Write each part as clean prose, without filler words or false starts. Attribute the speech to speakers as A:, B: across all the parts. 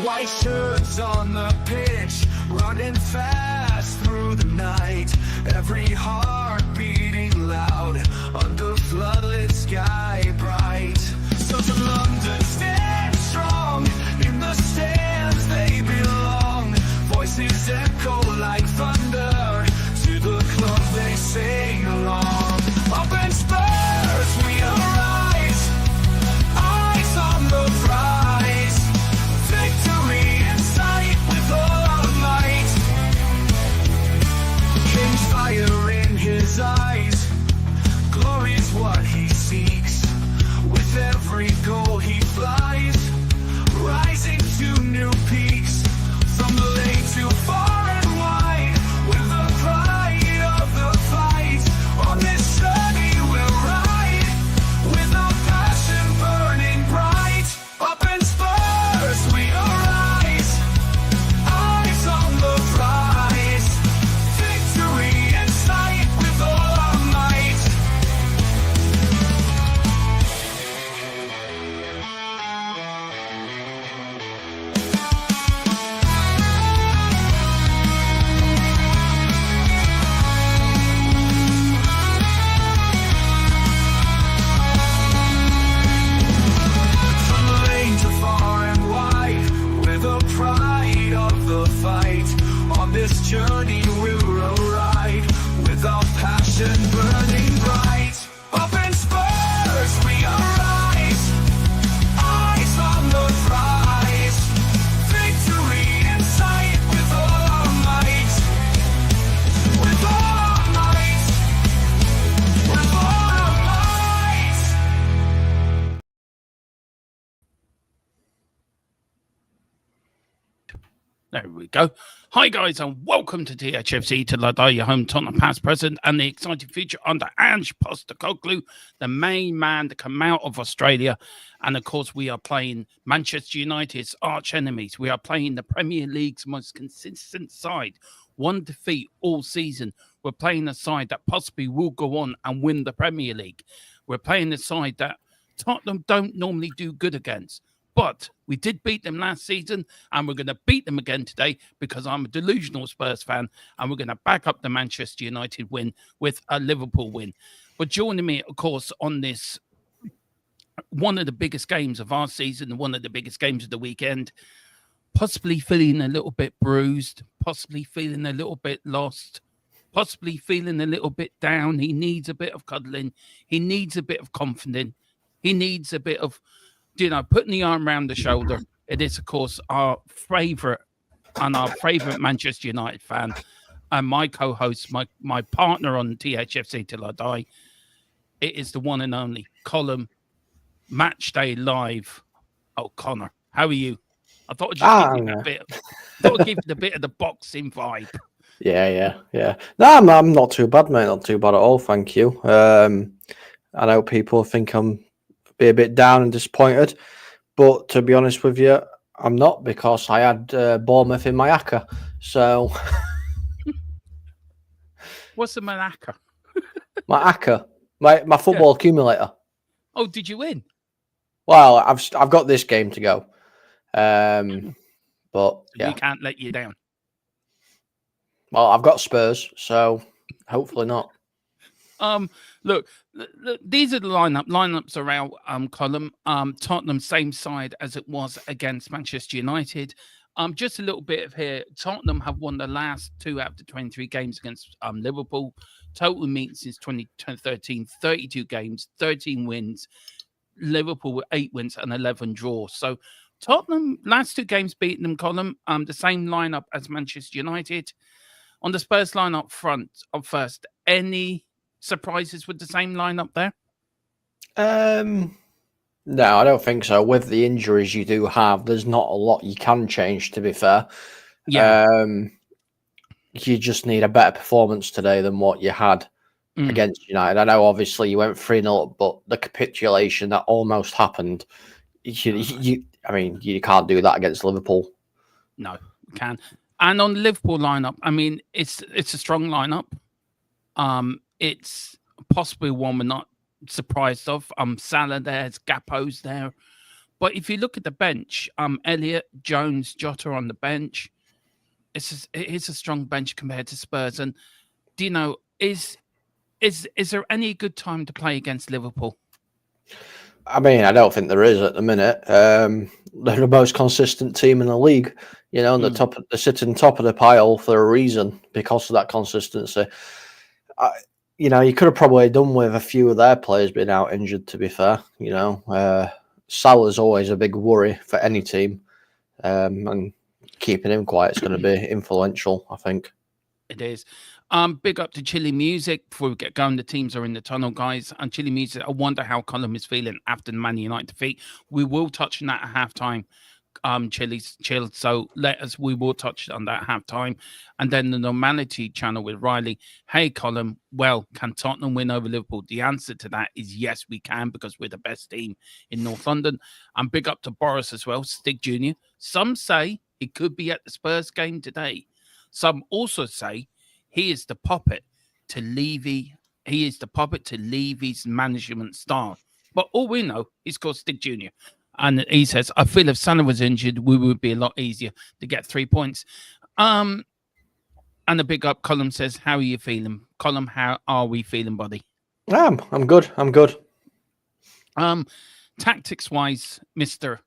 A: White shirts on the pitch, running fast through the night. Every heart beating loud under floodlit sky bright. So to London stand strong, in the stands they belong. Voices echo like thunder, to the club they sing along. Up in Spurs we arise, eyes on the prize. Victory in sight with all our might. King's fire in his eyes, glory's what he seeks. With every goal he flies, rising to new peaks. From the lake to far and wide, with the pride of the fight. On this journey we'll ride, with our passion burning bright. Up in Spurs we arise, eyes on the prize. Victory in sight with all our might. From the lane to far and wide, with the pride of the fight. On this journey we'll ride, with our passion burning bright. Up in Spurs we arise, eyes on the prize. Victory in sight with all our might. With all our might. With all our might.
B: There we go. Hi guys, and welcome to THFC, to Ladai, your home Tottenham past, present, and the exciting future under Ange Postecoglou, the main man to come out of Australia. And of course, we are playing Manchester United's arch enemies. We are playing the Premier League's most consistent side. One defeat all season. We're playing a side that possibly will go on and win the Premier League. We're playing a side that Tottenham don't normally do good against. But we did beat them last season, and we're going to beat them again today because I'm a delusional Spurs fan, and we're going to back up the Manchester United win with a Liverpool win. But joining me, of course, on this, one of the biggest games of our season and one of the biggest games of the weekend, possibly feeling a little bit bruised, possibly feeling a little bit lost, possibly feeling a little bit down. He needs a bit of cuddling. He needs a bit of confidence. He needs a bit of, putting the arm around the shoulder. It is, of course, our favourite Manchester United fan, and my co-host, my partner on THFC Till I Die. It is the one and only Colin, Match Day Live. Oh, Connor, how are you? I thought I'd just give you a bit of the boxing vibe.
C: Yeah. No, I'm not too bad, mate. Not too bad at all, thank you. I know people think I'm a bit down and disappointed, but to be honest with you, I'm not, because I had Bournemouth in my ACCA. So,
B: what's the ACCA?
C: My ACCA, my football accumulator.
B: Oh, did you win?
C: Well, I've got this game to go, but yeah,
B: we can't let you down.
C: Well, I've got Spurs, so hopefully not.
B: Look, these are the lineups around column. Tottenham, same side as it was against Manchester United. Just a little bit of here. Tottenham have won the last 2 out of the 23 games against Liverpool. Total meets since 2013, 32 games, 13 wins. Liverpool with 8 wins and 11 draws. So Tottenham, last 2 games beating them, column. The same lineup as Manchester United. On the Spurs lineup front, up first, any surprises with the same lineup there?
C: No, I don't think so. With the injuries you do have, there's not a lot you can change, to be fair.
B: Yeah.
C: You just need a better performance today than what you had against United. I know, obviously, you went 3-0, but the capitulation that almost happened, you can't do that against Liverpool.
B: No, you can. And on the Liverpool lineup, I mean, it's a strong lineup. It's possibly one we're not surprised of. Salah there's Gakpo's there. But if you look at the bench, Elliott, Jones, Jota on the bench, it is a strong bench compared to Spurs. And do you know, is there any good time to play against Liverpool?
C: I mean, I don't think there is at the minute. They're the most consistent team in the league. You know, they're sitting top of the pile for a reason because of that consistency. You know, you could have probably done with a few of their players being out injured, to be fair. You know, Salah's always a big worry for any team. And keeping him quiet is going to be influential, I think.
B: It is. Big up to Chili Music. Before we get going, the teams are in the tunnel, guys. And Chili Music, I wonder how Colin is feeling after the Man United defeat. We will touch on that at halftime. Chili's chilled, so we will touch on that at halftime. And then the Normality channel with Riley. Hey, Colin, well, can Tottenham win over Liverpool? The answer to that is yes, we can, because we're the best team in North London. And big up to Boris as well, Stig Jr. Some say he could be at the Spurs game today. Some also say he is the puppet to Levy. He is the puppet to Levy's management style. But all we know is called Stig Jr. And he says, I feel if Salah was injured, we would be a lot easier to get 3 points. And a big up, Colin says, how are you feeling? Colin, how are we feeling, buddy?
C: I'm good. I'm good.
B: Tactics-wise, Mr.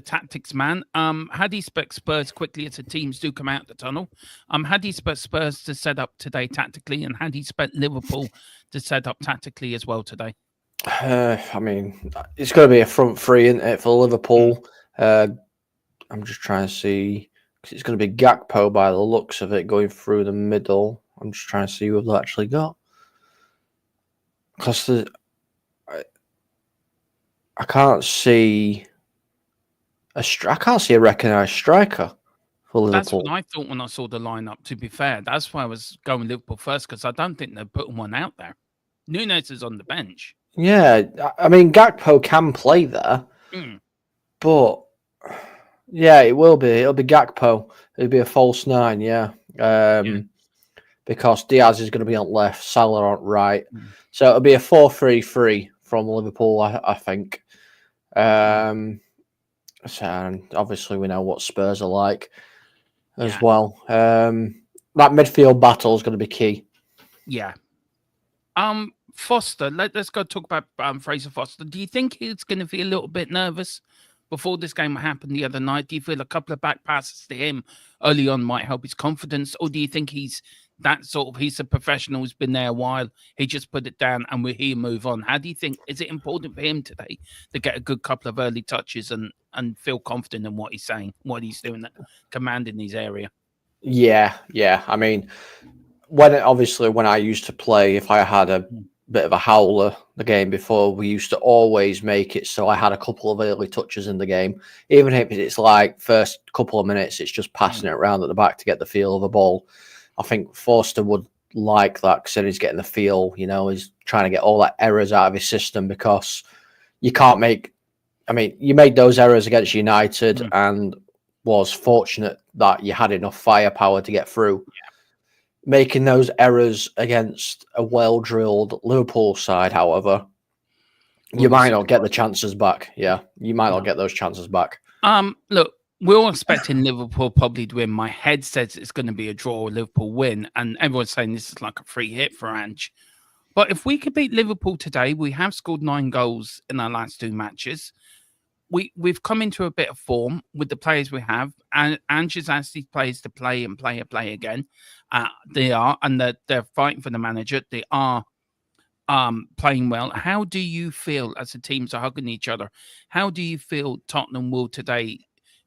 B: Tactics Man, how do you expect Spurs quickly as the teams do come out the tunnel? How do you expect Spurs to set up today tactically? And how do you expect Liverpool to set up tactically as well today?
C: I mean, it's going to be a front three, isn't it, for Liverpool? I'm just trying to see, because it's going to be Gakpo by the looks of it going through the middle. I'm just trying to see who they've actually got. Because I can't see I can't see a recognised striker for Liverpool.
B: That's what I thought when I saw the lineup, to be fair. That's why I was going Liverpool first, because I don't think they're putting one out there. Nunes is on the bench.
C: Yeah, I mean, Gakpo can play there, but yeah, it will be. It'll be Gakpo. It'll be a false nine, yeah. Because Diaz is going to be on left, Salah on right. So it'll be a 4-3-3 from Liverpool, I think. So, and obviously, we know what Spurs are like as well. That midfield battle is going to be key.
B: Yeah. Foster, let's go talk about Fraser Foster. Do you think he's going to feel a little bit nervous before this game happened the other night? Do you feel a couple of back passes to him early on might help his confidence? Or do you think he's a professional who's been there a while, he just put it down and we're here, move on? How do you think, is it important for him today to get a good couple of early touches and feel confident in what he's saying, what he's doing, commanding his area?
C: Yeah. I mean, when I used to play, if I had a bit of a howler the game before, we used to always make it so I had a couple of early touches in the game. Even if it's like first couple of minutes, it's just passing it around at the back to get the feel of the ball. I think Forster would like that because then he's getting the feel, you know, he's trying to get all that errors out of his system, because you can't make, I mean, you made those errors against United and was fortunate that you had enough firepower to get through. Making those errors against a well-drilled Liverpool side, however, you might not get the chances back. Yeah, you might not get those chances back.
B: Look, we're all expecting Liverpool probably to win. My head says it's going to be a draw or Liverpool win, and everyone's saying this is like a free hit for Ange. But if we could beat Liverpool today, we have scored 9 goals in our last 2 matches. We've come into a bit of form with the players we have, and Ange has asked these players to play again. They are, and they're fighting for the manager. They are playing well. How do you feel as the teams are hugging each other? How do you feel Tottenham will today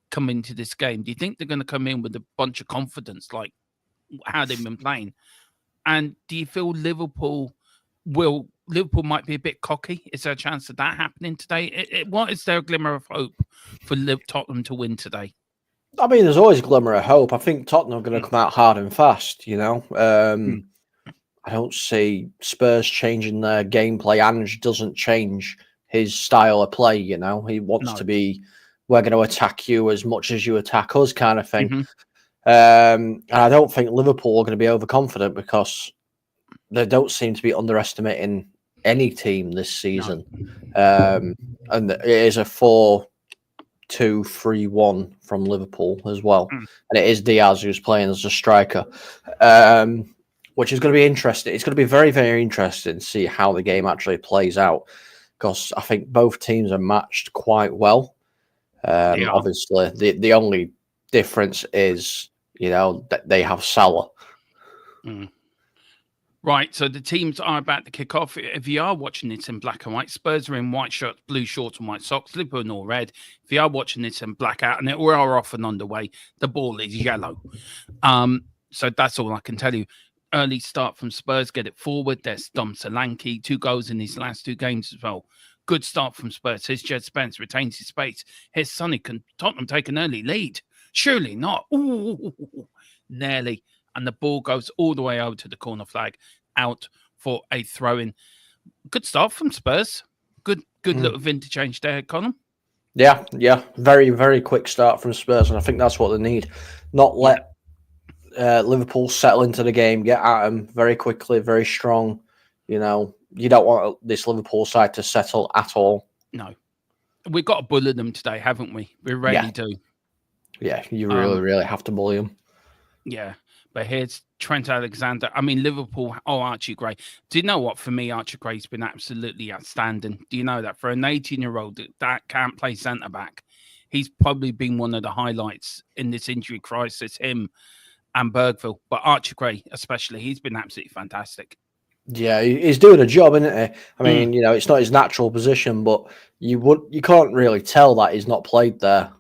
B: come into this game? Do you think they're going to come in with a bunch of confidence, like how they've been playing? And do you feel Liverpool might be a bit cocky? Is there a chance of that happening today? What is there a glimmer of hope for Tottenham to win today?
C: I mean, there's always a glimmer of hope. I think Tottenham are going to come out hard and fast, you know. I don't see Spurs changing their gameplay. Ange doesn't change his style of play, you know. He wants to be, we're going to attack you as much as you attack us kind of thing. And I don't think Liverpool are going to be overconfident, because they don't seem to be underestimating any team this season. And it is a 4 4-2-3-1 from Liverpool as well.
B: Mm.
C: And it is Diaz who's playing as a striker, which is going to be interesting. It's going to be very, very interesting to see how the game actually plays out, because I think both teams are matched quite well. Obviously, the only difference is, that they have Salah.
B: Mm. Right, so the teams are about to kick off. If you are watching this in black and white, Spurs are in white shirts, blue shorts, and white socks. Liverpool in all red. If you are watching this in blackout, and we are off and underway, the ball is yellow. So that's all I can tell you. Early start from Spurs, get it forward. There's Dom Solanke, 2 goals in his last 2 games as well. Good start from Spurs. Here's Jed Spence, retains his space. Here's Sonny. Can Tottenham take an early lead? Surely not. Ooh, nearly. And the ball goes all the way over to the corner flag, out for a throw-in. Good start from Spurs. Good little interchange there, Colin.
C: Yeah. Very, very quick start from Spurs, and I think that's what they need. Not let Liverpool settle into the game, get at them very quickly, very strong. You don't want this Liverpool side to settle at all.
B: No. We've got to bully them today, haven't we? We really do.
C: Yeah, you really have to bully them.
B: Yeah. But here's Trent Alexander. I mean, Liverpool, Archie Gray. Do you know what? For me, Archie Gray's been absolutely outstanding. Do you know that? For an 18-year-old that can't play centre-back, he's probably been one of the highlights in this injury crisis, him and Bergville. But Archie Gray, especially, he's been absolutely fantastic.
C: Yeah, he's doing a job, isn't he? I mean, it's not his natural position, but you can't really tell that he's not played there.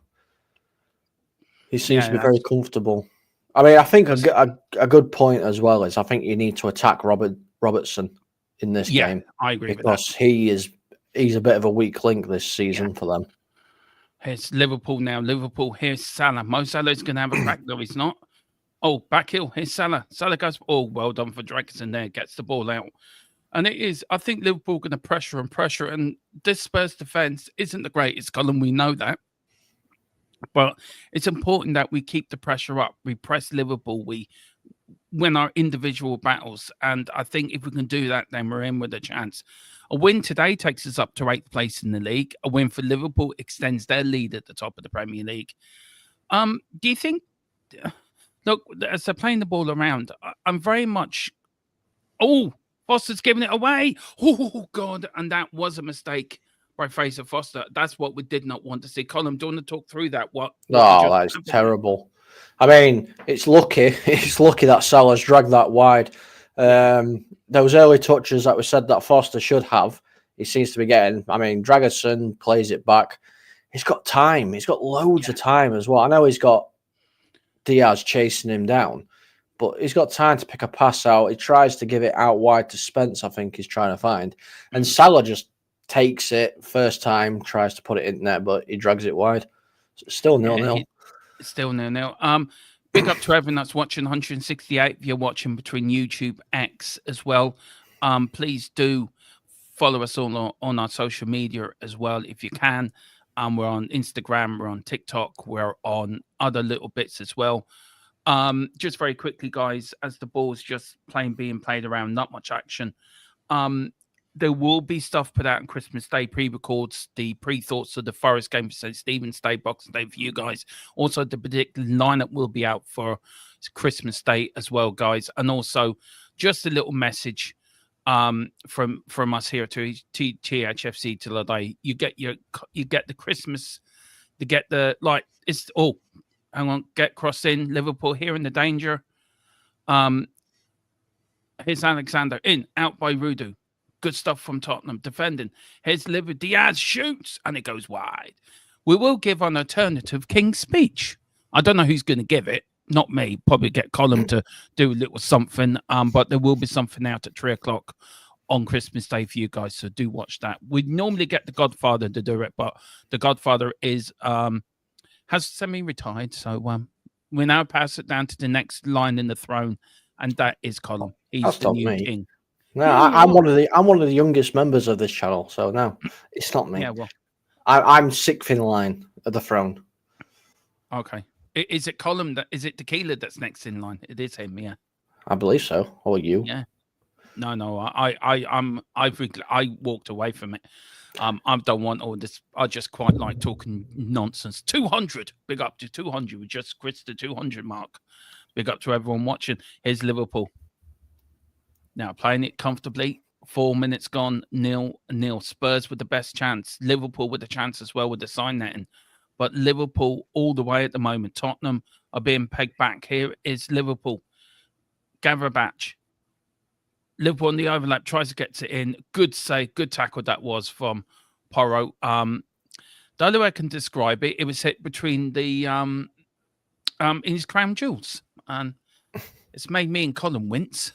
C: He seems to be very comfortable. I mean, I think a good point as well is I think you need to attack Robertson in this game.
B: I agree with that.
C: Because he's a bit of a weak link this season for them.
B: Here's Liverpool now. Here's Salah. Mo Salah's going to have a crack, though he's not. Oh, back heel. Here's Salah. Salah goes, well done for Drakeson there. Gets the ball out. And it is, I think Liverpool going to pressure. And this Spurs defence isn't the greatest, Colin. We know that. But it's important that we keep the pressure up. We press Liverpool. We win our individual battles. And I think if we can do that, then we're in with a chance. A win today takes us up to 8th place in the league. A win for Liverpool extends their lead at the top of the Premier League. Do you think... Look, as they're playing the ball around, I'm very much... Oh, Foster's giving it away. Oh, God. And that was a mistake by Fraser Foster. That's what we did not want to see. Colin, do you want to talk through that?
C: That is terrible. I mean, it's lucky. It's lucky that Salah's dragged that wide. Those early touches that we said that Foster should have, he seems to be getting. I mean, Dragerson plays it back. He's got time. He's got loads of time as well. I know he's got Diaz chasing him down, but he's got time to pick a pass out. He tries to give it out wide to Spence, I think he's trying to find. And Salah just takes it first time, tries to put it in there, but he drags it wide. So it's still 0-0.
B: It's still 0-0. Big up to everyone that's watching 168. If you're watching between YouTube, X as well, please do follow us all on our social media as well if you can. We're on Instagram, we're on TikTok, we're on other little bits as well. Just very quickly, guys, as the ball's just being played around, not much action. There will be stuff put out on Christmas Day, pre-records, the pre-thoughts of the Forest game for St. Stephen's Day, Boxing Day for you guys. Also, the predicted lineup will be out for Christmas Day as well, guys. And also, just a little message from us here to THFC till the day. You get the Christmas, you get the get cross in Liverpool here in the danger. Here's Alexander in, out by Rudu. Good stuff from Tottenham defending. Here's Liverpool. Diaz shoots and it goes wide. We will give an alternative King's speech. I don't know who's going to give it. Not me. Probably get Colin to do a little something. But there will be something out at 3:00 on Christmas Day for you guys. So do watch that. We normally get the Godfather to do it, but the Godfather is has semi-retired. So we now pass it down to the next line in the throne, and that is Colin. He's the new king.
C: No, I'm one of the youngest members of this channel, so no, it's not me.
B: Yeah, well,
C: I'm 6th in line at the throne.
B: Okay, is it Colin? Is it Tequila that's next in line? It is him, yeah.
C: I believe so. Or you?
B: Yeah. No. I walked away from it. I don't want all this. I just quite like talking nonsense. 200, big up to 200. We just crossed the 200 mark. Big up to everyone watching. Here's Liverpool. Now playing it comfortably. 4 minutes gone. 0-0. Spurs with the best chance. Liverpool with the chance as well with the sign netting. But Liverpool all the way at the moment. Tottenham are being pegged back. Here is Liverpool. Gavrabach. Liverpool on the overlap tries to get it in. Good save, good tackle that was from Porro. The only way I can describe it, it was hit between the in his crown jewels, and it's made me and Colin wince.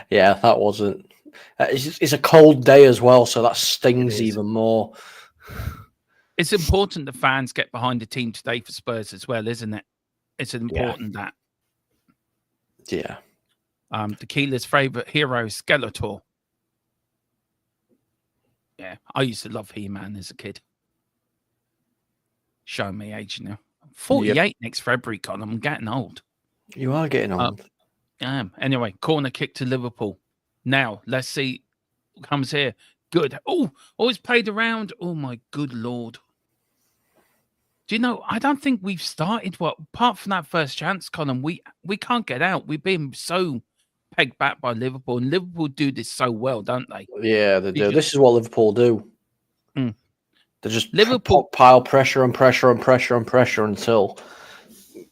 C: Yeah, that wasn't. It's a cold day as well, so that stings even more.
B: It's important the fans get behind the team today for Spurs as well, isn't it? It's important that.
C: Yeah.
B: Tequila's favourite hero, Skeletor. Yeah, I used to love He-Man as a kid. Showing me age now. I'm 48 next February, Colin. I'm getting old.
C: You are getting old.
B: I am. Anyway, corner kick to Liverpool. Now, let's see what comes here. Good. Oh, always played around. Oh, my good Lord. Do you know, I don't think we've started, apart from that first chance, Colin, we can't get out. We've been so pegged back by Liverpool, and Liverpool do this so well, don't they?
C: Yeah, they do. This is what Liverpool do. They just pile pressure and pressure and pressure and pressure until,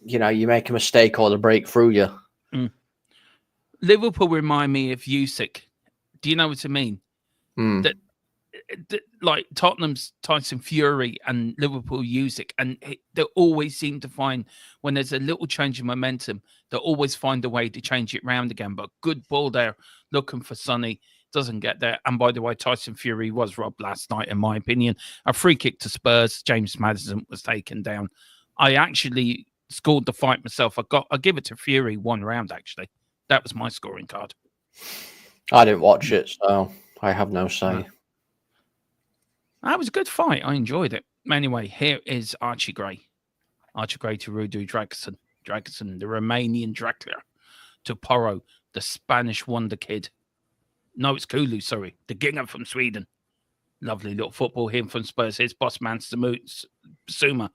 C: you make a mistake or they break through you.
B: Liverpool remind me of Usyk. Do you know what I mean? That like Tottenham's Tyson Fury and Liverpool Usyk, and they always seem to find when there's a little change in momentum, they always find a way to change it round again. But good ball there, looking for Sonny, doesn't get there. And by the way, Tyson Fury was robbed last night, in my opinion. A free kick to Spurs. James Maddison was taken down. I actually scored the fight myself. I give it to Fury 1 round, actually. That was my scoring card.
C: I didn't watch it, so I have no say.
B: That was a good fight. I enjoyed it. Anyway, here is Archie Gray. Archie Gray to Rudu Dragusin. Dragusin, the Romanian Dracula. To Porro, the Spanish wonder kid. No, it's Kulu, sorry. The Ginger from Sweden. Lovely little football here from Spurs. Here's boss man Suma.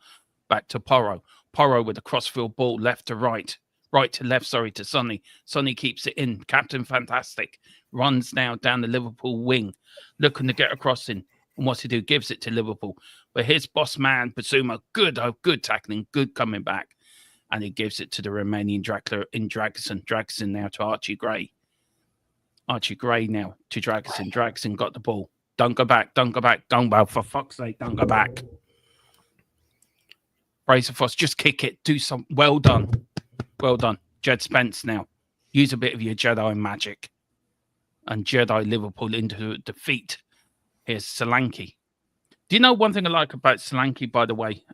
B: Back to Porro. Porro with a crossfield ball left to right. Right to left, to Sonny. Sonny keeps it in. Captain Fantastic. Runs now down the Liverpool wing. Looking to get across in. And what's he do? Gives it to Liverpool. But here's boss man Basuma. Good tackling. Good coming back. And he gives it to the Romanian Dracula in Dragusin. Dragusin now to Archie Gray. Archie Gray now to Dragusin. Dragusin got the ball. Don't go back. Don't go back. Don't, for fuck's sake, don't go back. Fraser Foss, just kick it. Do some. Well done. Well done. Jed Spence now. Use a bit of your Jedi magic. And Jedi Liverpool into defeat. Here's Solanke. Do you know one thing I like about Solanke, by the way,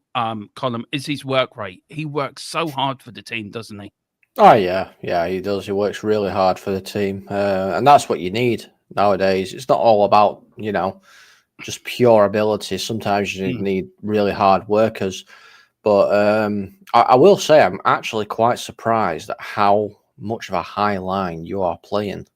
B: Colin, is his work rate. He works so hard for the team, doesn't he?
C: Oh, yeah. Yeah, he does. He works really hard for the team. And that's what you need nowadays. It's not all about, just pure ability. Sometimes you need really hard workers. But I will say I'm actually quite surprised at how much of a high line you are playing.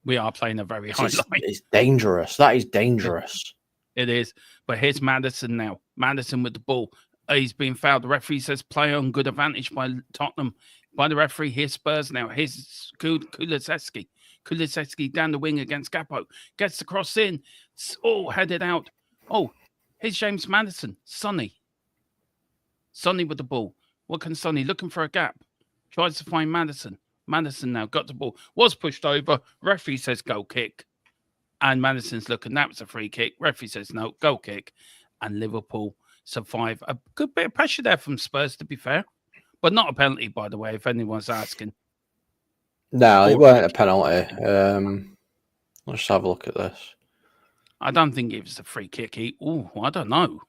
B: We are playing a very high line.
C: It's dangerous. That is dangerous.
B: It is. But here's Maddison now. Maddison with the ball. He's been fouled. The referee says play on. Good advantage by Tottenham. By the referee, here's Spurs now. Here's Kulusevski. Kulusevski down the wing against Gakpo. Gets the cross in. Oh, headed out. Oh, here's James Maddison. Sonny with the ball. What can Sonny? Looking for a gap. Tries to find Maddison. Maddison now got the ball. Was pushed over. Referee says goal kick. And Maddison's looking. That was a free kick. Referee says no, goal kick. And Liverpool survive. A good bit of pressure there from Spurs, to be fair. But not a penalty, by the way, if anyone's asking.
C: No, it weren't a penalty. Let's have a look at this.
B: I don't think it was a free kick. I don't know.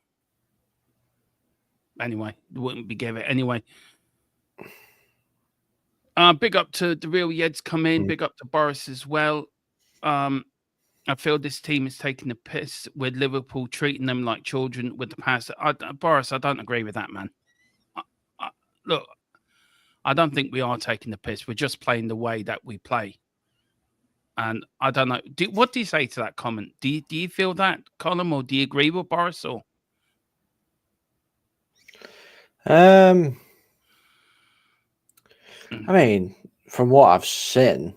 B: Anyway, wouldn't be given it anyway. Big up to the real Yeds come in. Big up to Boris as well. I feel this team is taking the piss with Liverpool, treating them like children with the pass. Boris, I don't agree with that, man. Look, I don't think we are taking the piss. We're just playing the way that we play. And I don't know. What do you say to that comment? Do you feel that, Colin, or do you agree with Boris? Or
C: I mean, from what I've seen,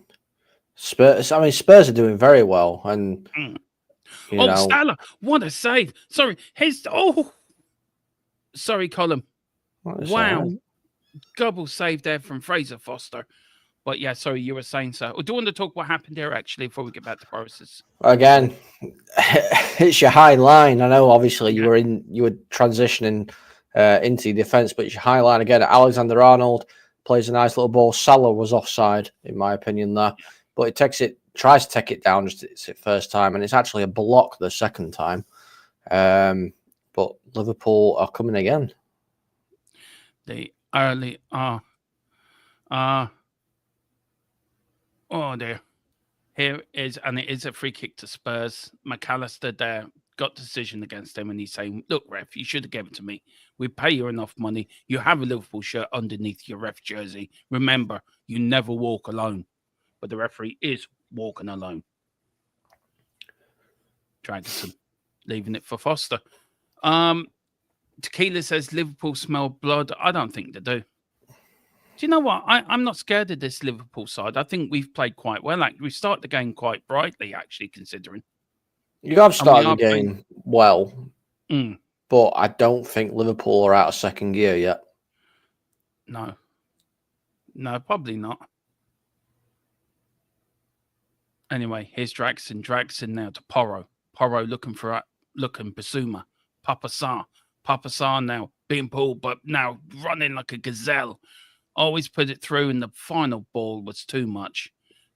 C: Spurs are doing very well, and you know,
B: Salah, what a save! Sorry, sorry, Colin. Wow, double save there from Fraser Foster. But yeah, sorry, you were saying so. Or do you want to talk what happened there actually before we get back to Boris's?
C: Again, it's your high line. I know, obviously, you were transitioning into defence, but it's your high line again. Alexander Arnold plays a nice little ball. Salah was offside, in my opinion, there, but it tries to take it down just its first time, and it's actually a block the second time. But Liverpool are coming again.
B: They early are. Oh dear. Here is, and it is a free kick to Spurs. McAllister there got decision against him, and he's saying, "Look, ref, you should have given it to me. We pay you enough money. You have a Liverpool shirt underneath your ref jersey. Remember, you never walk alone." But the referee is walking alone. Dragerson leaving it for Foster. Tequila says Liverpool smell blood. I don't think they do. Do you know what? I'm not scared of this Liverpool side. I think we've played quite well. Like, we start the game quite brightly, actually, considering.
C: You have started the game well, but I don't think Liverpool are out of second gear yet.
B: No, probably not. Anyway, here's Draxon. Draxon now to Porro. Porro looking Basuma. Papa Sarr now being pulled, but now running like a gazelle. Always put it through, and the final ball was too much,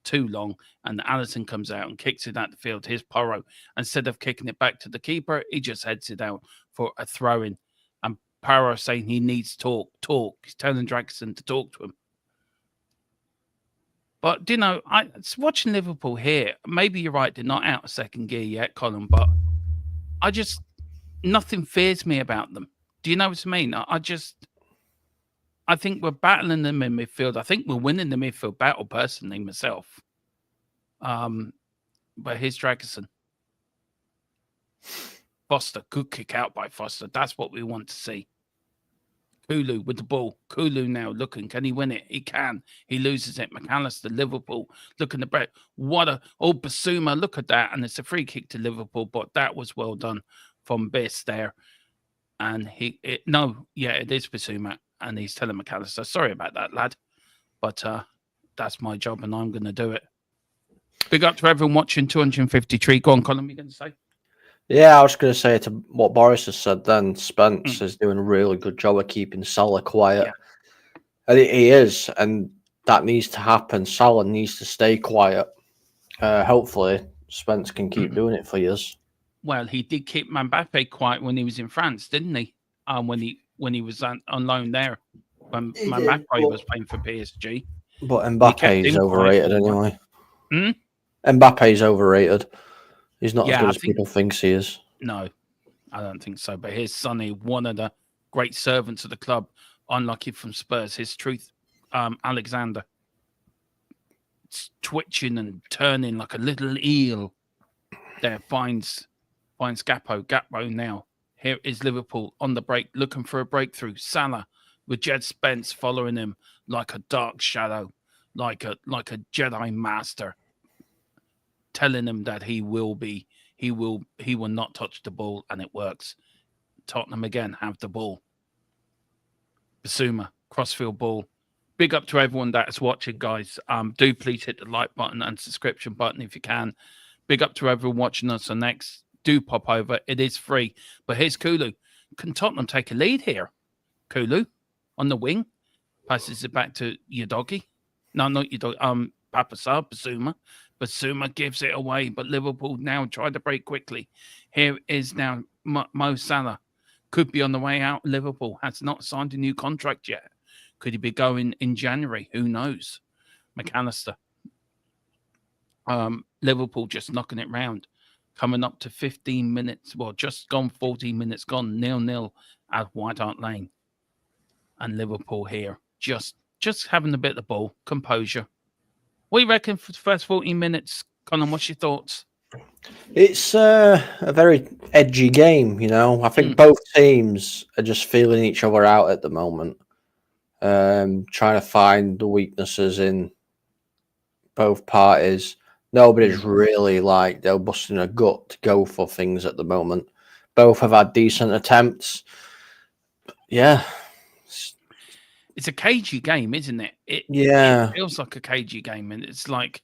B: too long, and Allison comes out and kicks it out the field. Here's Porro. Instead of kicking it back to the keeper, he just heads it out for a throw-in. And Porro saying he needs talk. He's telling Draxon to talk to him. But, you know, watching Liverpool here, maybe you're right, they're not out of second gear yet, Colin, but nothing fears me about them. Do you know what I mean? I think we're battling them in midfield. I think we're winning the midfield battle, personally, myself. But here's Dragerson. Foster, good kick out by Foster. That's what we want to see. Kulu with the ball. Kulu now looking. Can he win it? He can. He loses it. McAllister, Liverpool. Look at the break. Basuma. Look at that. And it's a free kick to Liverpool, but that was well done from Biss there. And it is Basuma. And he's telling McAllister, sorry about that, lad. But that's my job and I'm going to do it. Big up to everyone watching 253. Go on, Colin, what are you going to say?
C: Yeah, I was going to say to what Boris has said then, Spence is doing a really good job of keeping Salah quiet. Yeah. And he is, and that needs to happen. Salah needs to stay quiet. Hopefully, Spence can keep doing it for years.
B: Well, he did keep Mbappe quiet when he was in France, didn't he? When he was on loan there, when Mbappe was playing for PSG.
C: But Mbappe is overrated anyway.
B: Hmm?
C: Mbappe is overrated. He's not as good as people think he is.
B: No, I don't think so. But here's Sonny, one of the great servants of the club, unlucky from Spurs. His truth, Alexander, it's twitching and turning like a little eel. There finds Gakpo now. Here is Liverpool on the break, looking for a breakthrough. Salah with Jed Spence following him like a dark shadow, like a Jedi master, telling him that he will not touch the ball, and it works. Tottenham again have the ball. Basuma, crossfield ball. Big up to everyone that is watching, guys. Do please hit the like button and subscription button if you can. Big up to everyone watching us on X. Do pop over. It is free. But here's Kulu. Can Tottenham take a lead here? Kulu on the wing. Passes it back to Udogie. No, not Udogie. Papa Sarr, Basuma. Basuma gives it away, but Liverpool now try to break quickly. Here is now Mo Salah. Could be on the way out. Liverpool has not signed a new contract yet. Could he be going in January? Who knows? McAllister. Liverpool just knocking it round. Coming up to 15 minutes. Well, just gone 14 minutes gone. 0-0 at White Hart Lane. And Liverpool here just just having a bit of the ball, composure. What do you reckon for the first 14 minutes, Colin? What's your thoughts?
C: It's a very edgy game, you know. I think both teams are just feeling each other out at the moment, trying to find the weaknesses in both parties. Nobody's really like they're busting a gut to go for things at the moment. Both have had decent attempts. Yeah.
B: It's a cagey game, isn't it? It feels like a cagey game, and it's like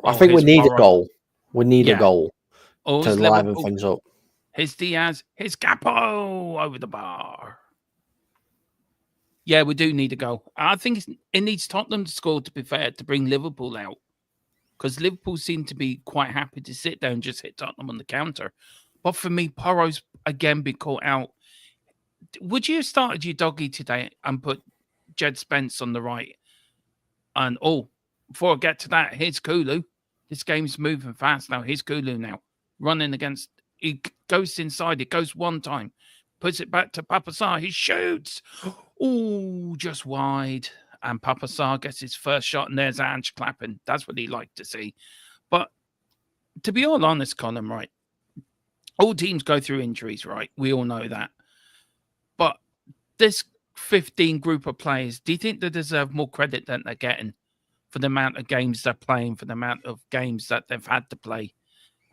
C: I think we need a goal. We need a goal to liven things up.
B: Here's Diaz. Here's Capo over the bar. Yeah, we do need a goal. I think it needs Tottenham to score, to be fair, to bring Liverpool out. Because Liverpool seem to be quite happy to sit there and just hit Tottenham on the counter. But for me, Porro's again been caught out. Would you have started your doggy today and put Jed Spence on the right? And before I get to that, here's Kulu. This game's moving fast now. Here's Kulu now. Running against, he goes inside. It goes one time. Puts it back to Papa Sarr. He shoots. Oh, just wide. And Papa Sarr gets his first shot, and there's Ange clapping. That's what he liked to see. But to be all honest, Colin, right? All teams go through injuries, right? We all know that. But this 15 group of players, do you think they deserve more credit than they're getting for the amount of games they're playing, for the amount of games that they've had to play?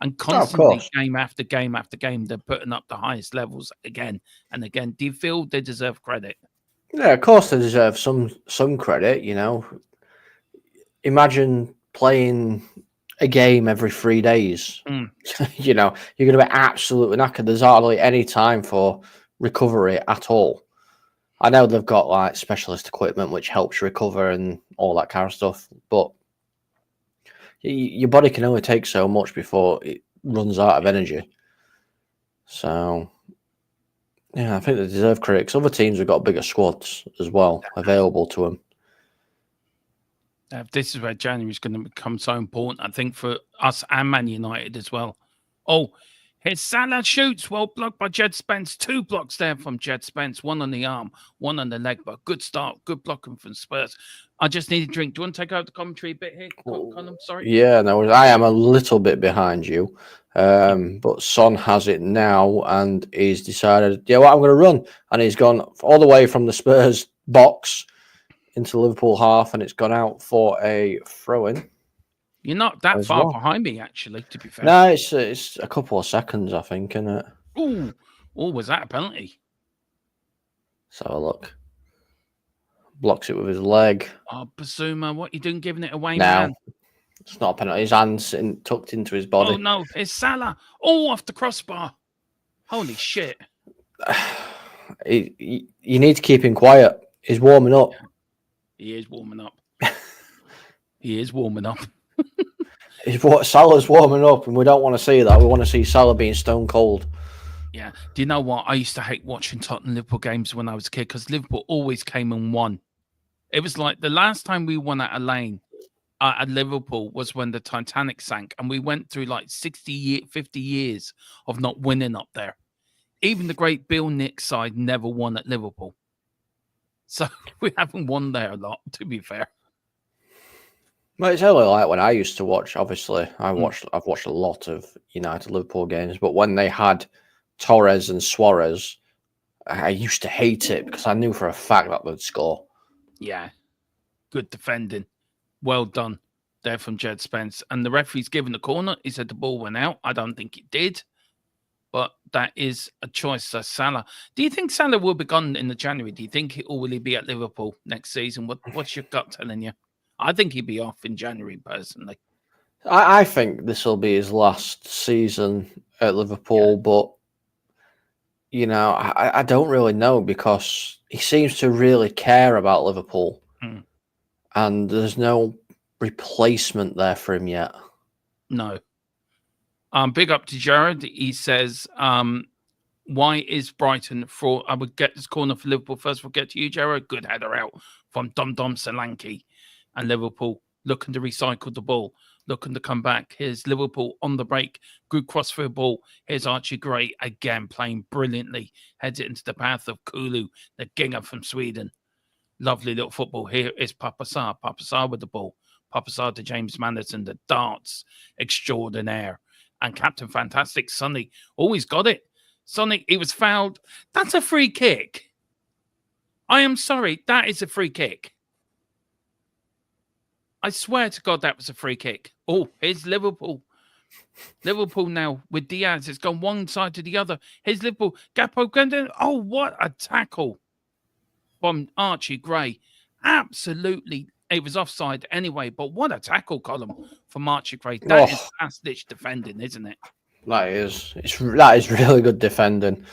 B: And constantly, game after game after game, they're putting up the highest levels again and again. Do you feel they deserve credit?
C: Yeah, of course they deserve some credit, you know. Imagine playing a game every 3 days. You know, you're going to be absolutely knackered. There's hardly any time for recovery at all. I know they've got like specialist equipment which helps recover and all that kind of stuff, but your body can only take so much before it runs out of energy. So, yeah, I think they deserve credit because other teams have got bigger squads as well available to them.
B: This is where January is going to become so important, I think, for us and Man United as well. Oh, here's Salah shoots. Well blocked by Jed Spence. 2 blocks there from Jed Spence. 1 on the arm, 1 on the leg. But good start. Good blocking from Spurs. I just need a drink. Do you want to take out the commentary a bit here, Colin? Sorry.
C: Yeah, no, I am a little bit behind you. But Son has it now, and he's decided, yeah, well, I'm going to run. And he's gone all the way from the Spurs box into Liverpool half, and it's gone out for a throw-in.
B: You're not that far behind me, actually, to be fair.
C: No, it's a couple of seconds, I think, isn't it?
B: Oh, was that a penalty?
C: So look. Blocks it with his leg.
B: Oh, Basuma, what are you doing giving it away,
C: no,
B: man?
C: It's not a penalty. His hand's tucked into his body.
B: Oh, no. It's Salah. Oh, off the crossbar. Holy shit.
C: You need to keep him quiet. He's warming up.
B: He is warming up. He is warming up.
C: Salah's warming up, and we don't want to see that. We want to see Salah being stone cold.
B: Yeah. Do you know what? I used to hate watching Tottenham Liverpool games when I was a kid because Liverpool always came and won. It was like the last time we won at a lane at Liverpool was when the Titanic sank, and we went through like 50 years of not winning up there. Even the great Bill Nix side never won at Liverpool. So we haven't won there a lot, to be fair.
C: Well, it's only like when I used to watch. Obviously, I've watched a lot of United Liverpool games, but when they had Torres and Suarez, I used to hate it because I knew for a fact that they'd score.
B: Yeah, good defending, well done there from Jed Spence. And the referee's given the corner. He said the ball went out. I don't think it did, but that is a choice. So Salah, do you think Salah will be gone in the January? Do you think will he be at Liverpool next season? What's your gut telling you? I think he'd be off in January, personally.
C: I think this will be his last season at Liverpool, but I don't really know because he seems to really care about Liverpool, and there's no replacement there for him yet.
B: No. Big up to Jared. He says, why is Brighton fraud? I would get this corner for Liverpool first. We'll get to you, Jared. Good header out from Dom Solanke. And Liverpool looking to recycle the ball, looking to come back. Here's Liverpool on the break. Good cross for the ball. Here's Archie Gray again playing brilliantly. Heads it into the path of Kulu, the Ginger from Sweden. Lovely little football. Here is Papa Sarr. Papa Sarr with the ball. Papa Sarr to James Madison, the darts extraordinaire. And Captain Fantastic, Sonny, always got it. Sonny, he was fouled. That's a free kick. I am sorry. That is a free kick. I swear to God, that was a free kick. Oh, here's Liverpool. Liverpool now with Diaz. It's gone one side to the other. Here's Liverpool. Gakpo. Oh, what a tackle from Archie Gray. Absolutely. It was offside anyway, but what a tackle column from Archie Gray. That is last-ditch defending, isn't it?
C: That is really good defending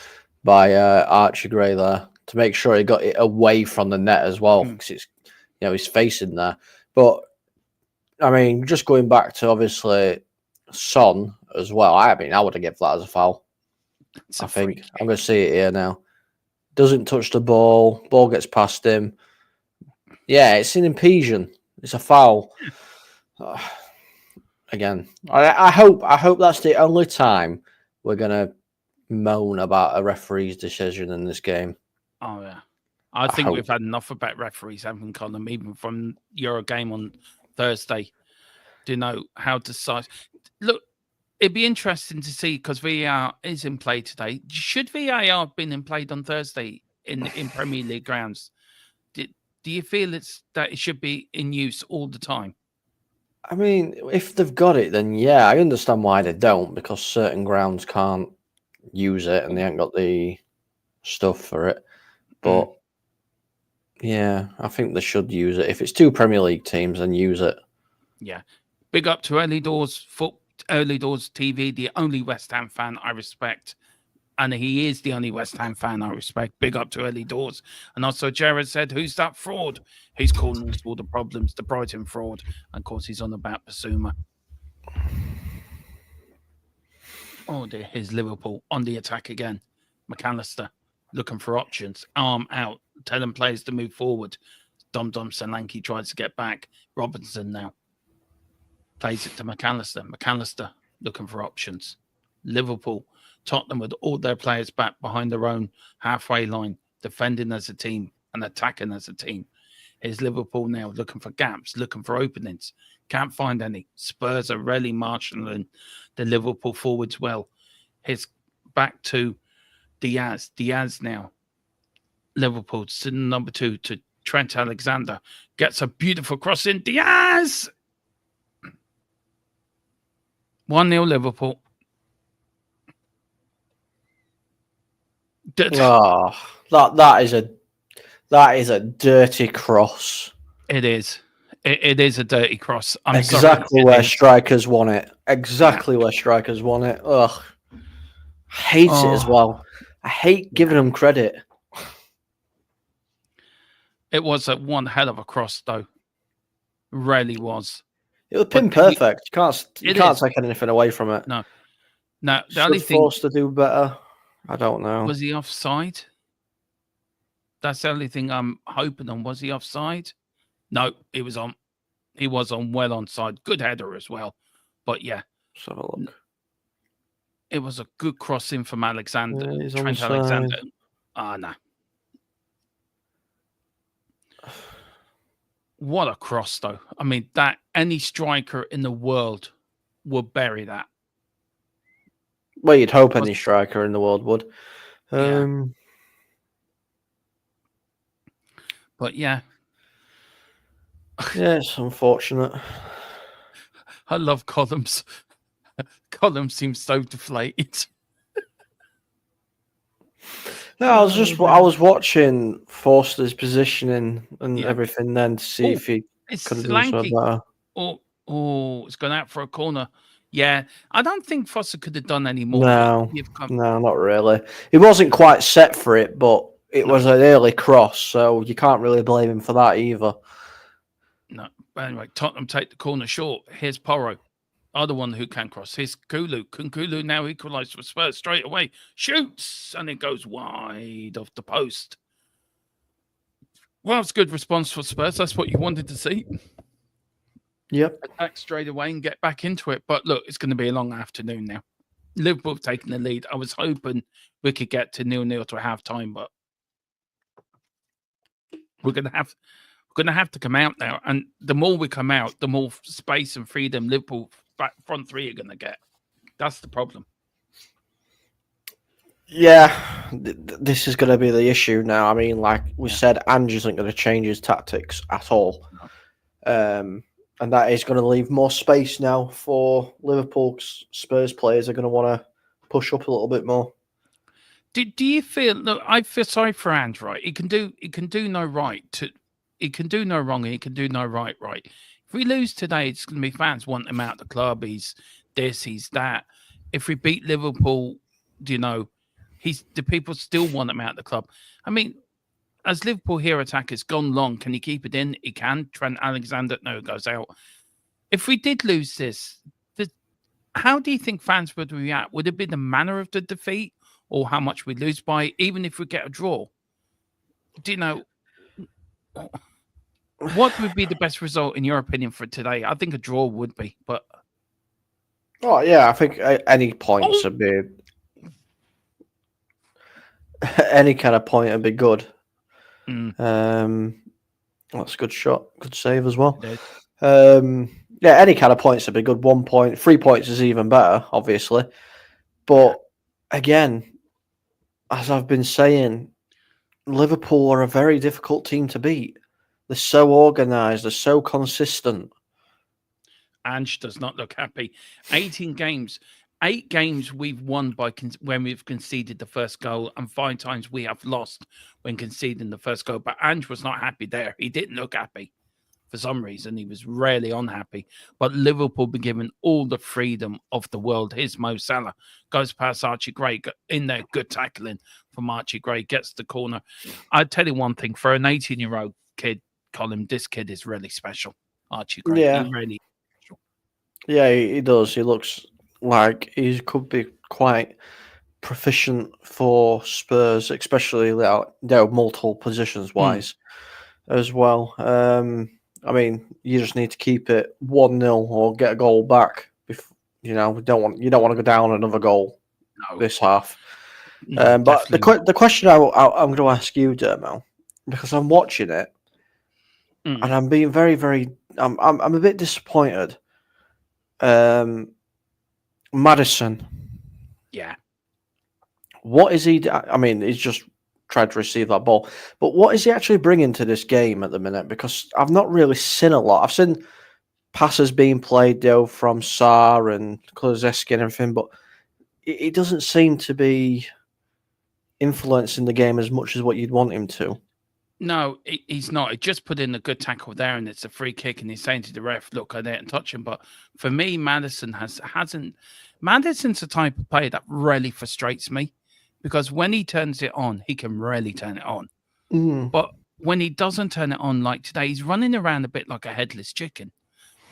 C: by Archie Gray there to make sure he got it away from the net as well, because it's, you know, he's facing there. But I mean, just going back to obviously Son as well. I mean, I would have given that as a foul. I think I'm going to see it here now. Doesn't touch the ball. Ball gets past him. Yeah, it's an impediment. It's a foul. Again, I hope that's the only time we're gonna moan about a referee's decision in this game.
B: Oh yeah, I think we've had enough about referees, haven't Colin? Even from Euro game on Thursday, to know how to size. Look, it'd be interesting to see because VAR is in play today. Should VAR have been in play on Thursday in Premier League grounds? Do you feel that it should be in use all the time?
C: I mean, if they've got it, then yeah, I understand why they don't, because certain grounds can't use it and they ain't got the stuff for it. But yeah, I think they should use it. If it's two Premier League teams, then use it.
B: Yeah. Big up to Early Doors TV, the only West Ham fan I respect. And he is the only West Ham fan I respect. Big up to Early Doors. And also Jared said, who's that fraud? He's calling us all the problems, the Brighton fraud. And of course, he's on about Basuma. Oh dear, here's Liverpool on the attack again. McAllister looking for options. Arm out, telling players to move forward. Dom Solanke tries to get back. Robinson now plays it to McAllister. McAllister looking for options. Liverpool, Tottenham with all their players back behind their own halfway line, defending as a team and attacking as a team. Here's Liverpool now looking for gaps, looking for openings. Can't find any. Spurs are really marshalling the Liverpool forwards well. Here's back to Diaz. Diaz now. Liverpool sitting number 2 to Trent Alexander. Gets a beautiful cross in. Diaz! 1-0 Liverpool.
C: Oh, that is a dirty cross.
B: It is. It is a dirty cross. I'm
C: exactly
B: sorry.
C: Where strikers won it. Exactly where strikers won it. Ugh. I hate it as well. I hate giving them credit.
B: It was one hell of a cross, though. Really was.
C: It was pin perfect. You can't take anything away from it.
B: No. No, the only thing
C: forced to do better. I don't know.
B: Was he offside? That's the only thing I'm hoping on. Was he offside? No, he was on. He was on well onside. Good header as well. But yeah.
C: Let's have a look.
B: It was a good crossing from Alexander.
C: Yeah,
B: Trent Alexander. No. What a cross, though. I mean, that any striker in the world would bury that.
C: Well, you'd hope any striker in the world would.
B: But yeah.
C: Yeah, it's unfortunate.
B: I love Columns. Columns seems so deflated.
C: No, I was watching Forster's positioning and everything then to see if he could have done something better.
B: Oh, it's gone out for a corner. Yeah, I don't think Foster could have done any more.
C: No, not really. He wasn't quite set for it, but it was an early cross, so you can't really blame him for that either.
B: No, but anyway, Tottenham take the corner short. Here's Porro, other one who can cross. Here's Kulu. Kulu now equalised for Spurs straight away. Shoots, and it goes wide off the post. Well, it's a good response for Spurs. That's what you wanted to see.
C: Yep.
B: Attack straight away and get back into it. But look, it's going to be a long afternoon now. Liverpool taking the lead. I was hoping we could get to 0-0 to half time, but We're gonna have to come out now, and the more we come out, the more space and freedom Liverpool front three are gonna get. That's the problem.
C: Yeah, this is going to be the issue now. I mean, like we said, Ange isn't going to change his tactics at all. And that is going to leave more space now for Liverpool's Spurs players are going to want to push up a little bit more.
B: Do you feel? Look, I feel sorry for Ange. Right, he can do no right. He can do no wrong, and he can do no right. Right. If we lose today, it's going to be fans want him out of the club. He's this, he's that. If we beat Liverpool, you know, the people still want him out of the club. I mean, as Liverpool hero attack has gone long, can he keep it in? He can. Trent Alexander, no, it goes out. If we did lose this, how do you think fans would react? Would it be the manner of the defeat or how much we lose by, even if we get a draw? Do you know, what would be the best result in your opinion for today? I think a draw would be, but...
C: Oh, yeah, I think any points would be... any kind of point would be good. That's a good shot, good save as well. Yeah, any kind of points would be good. 1 point, 3 points is even better, obviously. But again, as I've been saying, Liverpool are a very difficult team to beat. They're so organised, they're so consistent.
B: Ange does not look happy. 18 games. 8 games we've won by when we've conceded the first goal, and 5 times we have lost when conceding the first goal. But Ange was not happy there. He didn't look happy. For some reason, he was rarely unhappy. But Liverpool been given all the freedom of the world. Here's Mo Salah. Goes past Archie Gray. In there, good tackling from Archie Gray. Gets the corner. I'd tell you one thing. For an 18-year-old kid, Colin, this kid is really special. Archie Gray.
C: Yeah.
B: He really is special.
C: Yeah, he does. He looks like he could be quite proficient for Spurs, especially multiple positions wise as well. I mean, you just need to keep it 1-0 or get a goal back. You don't want to go down another goal this half.
B: No,
C: but the question I'm going to ask you, Dermo, because I'm watching it and I'm being very, very. I'm a bit disappointed. Maddison.
B: Yeah.
C: What is he? I mean, he's just tried to receive that ball. But what is he actually bringing to this game at the minute? Because I've not really seen a lot. I've seen passes being played from Sarr and Kulusevski and everything, but it doesn't seem to be influencing the game as much as what you'd want him to.
B: No, he's not. He just put in a good tackle there, and it's a free kick, and he's saying to the ref, look, I didn't touch him. But for me, Maddison hasn't. Maddison's the type of player that really frustrates me, because when he turns it on, he can really turn it on. But when he doesn't turn it on like today, he's running around a bit like a headless chicken.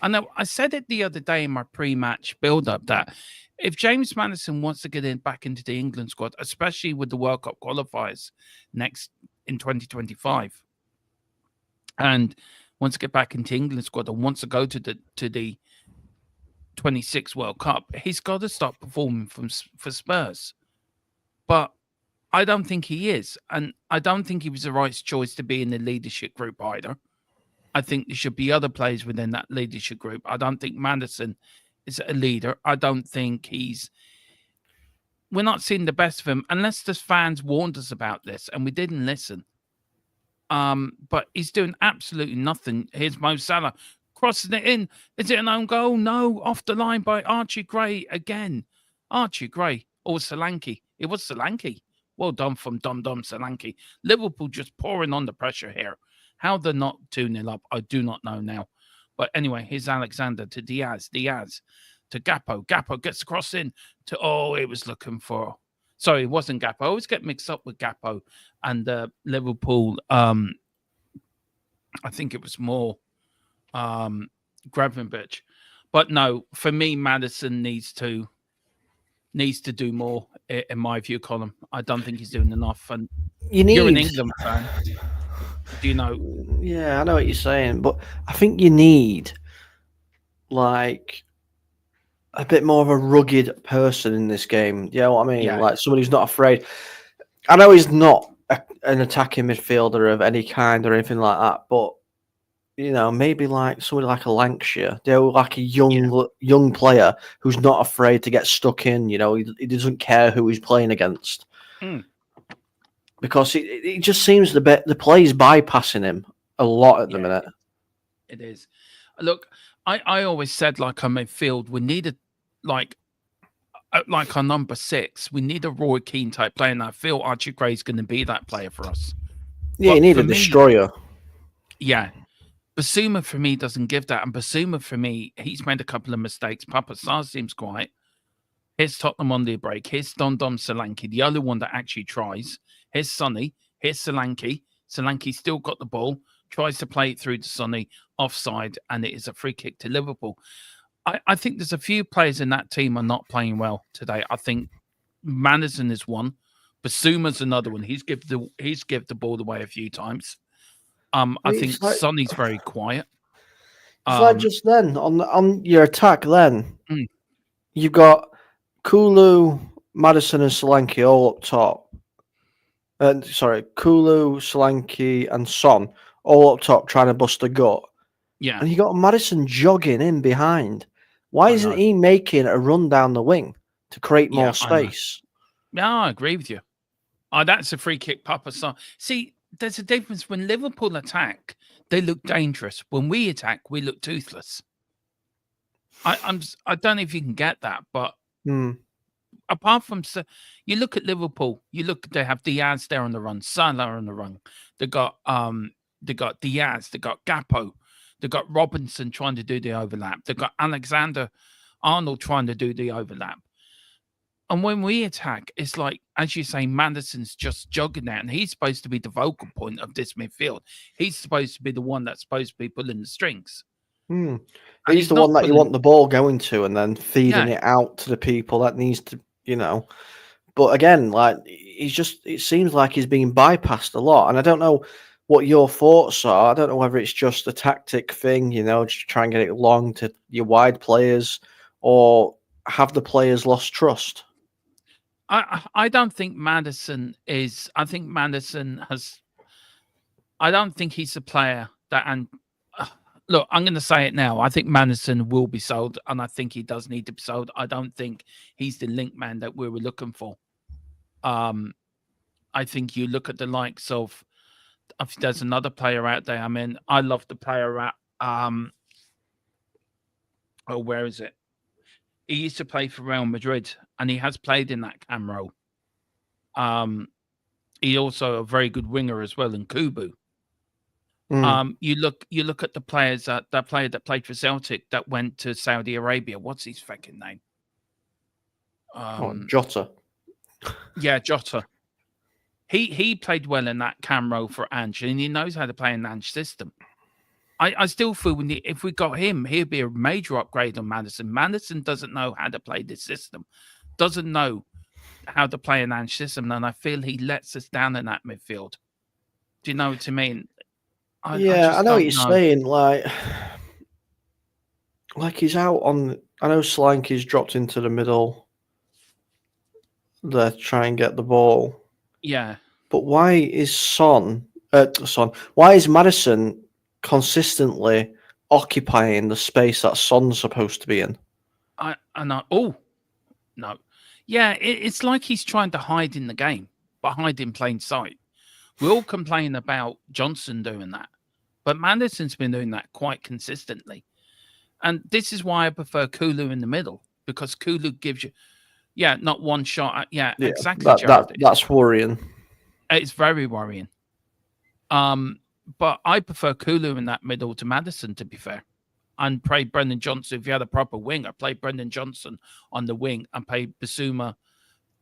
B: I know I said it the other day in my pre-match build-up that if James Maddison wants to get back into the England squad, especially with the World Cup qualifiers next in 2025, and wants to get back into England squad and wants to go to the 26 World Cup, he's got to start performing for Spurs. But I don't think he is, and I don't think he was the right choice to be in the leadership group either. I think there should be other players within that leadership group. I don't think Maddison is a leader. I don't think we're not seeing the best of him unless the fans warned us about this and we didn't listen. But he's doing absolutely nothing. Here's Mo Salah crossing it in. Is it an own goal? No, off the line by Archie Gray again. Archie Gray or Solanke. It was Solanke. Well done from Dom Solanke. Liverpool just pouring on the pressure here. How they're not 2-0 up, I do not know now. But anyway, here's Alexander to Diaz. Diaz to Gakpo. Gakpo gets the cross in to, it was looking for... Sorry, it wasn't Gakpo. I always get mixed up with Gakpo and Liverpool. I think it was more Gravenberch. But no, for me, Maddison needs to do more, in my view, Colin. I don't think he's doing enough. And you're an England fan. Do you know?
C: Yeah, I know what you're saying, but I think you need like a bit more of a rugged person in this game. You know what I mean?
B: Yeah.
C: Like somebody who's not afraid. I know he's not an attacking midfielder of any kind or anything like that, but maybe like somebody like a Lancashire, like a young player who's not afraid to get stuck in. He doesn't care who he's playing against, because it just seems the play's bypassing him a lot at the minute.
B: It is. Look, I always said, like, on midfield, we needed like our number 6. We need a Roy Keane type player, and I feel Archie Gray's going to be that player for us.
C: Yeah, you need a destroyer.
B: Yeah. Basuma for me doesn't give that, and Basuma for me, he's made a couple of mistakes. Papa Sarr seems quiet. Here's Tottenham on the break. Here's Dom Solanke, the only one that actually tries. Here's Sonny. Here's Solanke. Solanke still got the ball, tries to play it through to Sonny, offside, and it is a free kick to Liverpool. I think there's a few players in that team are not playing well today. I think Maddison is one. Basuma's another one. He's give the ball away a few times. I think Sonny's very quiet.
C: It's like just then on your attack. Then you've got Kulu, Maddison, and Solanke all up top. Kulu, Solanke, and Son all up top trying to bust a gut.
B: Yeah,
C: and you got Maddison jogging in behind. Why isn't he making a run down the wing to create more space?
B: Yeah, I agree with you. That's a free kick, Papa Sarr. See, there's a difference. When Liverpool attack, they look dangerous. When we attack, we look toothless. I don't know if you can get that, but apart from, you look at Liverpool, they have Diaz there on the run, Salah on the run. They got Diaz, they got Gakpo, they got Robinson trying to do the overlap. They got Alexander-Arnold trying to do the overlap. And when we attack, it's like, as you say, Maddison's just jogging out, and he's supposed to be the vocal point of this midfield. He's supposed to be the one that's supposed to be pulling the strings.
C: He's the one that you want the ball going to, and then feeding it out to the people that needs to, But again, like, it seems like he's being bypassed a lot, and I don't know what your thoughts are. I don't know whether it's just a tactic thing, just try and get it long to your wide players, or have the players lost trust?
B: I don't think Maddison is. I think Maddison has. I don't think he's a player that. And look, I'm going to say it now. I think Maddison will be sold, and I think he does need to be sold. I don't think he's the link man that we were looking for. I think you look at the likes of. There's another player out there. I mean, I love the player at. Where is it? He used to play for Real Madrid, and he has played in that cam role. He also a very good winger as well in Kubu. You look at the players that player that played for Celtic that went to Saudi Arabia. What's his fucking name?
C: Jota. Yeah,
B: Jota. He played well in that cam role for ANGE, and he knows how to play an ANGE system. I still feel if we got him, he'd be a major upgrade on Maddison. Maddison doesn't know how to play this system, doesn't know how to play an ANGE system, and I feel he lets us down in that midfield. Do you know what I mean?
C: I know what you're saying. Like he's out on. I know Solanke's dropped into the middle there to try and get the ball.
B: Yeah,
C: but why is Why is Maddison consistently occupying the space that Son's supposed to be in?
B: No. Yeah, it's like he's trying to hide in the game, but hide in plain sight. We all complain about Johnson doing that, but Maddison's been doing that quite consistently. And this is why I prefer Kulu in the middle, because Kulu gives you, not one shot. Exactly.
C: That's worrying.
B: It's very worrying. But I prefer Kulu in that middle to Maddison, to be fair. And play Brendan Johnson. If you had a proper winger, play Brendan Johnson on the wing and play Basuma,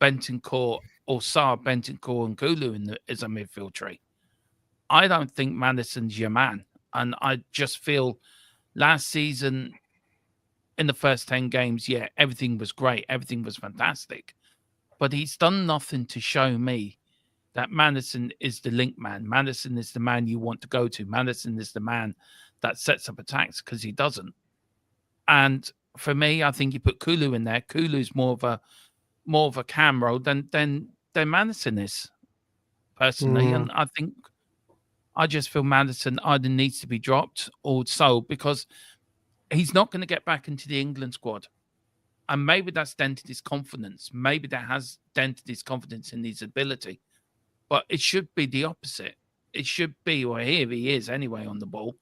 B: Bentancur, or Sarr, Bentancur, and Kulu as a midfield tree. I don't think Maddison's your man. And I just feel last season, in the first 10 games, everything was great. Everything was fantastic. But he's done nothing to show me that Maddison is the link man. Maddison is the man you want to go to. Maddison is the man that sets up attacks, because he doesn't. And for me, I think you put Kulu in there. Kulu's more of a cam role than Maddison is. personally, and I just feel Maddison either needs to be dropped or sold because he's not going to get back into the England squad. And maybe that's dented his confidence. Maybe that has dented his confidence in his ability. But it should be the opposite. It should be, well, here he is anyway on the ball.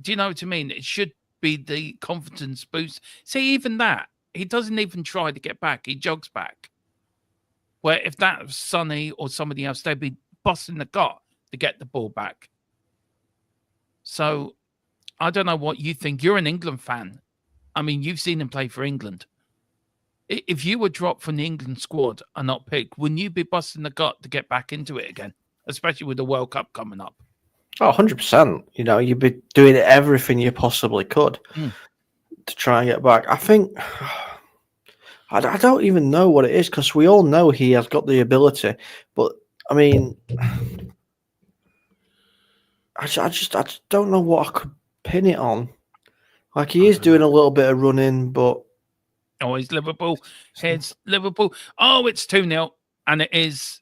B: Do you know what I mean? It should be the confidence boost. See, even that, he doesn't even try to get back. He jogs back. Where if that was Sonny or somebody else, they'd be busting the gut to get the ball back. So I don't know what you think. You're an England fan. I mean, you've seen him play for England. If you were dropped from the England squad and not picked, wouldn't you be busting the gut to get back into it again? Especially with the World Cup coming up.
C: Oh, 100%. You know, you'd be doing everything you possibly could to try and get back. I think, I don't even know what it is because we all know he has got the ability. But, I mean, I just don't know what I could pin it on. Like, he is doing a little bit of running, but...
B: Oh, it's Liverpool. It's Liverpool. Oh, it's 2-0. And it is...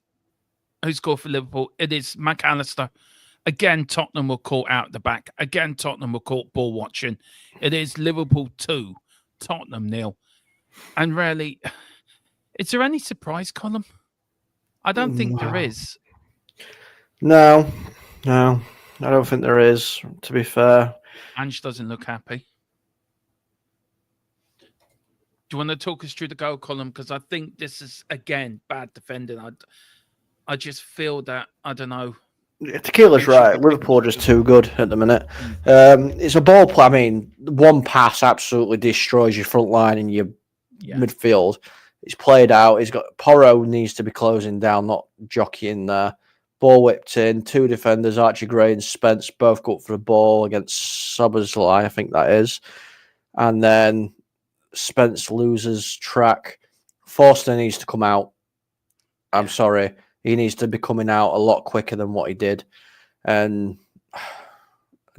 B: Who scored for Liverpool? It is McAllister. Again, Tottenham were caught out the back. Again, Tottenham were caught ball watching. It is Liverpool 2, Tottenham 0. And really, is there any surprise column? I don't think there is.
C: No, I don't think there is, to be fair.
B: Ange doesn't look happy. Do you want to talk us through the goal column? Because I think this is, again, bad defending. I just feel that, I don't know.
C: Tequila's right. Liverpool are just too good at the minute. It's a ball play. I mean, one pass absolutely destroys your front line and your midfield. It's played out. He's got Porro needs to be closing down, not jockeying there. Ball whipped in. Two defenders, Archie Gray and Spence, both go up for the ball against Szoboszlai, I think that is. And then Spence loses track. Forster needs to come out. I'm sorry. He needs to be coming out a lot quicker than what he did. And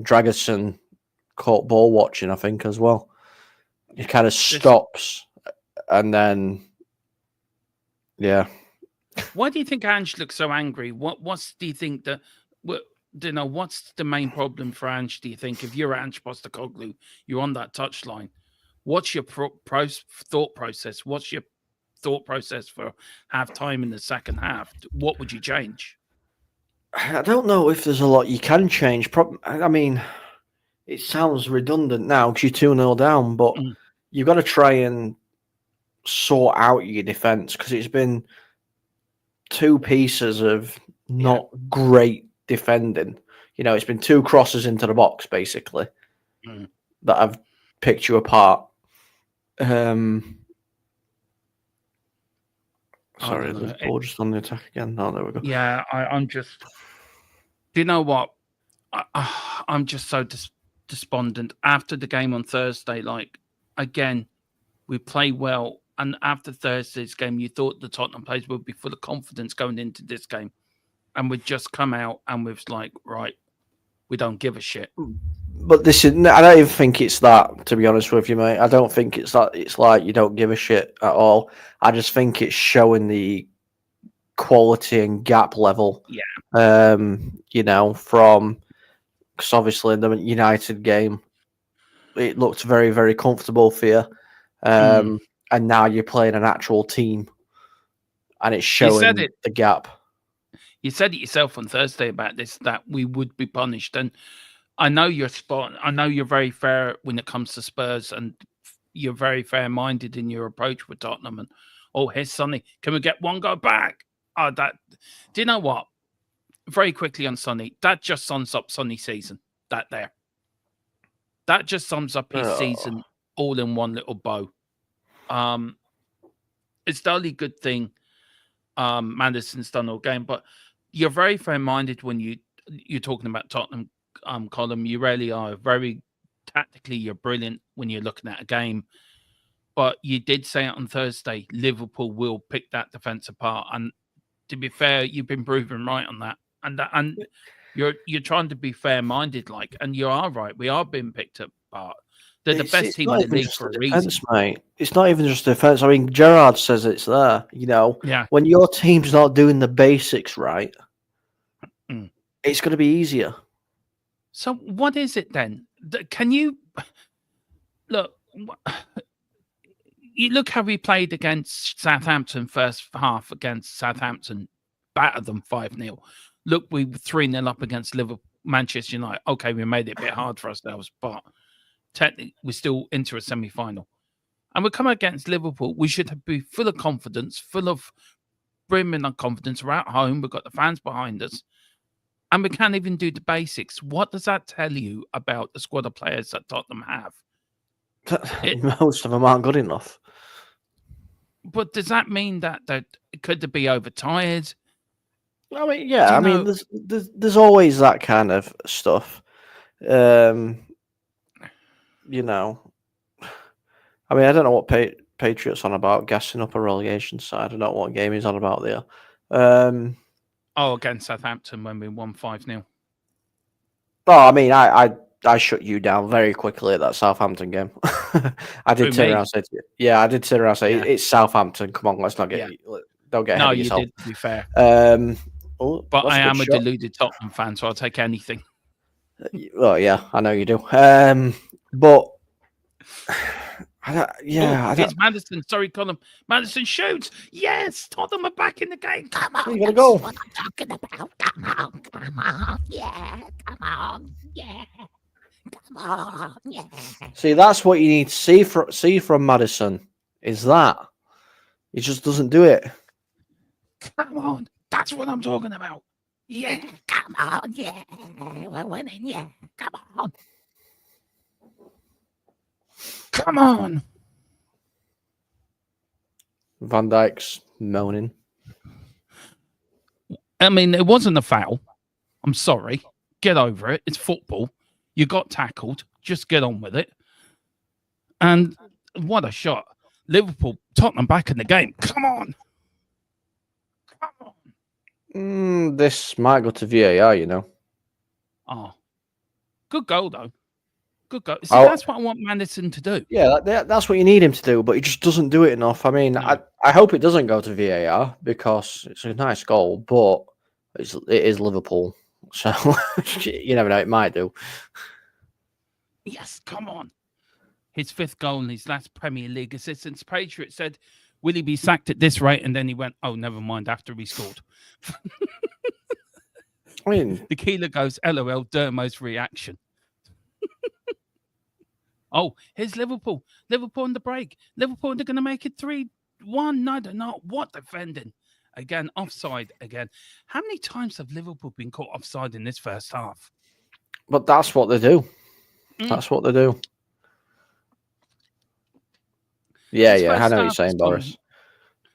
C: Dragerson caught ball watching, I think, as well. He kind of stops and then, yeah.
B: Why do you think Ange looks so angry? Do you think that? What's the main problem for Ange? Do you think if you're Ange Postecoglou, you're on that touchline? What's your thought process? What's your thought process for half time in the second half? What would you change?
C: I don't know if there's a lot you can change. I mean, it sounds redundant now because you're 2-0 down, but you've got to try and sort out your defence because it's been two pieces of not great defending. You know, it's been two crosses into the box, basically, that have picked you apart. Sorry, there's ball just on the attack again. Oh, there we go.
B: Yeah, I'm just... Do you know what? I'm just so despondent. After the game on Thursday, like, again, we play well. And after Thursday's game, you thought the Tottenham players would be full of confidence going into this game. And we'd just come out and we've like, right, we don't give a shit.
C: But this is, I don't even think it's that, to be honest with you, mate. I don't think it's that. It's like you don't give a shit at all. I just think it's showing the quality and gap level.
B: Yeah.
C: You know, because obviously in the United game, it looked very, very comfortable for you. And now you're playing an actual team, and it's showing the gap.
B: You said it yourself on Thursday about this, that we would be punished. And I know you're I know you're very fair when it comes to Spurs, and you're very fair-minded in your approach with Tottenham. And here's Sonny. Can we get one go back? Do you know what? Very quickly on Sonny, that just sums up Sonny's season. That just sums up his season all in one little bow. It's the only good thing Maddison's done all game, but you're very fair-minded when you're talking about Tottenham. Column, you really are very tactically. You're brilliant when you're looking at a game, but you did say it on Thursday. Liverpool will pick that defense apart, and to be fair, you've been proven right on that. And you're trying to be fair-minded, like, and you are right. We are being picked apart. They're the best team in the league for a reason,
C: mate. It's not even just defense. I mean, Gerrard says it's there. You know, when your team's not doing the basics right, It's going to be easier.
B: So what is it then? Can you look? You look how we played against Southampton first half against Southampton, battered them 5-0. Look, we were 3-0 up against Liverpool, Manchester United. Okay, we made it a bit hard for ourselves, but technically we're still into a semi-final. And we come against Liverpool. We should be full of confidence, full of brimming of confidence. We're at home. We've got the fans behind us. And we can't even do the basics. What does that tell you about the squad of players that Tottenham have?
C: Most of them aren't good enough.
B: But does that mean that could they be overtired?
C: I mean, yeah. I mean, there's always that kind of stuff. You know, I mean, I don't know what Patriots on about gassing up a relegation side. I don't know what game he's on about there.
B: Against Southampton when we won 5-0.
C: Oh, I mean, I shut you down very quickly at that Southampton game. I did turn around and say to you, yeah, I did turn around and say, it's Southampton. Come on, let's not get don't get ahead of yourself. No, you did,
B: to be fair.
C: But
B: I am a deluded Tottenham fan, so I'll take anything.
C: Well, yeah, I know you do. But
B: it's Maddison. Sorry, Colin. Maddison shoots. Yes, Tottenham are back in the game. Come on,
C: you gotta go.
B: What I'm talking about. Come on, yeah, come on, yeah, come on, yeah.
C: See, that's what you need to see from Maddison. Is that he just doesn't do it?
B: Come on, that's what I'm talking about. Yeah, come on, yeah, we're winning. Yeah, come on. Come on.
C: Van Dijk's moaning.
B: I mean, it wasn't a foul. I'm sorry. Get over it. It's football. You got tackled. Just get on with it. And what a shot. Liverpool, Tottenham back in the game. Come on. Come
C: on. This might go to VAR, you know.
B: Oh. Good goal, though. Good go. See, that's what I want Maddison to do.
C: Yeah, that's what you need him to do, but he just doesn't do it enough. I mean, no. I hope it doesn't go to VAR because it's a nice goal, but it is Liverpool. So you never know, it might do.
B: Yes, come on. His 5th goal in his last Premier League assistance. Patriot said, will he be sacked at this rate? And then he went, oh, never mind, after he scored.
C: I mean,
B: the Keeler goes, LOL, Dermo's reaction. Oh, here's Liverpool. Liverpool on the break. Liverpool, they're going to make it 3-1. No, they're not. What defending? Again, offside again. How many times have Liverpool been caught offside in this first half?
C: But that's what they do. That's what they do. Yeah, I know what you're saying, Boris.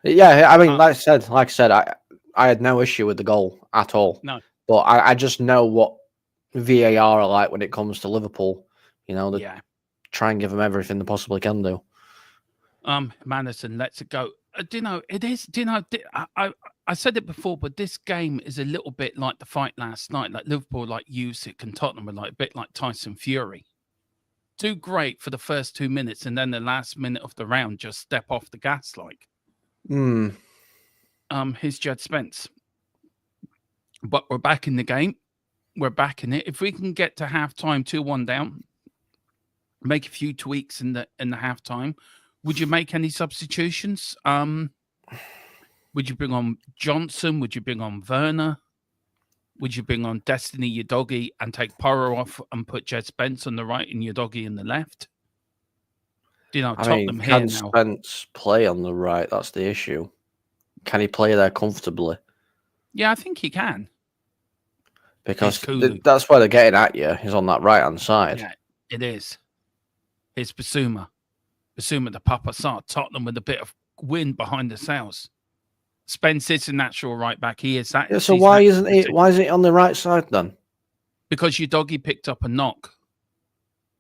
C: Yeah, I mean, like I said, I had no issue with the goal at all.
B: No.
C: But I just know what VAR are like when it comes to Liverpool. You know, try and give them everything they possibly can do.
B: Maddison, let's go. Do you know, it is, I said it before, but this game is a little bit like the fight last night. Like Liverpool, like Usyk and Tottenham were like a bit like Tyson Fury. Too great for the first 2 minutes, and then the last minute of the round, just step off the gas like. Here's Jed Spence. But we're back in the game. We're back in it. If we can get to halftime 2-1 down, make a few tweaks in the halftime. Would you make any substitutions? Would you bring on Johnson? Would you bring on Werner? Would you bring on Destiny Udogie and take Porro off and put Jed Spence on the right and Udogie in the left? Do you know, Tottenham here now.
C: Can Spence play on the right? That's the issue. Can he play there comfortably?
B: Yeah, I think he can.
C: Because that's where they're getting at you. He's on that right-hand side.
B: Yeah, it is. Here's Basuma. Basuma, the Papa Sarr. Tottenham with a bit of wind behind the sails. Spence is a natural right back. He is that.
C: Yeah, so why isn't it? Why is it on the right side then?
B: Because Udogie picked up a knock.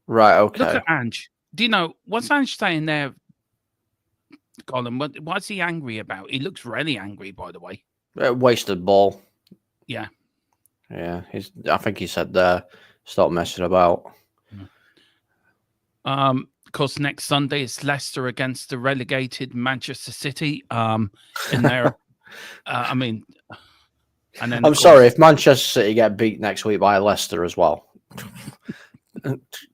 C: Right. Okay.
B: Look at Ange. Do you know what's Ange saying there, Colin? What's he angry about? He looks really angry, by the way.
C: Wasted ball.
B: Yeah.
C: Yeah. I think he said there, stop messing about.
B: Of course, next Sunday it's Leicester against the relegated Manchester City. In there, I mean, And then
C: I'm sorry if Manchester City get beat next week by Leicester as well.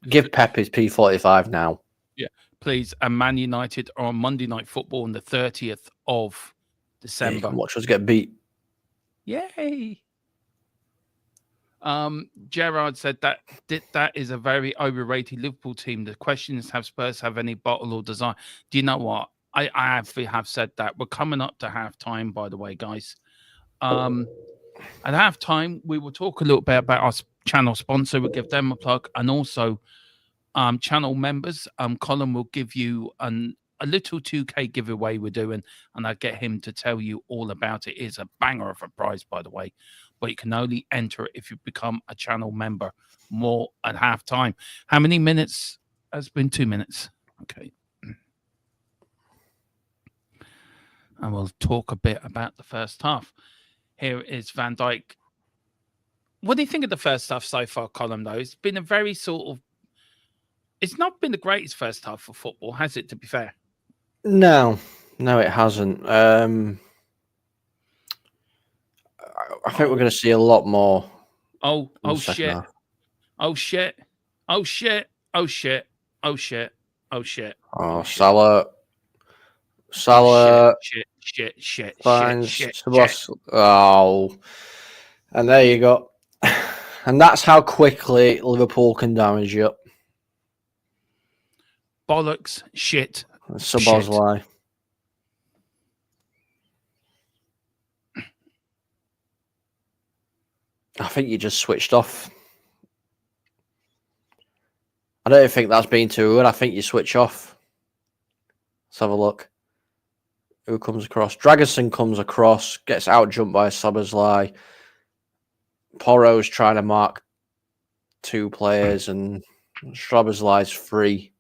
C: Give Pep his P45 now.
B: Yeah, please. And Man United are on Monday Night Football on the 30th of December.
C: Yeah, you can watch us get beat.
B: Yay! Gerard said that is a very overrated Liverpool team. The question is, have Spurs have any bottle or design? Do you know what? I have said that. We're coming up to half time, by the way, guys. At half time, we will talk a little bit about our channel sponsor. We'll give them a plug, and also channel members. Colin will give you a little 2K giveaway we're doing, and I'll get him to tell you all about it. It is a banger of a prize, by the way, but you can only enter it if you become a channel member. More at half time. How many minutes? It's been 2 minutes. Okay. And we'll talk a bit about the first half. Here is Van Dijk. What do you think of the first half so far, Colin, though? It's been a very sort of... It's not been the greatest first half for football, has it, to be fair?
C: No, it hasn't. I think we're going to see a lot more.
B: Oh shit. Oh shit. Oh shit. Oh shit. Oh shit. Oh shit.
C: Oh, Salah.
B: Shit.
C: Oh, and there you go. And that's how quickly Liverpool can damage you.
B: Bollocks. Shit.
C: Szoboszlai. I think you just switched off. I don't think that's been too good. I think you switch off. Let's have a look. Who comes across? Dragerson comes across, gets out jumped by Szoboszlai. Porro's trying to mark two players, and Szoboszlai's free.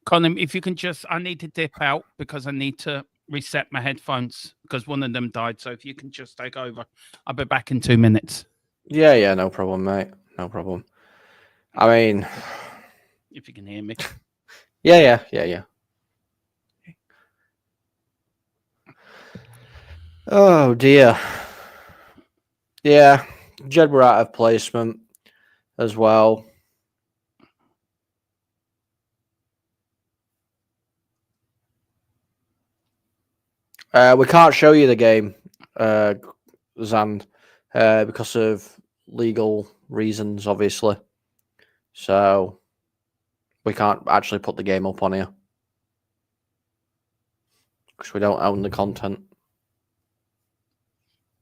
B: Colin, if you can just... I need to dip out because I need to reset my headphones because one of them died. So if you can just take over, I'll be back in 2 minutes.
C: Yeah, no problem, mate. No problem. I mean...
B: If you can hear me.
C: Yeah. Oh, dear. Yeah, Jed were out of placement as well. We can't show you the game, Zand, because of legal reasons, obviously. So we can't actually put the game up on here because we don't own the content.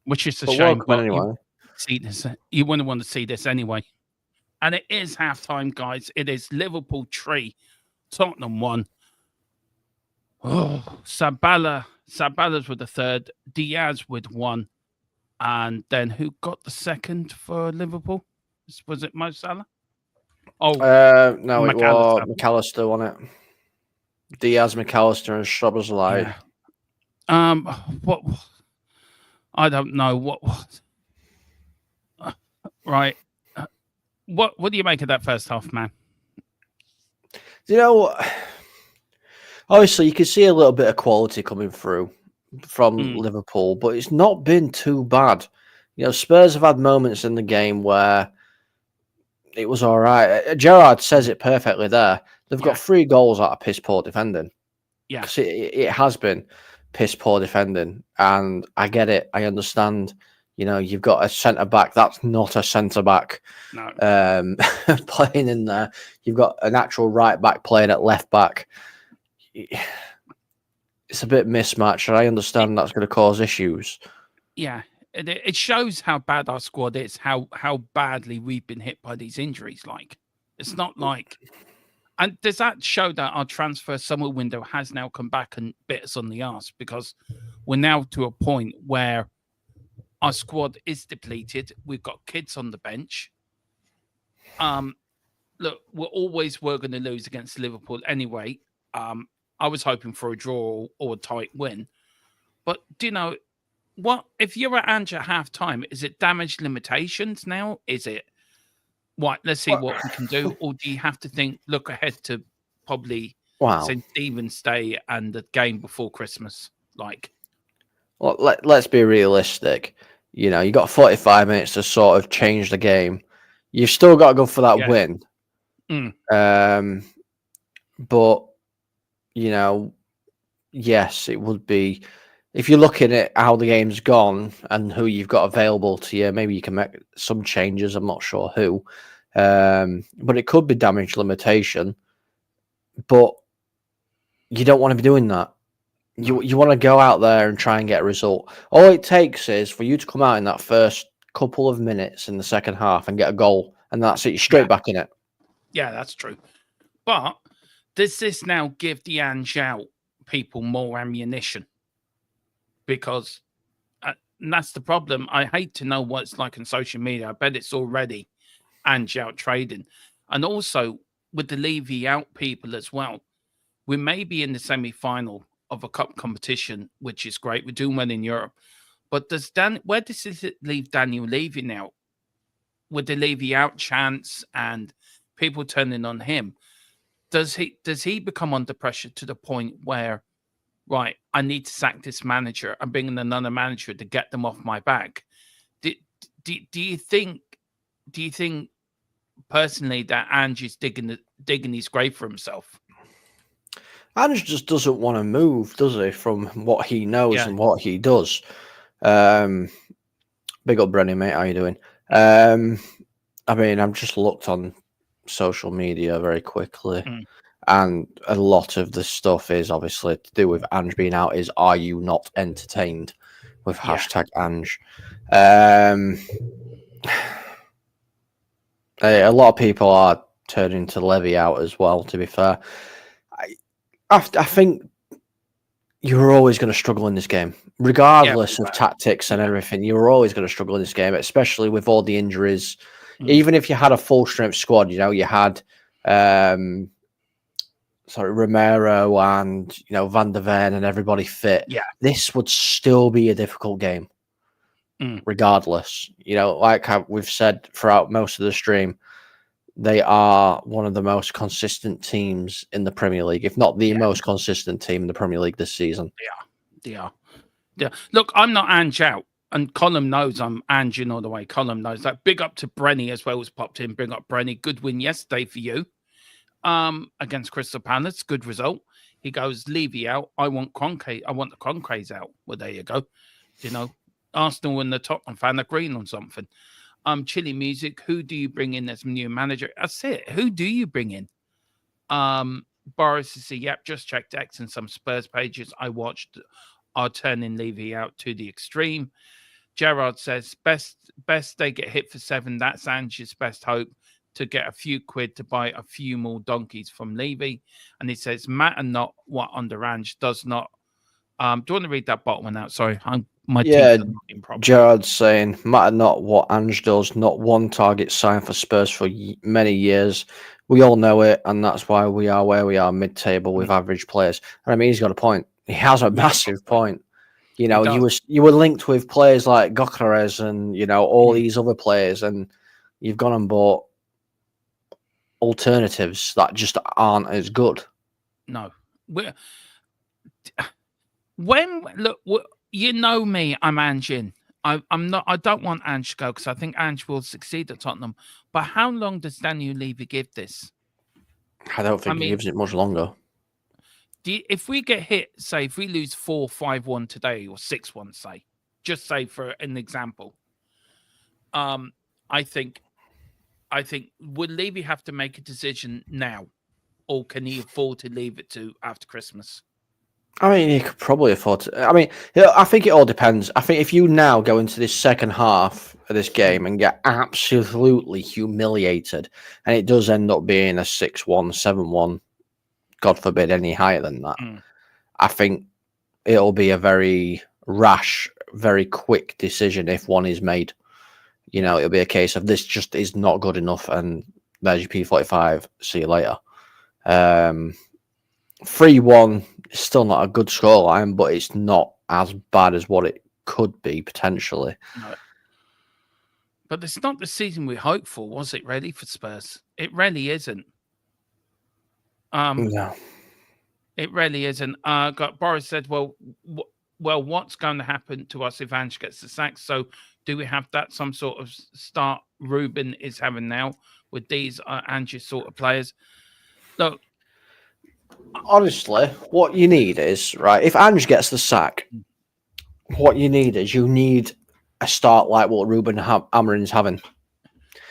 B: Which is a shame. But
C: anyway.
B: You wouldn't want to see this anyway. And it is halftime, guys. It is Liverpool 3, Tottenham 1. Oh, Sabala's with the third, Diaz with 1. And then who got the second for Liverpool? Was it Mo Salah? Oh,
C: no, it was McAllister, wasn't it? Diaz, McAllister, and Szoboszlai.
B: Yeah. What? I don't know what. Right. What do you make of that first half, man?
C: You know, obviously you can see a little bit of quality coming through from Liverpool, but it's not been too bad. You know, Spurs have had moments in the game where it was all right. Gerrard says it perfectly there. They've got 3 goals out of piss poor defending.
B: Yeah,
C: because it has been piss poor defending, and I get it. I understand. You know, you've got a centre back that's not a centre back playing in there. You've got an actual right back playing at left back. It's a bit mismatched, and I understand that's going to cause issues.
B: Yeah, it shows how bad our squad is, how badly we've been hit by these injuries. Like, it's not like... And does that show that our transfer summer window has now come back and bit us on the arse? Because we're now to a point where our squad is depleted. We've got kids on the bench. Look, we're going to lose against Liverpool anyway. I was hoping for a draw or a tight win. But do you know what? If you're at ANGE at half time, is it damage limitations now? Is it what? Let's see what we can do. Or do you have to look ahead to probably St. Stephen's Day and the game before Christmas?
C: Well, let's be realistic. You know, you got 45 minutes to sort of change the game. You've still got to go for that
B: Yeah.
C: win. But you know, yes, it would be. If you're looking at how the game's gone and who you've got available to you, maybe you can make some changes. I'm not sure who, but it could be damage limitation. But you don't want to be doing that. You want to go out there and try and get a result. All it takes is for you to come out in that first couple of minutes in the second half and get a goal, and that's it. You're straight back in it.
B: Yeah, that's true. But does this now give the ANGE out people more ammunition? Because and that's the problem. I hate to know what it's like on social media. I bet it's already ANGE out trading. And also with the Levy out people as well, we may be in the semi-final of a cup competition, which is great. We're doing well in Europe. But where does it leave Daniel Levy now? With the Levy out chance and people turning on him, does he become under pressure to the point where, right, I need to sack this manager and bring in another manager to get them off my back? Do you think personally that Ange is digging his grave for himself?
C: Ange just doesn't want to move, does he, from what he knows and what he does. Big up, Brenny, mate. How you doing? I mean, I've just looked on social media very quickly, and a lot of the stuff is obviously to do with Ange being out. Is are you not entertained with hashtag Ange? A lot of people are turning to Levy out as well. To be fair, I think you're always going to struggle in this game, regardless of tactics and everything. You're always going to struggle in this game, especially with all the injuries. Even if you had a full strength squad, you know, you had Romero and Van der Ven and everybody fit. Yeah, this would still be a difficult game, regardless. You know, like we've said throughout most of the stream, they are one of the most consistent teams in the Premier League, if not the most consistent team in the Premier League this season.
B: They are. Look, I'm not Ange out, and Colin knows I'm Anging all the way. Colin knows that. Big up to Brenny as well, who's popped in. Bring up Brenny. Good win yesterday for you against Crystal Palace. Good result. He goes, Levy out. I want Kroenke. I want the Kroenkes out. Well, there you go. You know, Arsenal and the Tottenham fan agreeing on something. Chili Music, who do you bring in as new manager? That's it. Who do you bring in? Boris is yep, just checked X and some Spurs pages I watched are turning Levy out to the extreme. Gerard says, best they get hit for 7. That's Ange's best hope to get a few quid to buy a few more donkeys from Levy. And he says, matter not what under Ange does not. Do you want to read that bottom one out? Sorry, my teeth are not in problem.
C: Gerard's saying, matter not what Ange does, not one target signed for Spurs for many years. We all know it, and that's why we are where we are, mid-table with average players. And I mean, he's got a point. He has a massive point. You know, you were linked with players like Gokares and all these other players, and you've gone and bought alternatives that just aren't as good.
B: No, look, you know me, I'm Anging. I'm not. I don't want Ange to go because I think Ange will succeed at Tottenham. But how long does Daniel Levy give this?
C: I don't think he gives it much longer.
B: If we get hit, say, if we lose 4-5-1 today or 6-1, say, just say for an example, I think would Levy have to make a decision now, or can he afford to leave it to after Christmas?
C: I mean, he could probably afford to. I mean, I think it all depends. I think if you now go into this second half of this game and get absolutely humiliated, and it does end up being a 6-1, 7-1, God forbid any higher than that, I think it'll be a very rash, very quick decision if one is made. You know, it'll be a case of this just is not good enough, and there's your P45. See you later. 3-1 is still not a good scoreline, but it's not as bad as what it could be potentially.
B: No. But it's not the season we hoped for, was it? Really, for Spurs, it really isn't.
C: No,
B: it really isn't. Boris said, "Well, well, what's going to happen to us if Ange gets the sack? So do we have that some sort of start Ruben is having now with these Ange sort of players? Look,
C: Honestly, what you need is, right, if Ange gets the sack, what you need is a start like what Ruben Amarin's having.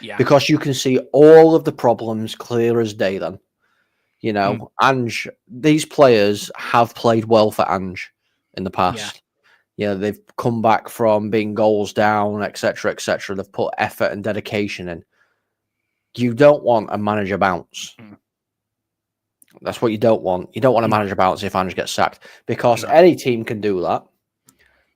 B: yeah,
C: Because you can see all of the problems clear as day then. You know, Ange, these players have played well for Ange in the past. Yeah, they've come back from being goals down, etc., etc. They've put effort and dedication in. You don't want a manager bounce. That's what you don't want. You don't want a manager bounce if Ange gets sacked, because any team can do that,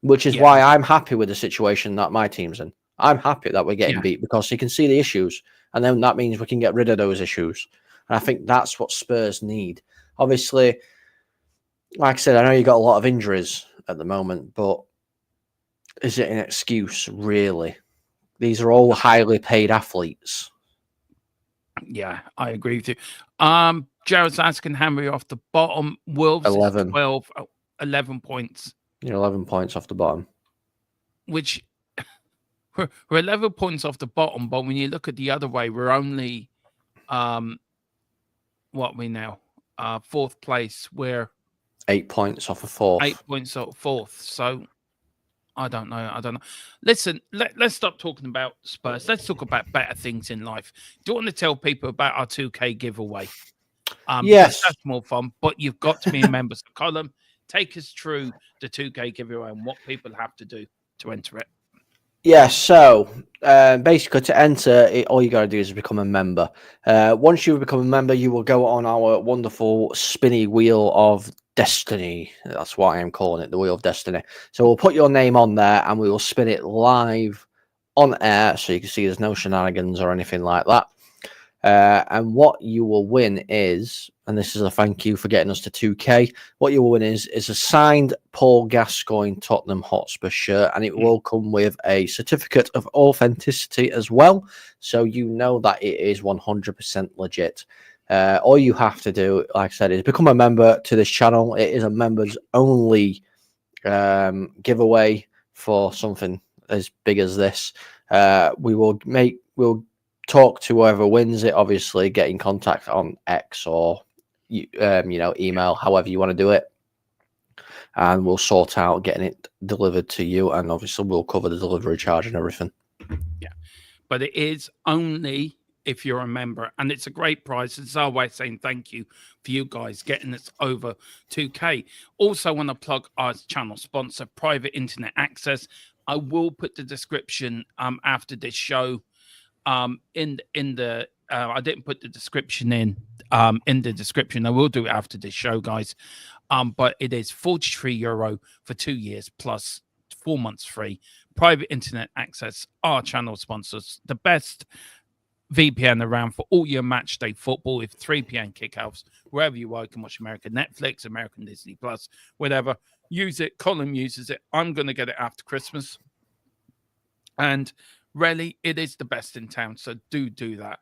C: which is why I'm happy with the situation that my team's in. I'm happy that we're getting beat because you can see the issues, and then that means we can get rid of those issues. And I think that's what Spurs need. Obviously, like I said, I know you got a lot of injuries at the moment, but is it an excuse, really? These are all highly paid athletes.
B: Yeah, I agree with you. Jared's asking how many off the bottom. Wolves
C: 11.
B: 12, 11 points.
C: You're 11 points off the bottom.
B: Which we're 11 points off the bottom, but when you look at the other way, we're only what are we now? Fourth place. We're
C: 8 points off of fourth.
B: 8 points off fourth. So I don't know. Listen, let's stop talking about Spurs. Let's talk about better things in life. Do you want to tell people about our 2K giveaway?
C: Yes.
B: That's more fun, but you've got to be a member. So, Colin, take us through the 2K giveaway and what people have to do to enter it.
C: Yeah, so basically to enter it, all you got to do is become a member. Once you become a member, you will go on our wonderful spinny wheel of destiny. That's what I am calling it, the wheel of destiny. So we'll put your name on there and we will spin it live on air so you can see there's no shenanigans or anything like that. And what you will win is, and this is a thank you for getting us to 2K, what you will win is a signed Paul Gascoigne Tottenham Hotspur shirt, and it will come with a certificate of authenticity as well, so you know that it is 100% legit. All you have to do, like I said, is become a member to this channel. It is a members only giveaway for something as big as this. We'll talk to whoever wins it, obviously get in contact on X or email, however you want to do it, and we'll sort out getting it delivered to you, and obviously we'll cover the delivery charge and everything.
B: Yeah, but it is only if you're a member, and it's a great price. It's our way of saying thank you for you guys getting us over 2K. Also want to plug our channel sponsor, Private Internet Access. I will put the description after this show in the I didn't put the description in the description. I will do it after this show, guys. But it is €43 for 2 years plus 4 months free. Private Internet Access, our channel sponsors, the best VPN around for all your match day football with 3 p.m. kickoffs. Wherever you are, you can watch American Netflix, American Disney Plus, whatever. Use it. Colin uses it. I'm going to get it after Christmas. And really, it is the best in town, so do that.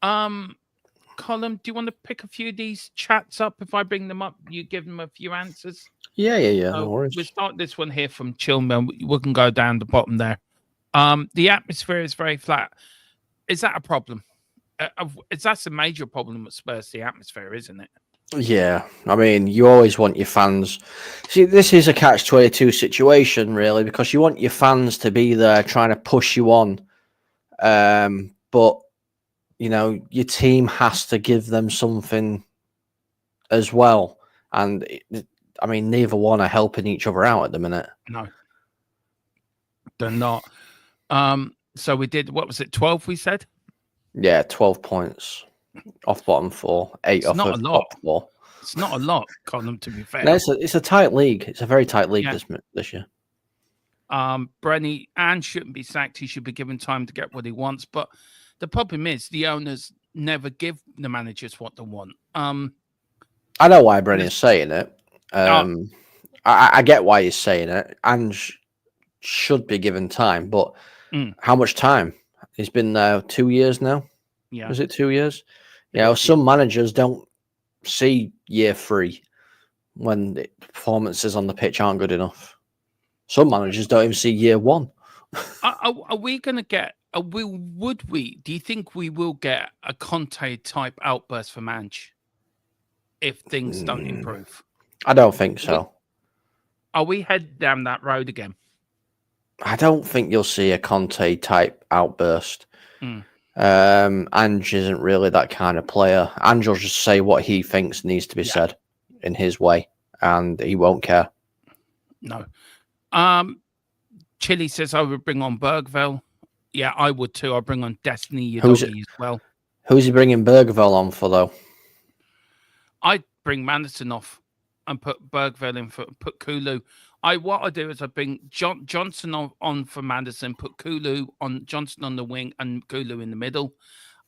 B: Colin, do you want to pick a few of these chats up? If I bring them up, you give them a few answers.
C: Yeah. No worries.
B: We'll start this one here from Chillman. We can go down the bottom there. The atmosphere is very flat. Is that a problem? That's a major problem at Spurs, the atmosphere, isn't it?
C: Yeah, I mean, you always want your fans. See, this is a catch-22 situation, really, because you want your fans to be there trying to push you on. But, your team has to give them something as well. And, neither one are helping each other out at the minute.
B: No, they're not. So we did, what was it, 12 we said?
C: Yeah, 12 points. Off bottom 4, 8 off of top 4.
B: It's not a lot, Colin, to be fair.
C: No, it's a tight league. It's a very tight league this year.
B: Brenny, Ange shouldn't be sacked. He should be given time to get what he wants. But the problem is the owners never give the managers what they want.
C: I know why Brenny's saying it. I get why he's saying it. Ange should be given time, but how much time? He's been there 2 years now.
B: Yeah.
C: Was it 2 years? Some managers don't see year 3 when the performances on the pitch aren't good enough. Some managers don't even see year one.
B: Are we going to get? Would we? Do you think we will get a Conte type outburst from Ange if things don't improve?
C: I don't think so.
B: Are we headed down that road again?
C: I don't think you'll see a Conte type outburst.
B: Mm.
C: Ange isn't really that kind of player. Ange will just say what he thinks needs to be said in his way, and he won't care.
B: No. Chili says I would bring on Bergville. Yeah, I would too. I'll bring on Destiny Udogi as well.
C: Who's he bringing Bergville on for, though?
B: I'd bring Madison off and put Bergville in for put Kulu. What I do is I bring Johnson on for Madison, put Kulu on Johnson on the wing and Kulu in the middle,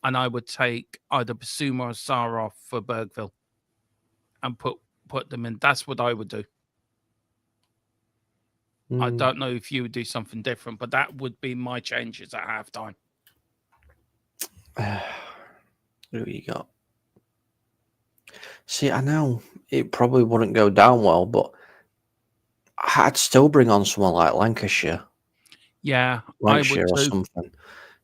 B: and I would take either Basuma or Sarah off for Bergville and put them in. That's what I would do. I don't know if you would do something different, but that would be my changes at halftime.
C: Who you got? See, I know it probably wouldn't go down well, but I'd still bring on someone like Lancashire.
B: Yeah,
C: Lancashire
B: I would
C: or
B: too.
C: something.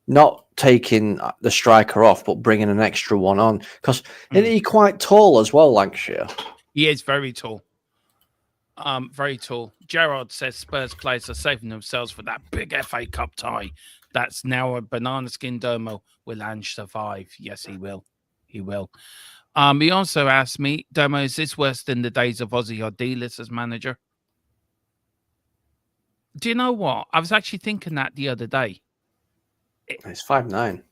C: Not taking the striker off, but bringing an extra one on. Because isn't he quite tall as well, Lancashire?
B: He is very tall. Very tall. Gerard says Spurs players are saving themselves for that big FA Cup tie. That's now a banana skin Domo. Will Ange survive? Yes, he will. He will. He also asked me, Domo, is this worse than the days of Ozzy Ardiles as manager? Do you know what? I was actually thinking that the other day.
C: It's 5'9".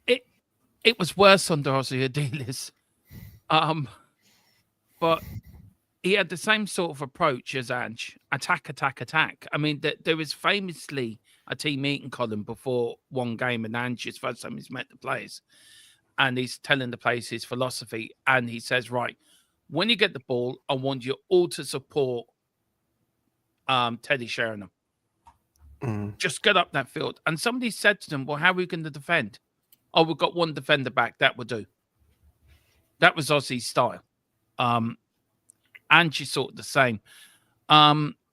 B: It was worse under Ozzy Ardiles. But he had the same sort of approach as Ange. Attack, attack, attack. I mean, there was famously a team meeting column before one game, and Ange's first time he's met the players. And he's telling the players his philosophy. And he says, right, when you get the ball, I want you all to support Teddy Sheringham. Just get up that field. And somebody said to them, well, how are we going to defend? Oh, we've got one defender back. That would do. That was Ozzy's style. Ange sort of the same.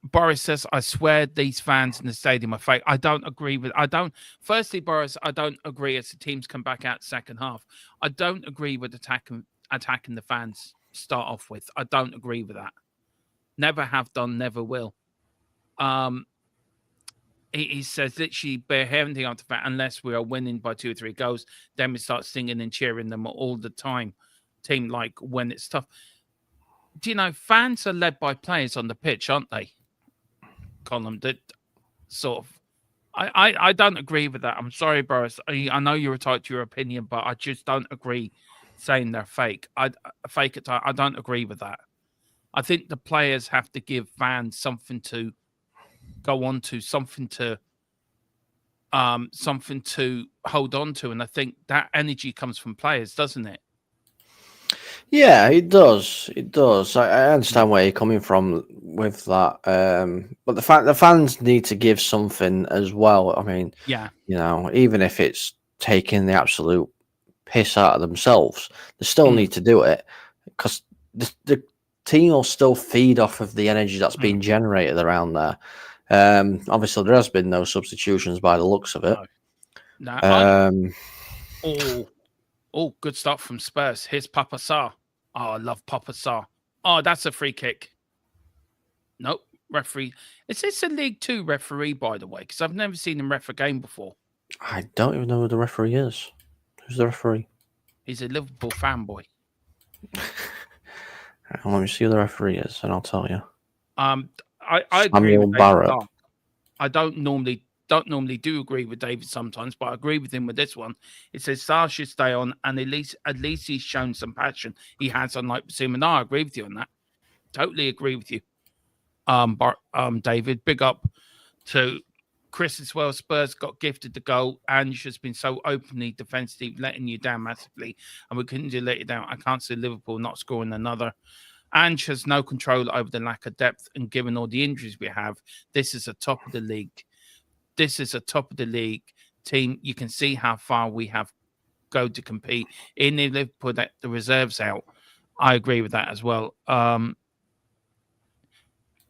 B: Boris says, I swear these fans in the stadium are fake. I don't agree with... Firstly, Boris, I don't agree as the teams come back out second half. I don't agree with attacking the fans start off with. I don't agree with that. Never have done, never will. He says, literally, bear everything after that unless we are winning by 2 or 3 goals. Then we start singing and cheering them all the time. Team like when it's tough. Do you know, fans are led by players on the pitch, aren't they? Colin, that sort of... I don't agree with that. I'm sorry, Boris. I know you're entitled to your opinion, but I just don't agree saying they're fake. I don't agree with that. I think the players have to give fans something to go on to, something to hold on to, and I think that energy comes from players, doesn't it?
C: Yeah, it does. It does. I understand where you're coming from with that. But the fans need to give something as well. I mean,
B: yeah,
C: you know, even if it's taking the absolute piss out of themselves, they still need to do it because the team will still feed off of the energy that's being generated around there. Obviously, there has been no substitutions by the looks of it.
B: No. Oh, good start from Spurs. Here's Papa Sarr. Oh, I love Papa Sarr. Oh, that's a free kick. Nope, referee. Is this a League 2 referee, by the way? Because I've never seen him ref a game before.
C: I don't even know who the referee is. Who's the referee?
B: He's a Liverpool fanboy.
C: Let me see who the referee is, and I'll tell you.
B: I agree with
C: Barrett.
B: I don't normally do agree with David sometimes, but I agree with him with this one. It says Sarr should stay on, and at least he's shown some passion. He has, unlike Basuma. No, I agree with you on that. Totally agree with you. David, big up to Chris as well. Spurs got gifted the goal. Ange has been so openly defensive, letting you down massively, and we couldn't let you down. I can't see Liverpool not scoring another. Ange has no control over the lack of depth, and given all the injuries we have, this is a top of the league. This is a top of the league team. You can see how far we have go to compete. In the Liverpool, that the reserves out. I agree with that as well.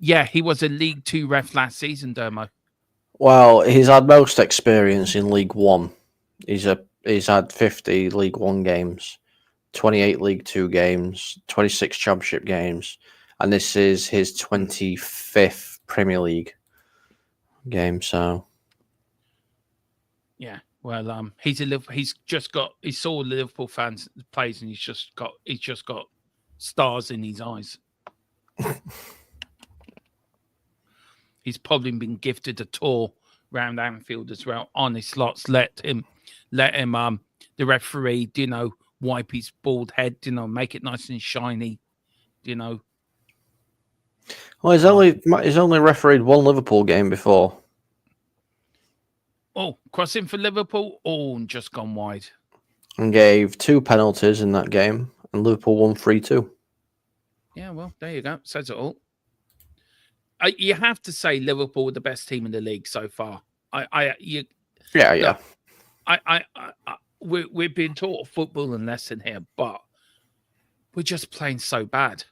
B: Yeah, he was a League Two ref last season, Dermo.
C: Well, he's had most experience in League One. He's had 50 League One games, 28 League Two games, 26 Championship games, and this is his 25th Premier League game. So
B: Yeah. Well, he saw Liverpool fans plays, and he's just got stars in his eyes. He's probably been gifted a tour round Anfield as well on his slots. Let him the referee, wipe his bald head, make it nice and shiny,
C: Well, he's only refereed one Liverpool game before.
B: Oh, crossing for Liverpool, and just gone wide.
C: And gave 2 penalties in that game, and Liverpool won 3-2.
B: Yeah, well, there you go. Says it all. You have to say Liverpool were the best team in the league so far. We're being taught a footballing lesson here, but we're just playing so bad.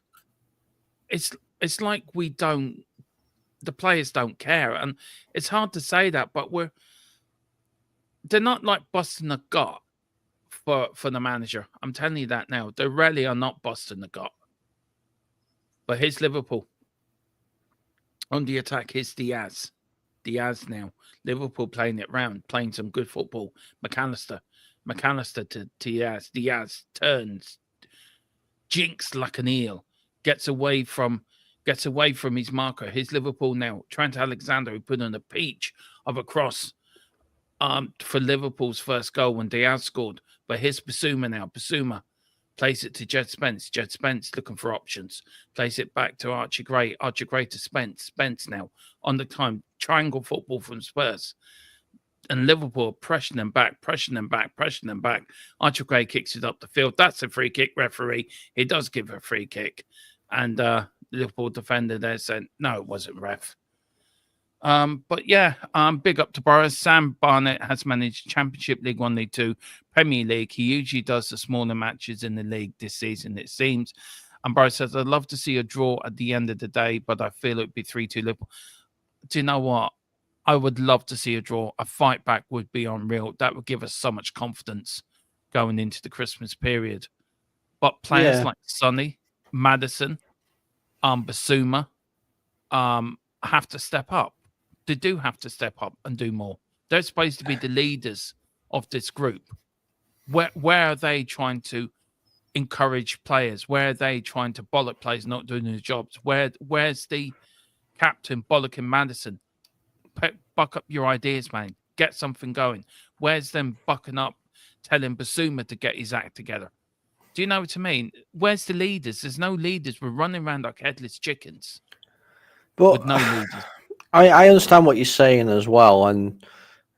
B: It's like the players don't care, and it's hard to say that, but they're not like busting a gut for the manager. I'm telling you that now. They really are not busting the gut. But here's Liverpool. On the attack, here's Diaz. Diaz now. Liverpool playing it round, playing some good football. McAllister to Diaz. Diaz turns, jinks like an eel, gets away from his marker. Here's Liverpool now. Trent Alexander, who put on a peach of a cross for Liverpool's first goal when Diaz scored. But here's Basuma now. Basuma plays it to Jed Spence. Jed Spence looking for options. Plays it back to Archie Gray. Archie Gray to Spence. Spence now on the time. Triangle football from Spurs. And Liverpool pressuring them back. Archie Gray kicks it up the field. That's a free kick, referee. He does give a free kick. And Liverpool defender there said, no, it wasn't ref. But yeah, big up to Boris. Sam Barnett has managed Championship, League One, League Two, Premier League. He usually does the smaller matches in the league this season, it seems. And Boris says, I'd love to see a draw at the end of the day, but I feel it would be 3-2 Liverpool. Do you know what? I would love to see a draw. A fight back would be unreal. That would give us so much confidence going into the Christmas period. But players like Sonny, Maddison, Basuma, have to step up. They do have to step up and do more. They're supposed to be the leaders of this group. Where are they trying to encourage players? Where are they trying to bollock players not doing their jobs? Where's the captain bollocking Madison? Buck up your ideas, man. Get something going. Where's them bucking up, telling Basuma to get his act together? Do you know what I mean? Where's the leaders? There's no leaders. We're running around like headless chickens.
C: But
B: with no leaders.
C: I understand what you're saying as well, and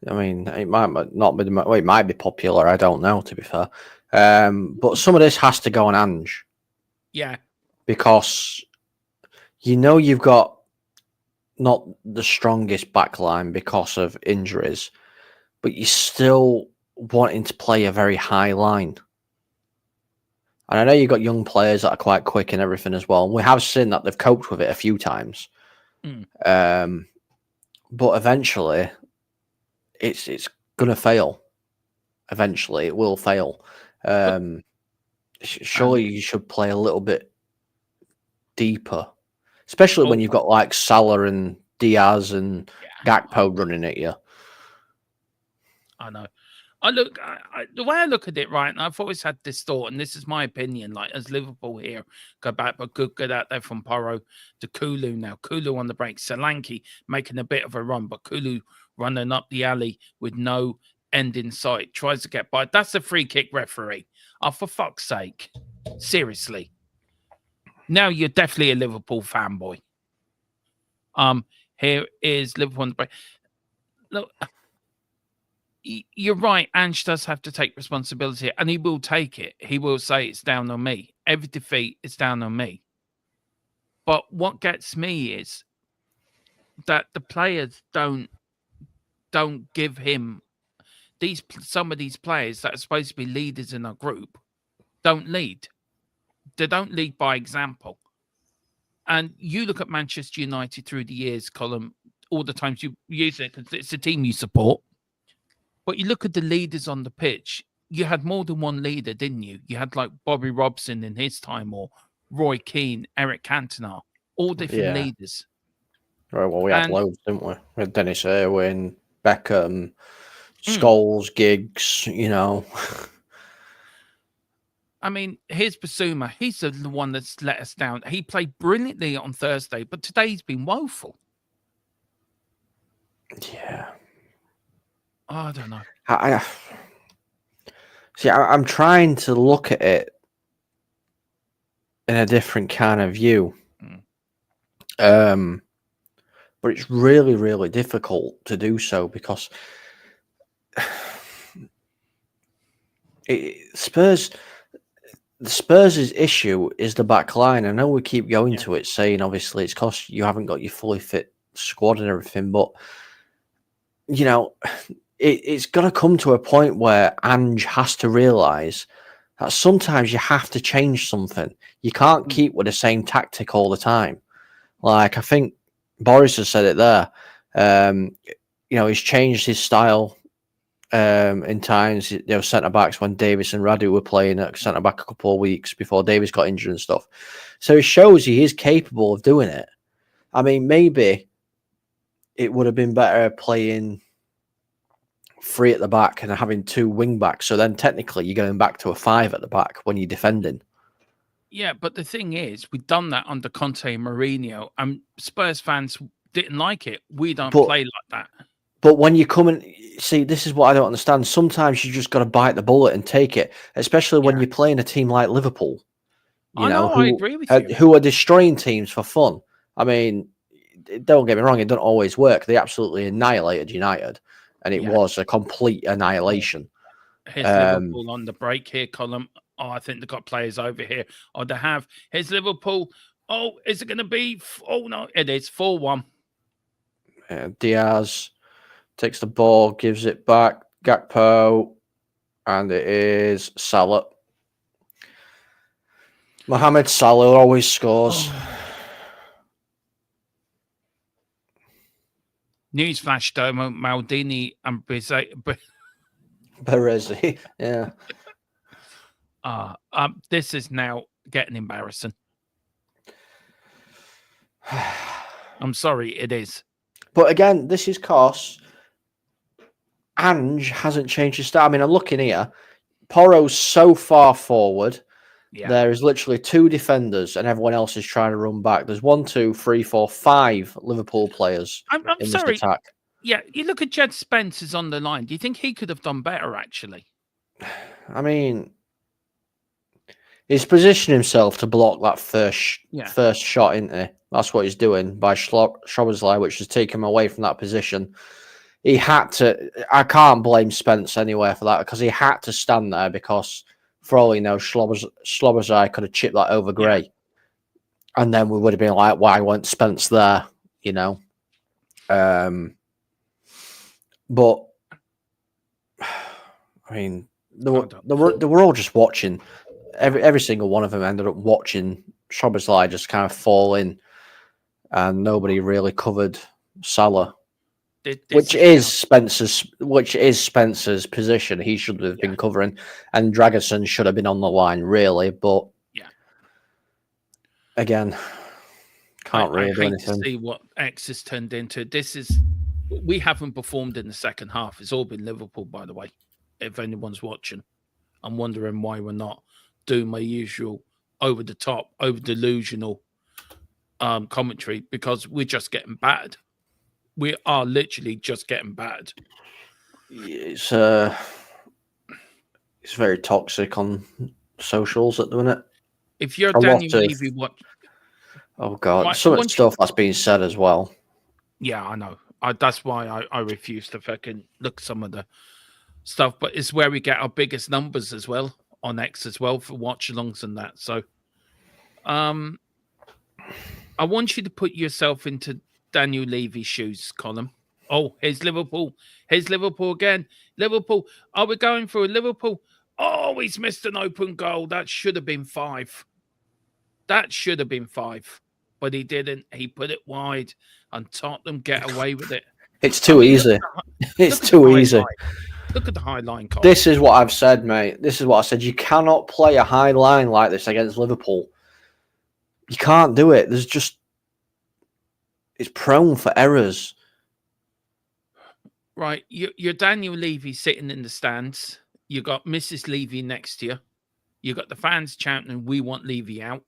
C: I mean it might not be it might be popular. I don't know, to be fair, but some of this has to go on ANGE.
B: Yeah,
C: because you've got not the strongest backline because of injuries, but you're still wanting to play a very high line. And I know you've got young players that are quite quick and everything as well. And we have seen that they've coped with it a few times. But eventually, it's going to fail. Eventually, it will fail. Surely you should play a little bit deeper, especially when you've got like Salah and Diaz and Gakpo running at you.
B: I know. The way I look at it, right, and I've always had this thought, and this is my opinion, like as Liverpool here go back, but good out there from Porro to Kulu now. Kulu on the break. Solanke making a bit of a run, but Kulu running up the alley with no end in sight. Tries to get by. That's a free kick, referee. Oh, for fuck's sake. Seriously. Now you're definitely a Liverpool fanboy. Here is Liverpool on the break. Look, you're right. Ange does have to take responsibility, and he will take it. He will say it's down on me. Every defeat is down on me. But what gets me is that the players don't give him some of these players that are supposed to be leaders in our group don't lead. They don't lead by example. And you look at Manchester United through the years, Colin, all the times you use it because it's a team you support. But you look at the leaders on the pitch, you had more than one leader, didn't you? You had like Bobby Robson in his time, or Roy Keane, Eric Cantona, all different leaders.
C: Right, well, we had loads, didn't we? We had Dennis Irwin, Beckham, Scholes, Giggs, you know.
B: I mean, here's Basuma. He's the one that's let us down. He played brilliantly on Thursday, but today he's been woeful.
C: Yeah.
B: Oh, I don't know.
C: I'm trying to look at it in a different kind of view. But it's really, really difficult to do so because Spurs' issue is the back line. I know we keep going to it, saying obviously it's because you haven't got your fully fit squad and everything, but you know, it's going to come to a point where ANGE has to realise that sometimes you have to change something. You can't keep with the same tactic all the time. Like, I think Boris has said it there. You know, he's changed his style in times. You know, centre backs when Davis and Radu were playing at centre back a couple of weeks before Davis got injured and stuff. So it shows he is capable of doing it. I mean, maybe it would have been better playing 3 at the back and having 2 wing backs. So then technically you're going back to a 5 at the back when you're defending.
B: Yeah, but the thing is, we've done that under Conte and Mourinho, and Spurs fans didn't like it. We don't play like that.
C: But when you come and see, this is what I don't understand. Sometimes you just got to bite the bullet and take it, especially when you're playing a team like Liverpool. You know,
B: I agree with you.
C: Who are destroying teams for fun. I mean, don't get me wrong, it doesn't always work. They absolutely annihilated United, and it was a complete annihilation.
B: Here's Liverpool on the break here, Colin. Oh, I think they've got players over here. Oh, they have. Here's Liverpool. Oh, is it going to be? Oh, no, it is 4-1.
C: Diaz takes the ball, gives it back. Gakpo, and it is Salah. Mohamed Salah always scores.
B: Newsflash, though, Maldini and
C: Berezi, yeah.
B: This is now getting embarrassing. I'm sorry, it is.
C: But again, this is because ANGE hasn't changed his style. I mean, I'm looking here. Porro's so far forward. Yeah. There is literally 2 defenders, and everyone else is trying to run back. There's 1, 2, 3, 4, 5 Liverpool players
B: I'm
C: in
B: sorry.
C: this attack.
B: Yeah, you look at Jed Spence's on the line. Do you think he could have done better, actually?
C: I mean, he's positioned himself to block that first shot, isn't he? That's what he's doing by Szoboszlai, which has taken him away from that position. He had to. I can't blame Spence anywhere for that because he had to stand there because, for all you know, Szoboszlai could have chipped that over Gray, and then we would have been like, "Why weren't Spence there?" You know. But I mean, they were all just watching. Every single one of them ended up watching Szoboszlai just kind of fall in, and nobody really covered Salah, which is Spencer's position. He should have been covering, and Dragusin should have been on the line, really. But again, can't really do anything.
B: I hate to see what X has turned into. We haven't performed in the second half. It's all been Liverpool, by the way. If anyone's watching, I'm wondering why we're not doing my usual over the top, over delusional commentary, because we're just getting bad. We are literally just getting bad.
C: It's very toxic on socials at the minute.
B: If you're Daniel Levy,
C: oh god, some of the stuff that's being said as well.
B: Yeah, I know. That's why I refuse to fucking look at some of the stuff. But it's where we get our biggest numbers as well on X as well for watch-alongs and that. So, I want you to put yourself into Daniel Levy's shoes, Colin. Oh, here's Liverpool. Here's Liverpool again. Liverpool. Are we going for a Liverpool? Oh, he's missed an open goal. That should have been 5. That should have been 5. but he didn't. He put it wide, and Tottenham get away with it.
C: It's too easy. It's too easy.
B: Look at the high line, Colin.
C: This is what I've said, mate. This is what I said. You cannot play a high line like this against Liverpool. You can't do it. It's prone for errors.
B: Right, you're Daniel Levy sitting in the stands. You got Mrs. Levy next to you. You got the fans chanting, "We want Levy out."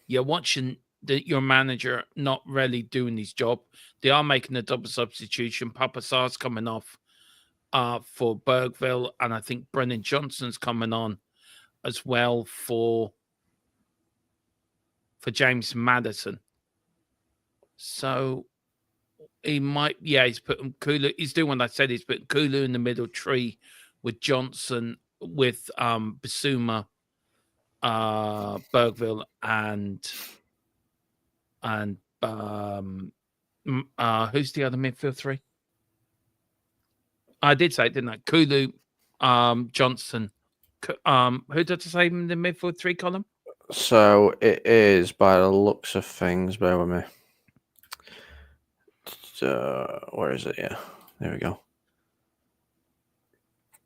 B: You're watching your manager not really doing his job. They are making a double substitution. Papa Sarr's coming off for Bergville, and I think Brennan Johnson's coming on as well for James Maddison. So he might, he's putting Kulu. He's doing what I said. He's putting Kulu in the middle tree with Johnson, with Bissouma, Bergville, and who's the other midfield three? I did say it, didn't I? Kulu, Johnson. Who did I say in the midfield three column?
C: So it is, by the looks of things, bear with me. Where is it? Yeah, there we go.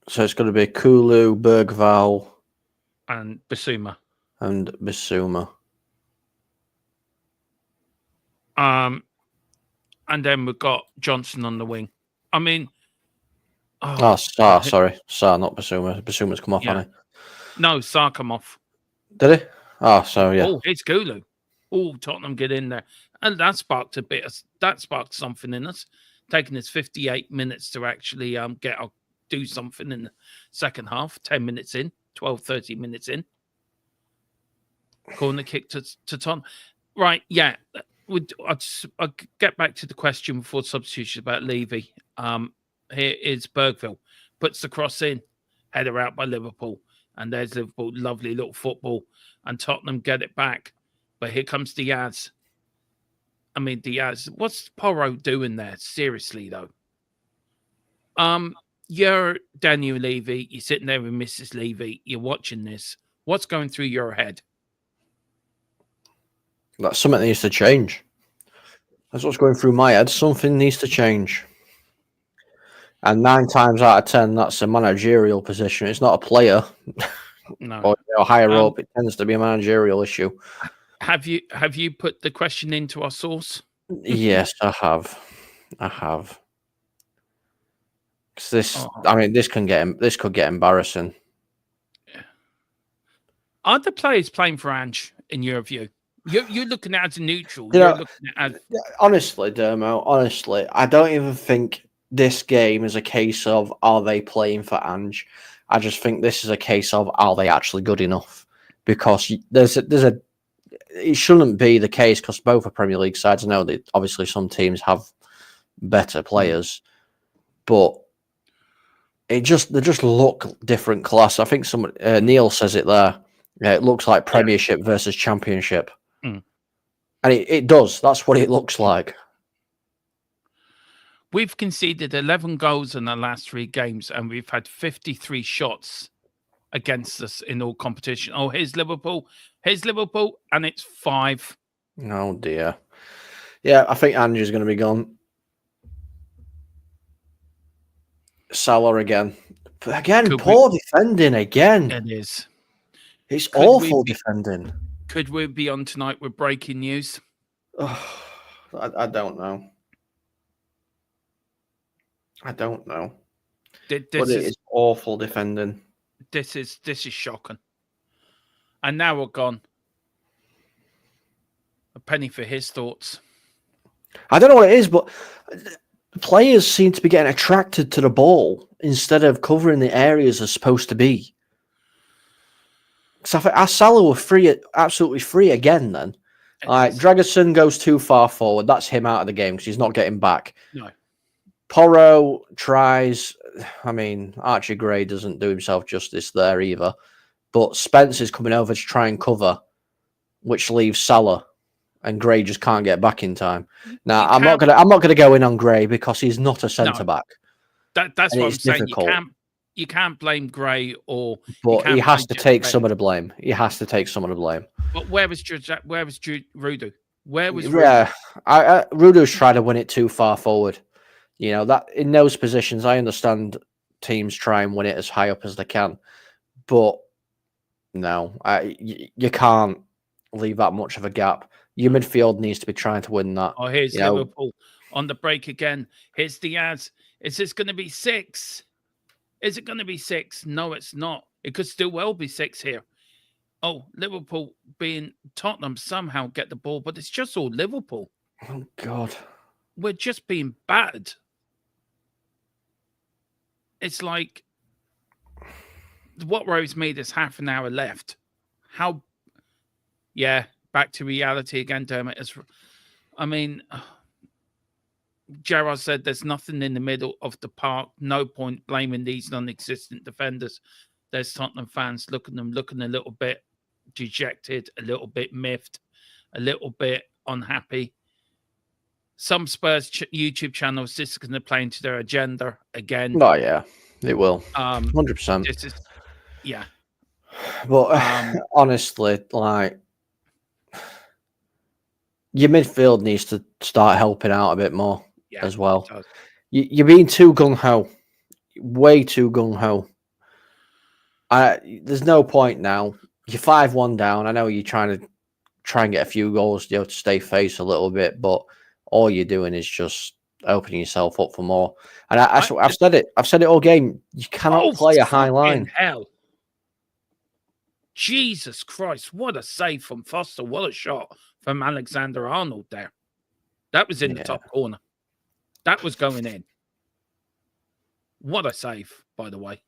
C: So it's going to be Kulu, Bergvall,
B: and Bissouma. And then we've got Johnson on the wing. I mean,
C: Sarr, sorry, Sarr, not Bissouma. Bissouma's come off, hasn't he?
B: No, Sarr come off.
C: Did he? Oh, so yeah.
B: Oh, it's Kulu. Oh, Tottenham get in there, and that sparked something in us. Taking us 58 minutes to actually do something in the second half. 10 minutes in, 12, 13 minutes in. Corner kick to Tottenham. Right, yeah. I'll get back to the question before substitution about Levy. Here is Bergville. Puts the cross in. Header out by Liverpool. And there's Liverpool. Lovely little football. And Tottenham get it back. But here comes Diaz. I mean, Diaz. What's Porro doing there? Seriously, though. You're Daniel Levy. You're sitting there with Mrs. Levy. You're watching this. What's going through your head?
C: That's something that needs to change. That's what's going through my head. Something needs to change. And 9 times out of 10, that's a managerial position. It's not a player.
B: No.
C: or higher up. It tends to be a managerial issue.
B: Have you put the question into our source?
C: Yes, I have. This could get embarrassing.
B: Are the players playing for Ange in your view? You're looking at it as a neutral. You're looking at it as...
C: Honestly, Dermo, I don't even think this game is a case of are they playing for Ange. I just think this is a case of are they actually good enough? Because it shouldn't be the case because both are Premier League sides. I know that obviously some teams have better players, but they just look different class. I think Neil says it there. Yeah, it looks like Premiership versus Championship. And it does. That's what it looks like.
B: We've conceded 11 goals in the last 3 games, and we've had 53 shots against us in all competition. Oh, here's Liverpool, and it's 5.
C: Oh, dear. Yeah, I think Andrew's going to be gone. Salah again. But again, poor defending again.
B: It is.
C: It's awful defending.
B: Could we be on tonight with breaking news?
C: Oh, I don't know. But it is awful defending.
B: This is shocking. And now we're gone. A penny for his thoughts.
C: I don't know what it is, but players seem to be getting attracted to the ball instead of covering the areas they're supposed to be. So I think Salah were free, absolutely free again then. Dragerson goes too far forward. That's him out of the game because he's not getting back.
B: No.
C: Porro tries. I mean, Archie Gray doesn't do himself justice there either. But Spence is coming over to try and cover, which leaves Salah, and Gray just can't get back in time. Now, I'm not gonna go in on Gray because he's not a centre back.
B: That's what I'm saying. you can't blame Gray or you
C: But he
B: can't
C: has
B: blame
C: to
B: Jeff
C: take
B: Bend.
C: some of the blame. He has to take some of the blame.
B: But where was Rudu? Where was Rudu?
C: Yeah, Rudo's tried to win it too far forward. You know, that in those positions, I understand teams try and win it as high up as they can, but no, you can't leave that much of a gap. Your midfield needs to be trying to win that.
B: Oh, here's
C: You know,
B: Liverpool on the break again. Here's Diaz. Is this going to be 6? Is it going to be 6? No, it's not. It could still well be 6 here. Oh, Liverpool being Tottenham somehow get the ball, but it's just all Liverpool.
C: oh God,
B: We're just being battered. It's like, what worries me, there's half an hour left. How, yeah, back to reality again, Dermot. I mean, Gerard said there's nothing in the middle of the park. No point blaming these non-existent defenders. There's Tottenham fans looking a little bit dejected, a little bit miffed, a little bit unhappy. Some Spurs YouTube channels, this is going to play into their agenda again.
C: oh yeah, it will, 100%.
B: This is, yeah.
C: But honestly, like, your midfield needs to start helping out a bit more as well. You're being too gung ho, way too gung ho. There's no point now. You're 5-1 down. I know you're trying to get a few goals, to stay face a little bit, but all you're doing is just opening yourself up for more. And I've said it. I've said it all game. You cannot play a high line.
B: Hell, Jesus Christ! What a save from Foster! What a shot from Alexander Arnold there. That was in the top corner. That was going in. What a save, by the way.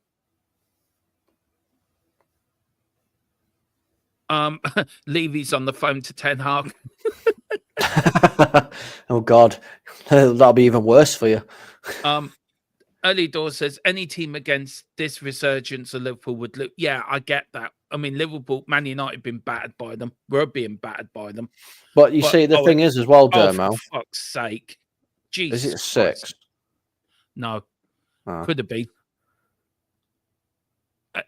B: Levy's on the phone to Ten Hag.
C: Oh God, that'll be even worse for you.
B: Early Doors says any team against this resurgence of Liverpool would look. Yeah, I get that. I mean, Liverpool, Man United, been battered by them. We're being battered by them.
C: But see, the thing is as well, Dermo.
B: For fuck's sake, Jesus!
C: Is it 6?
B: Christ. No, could have been.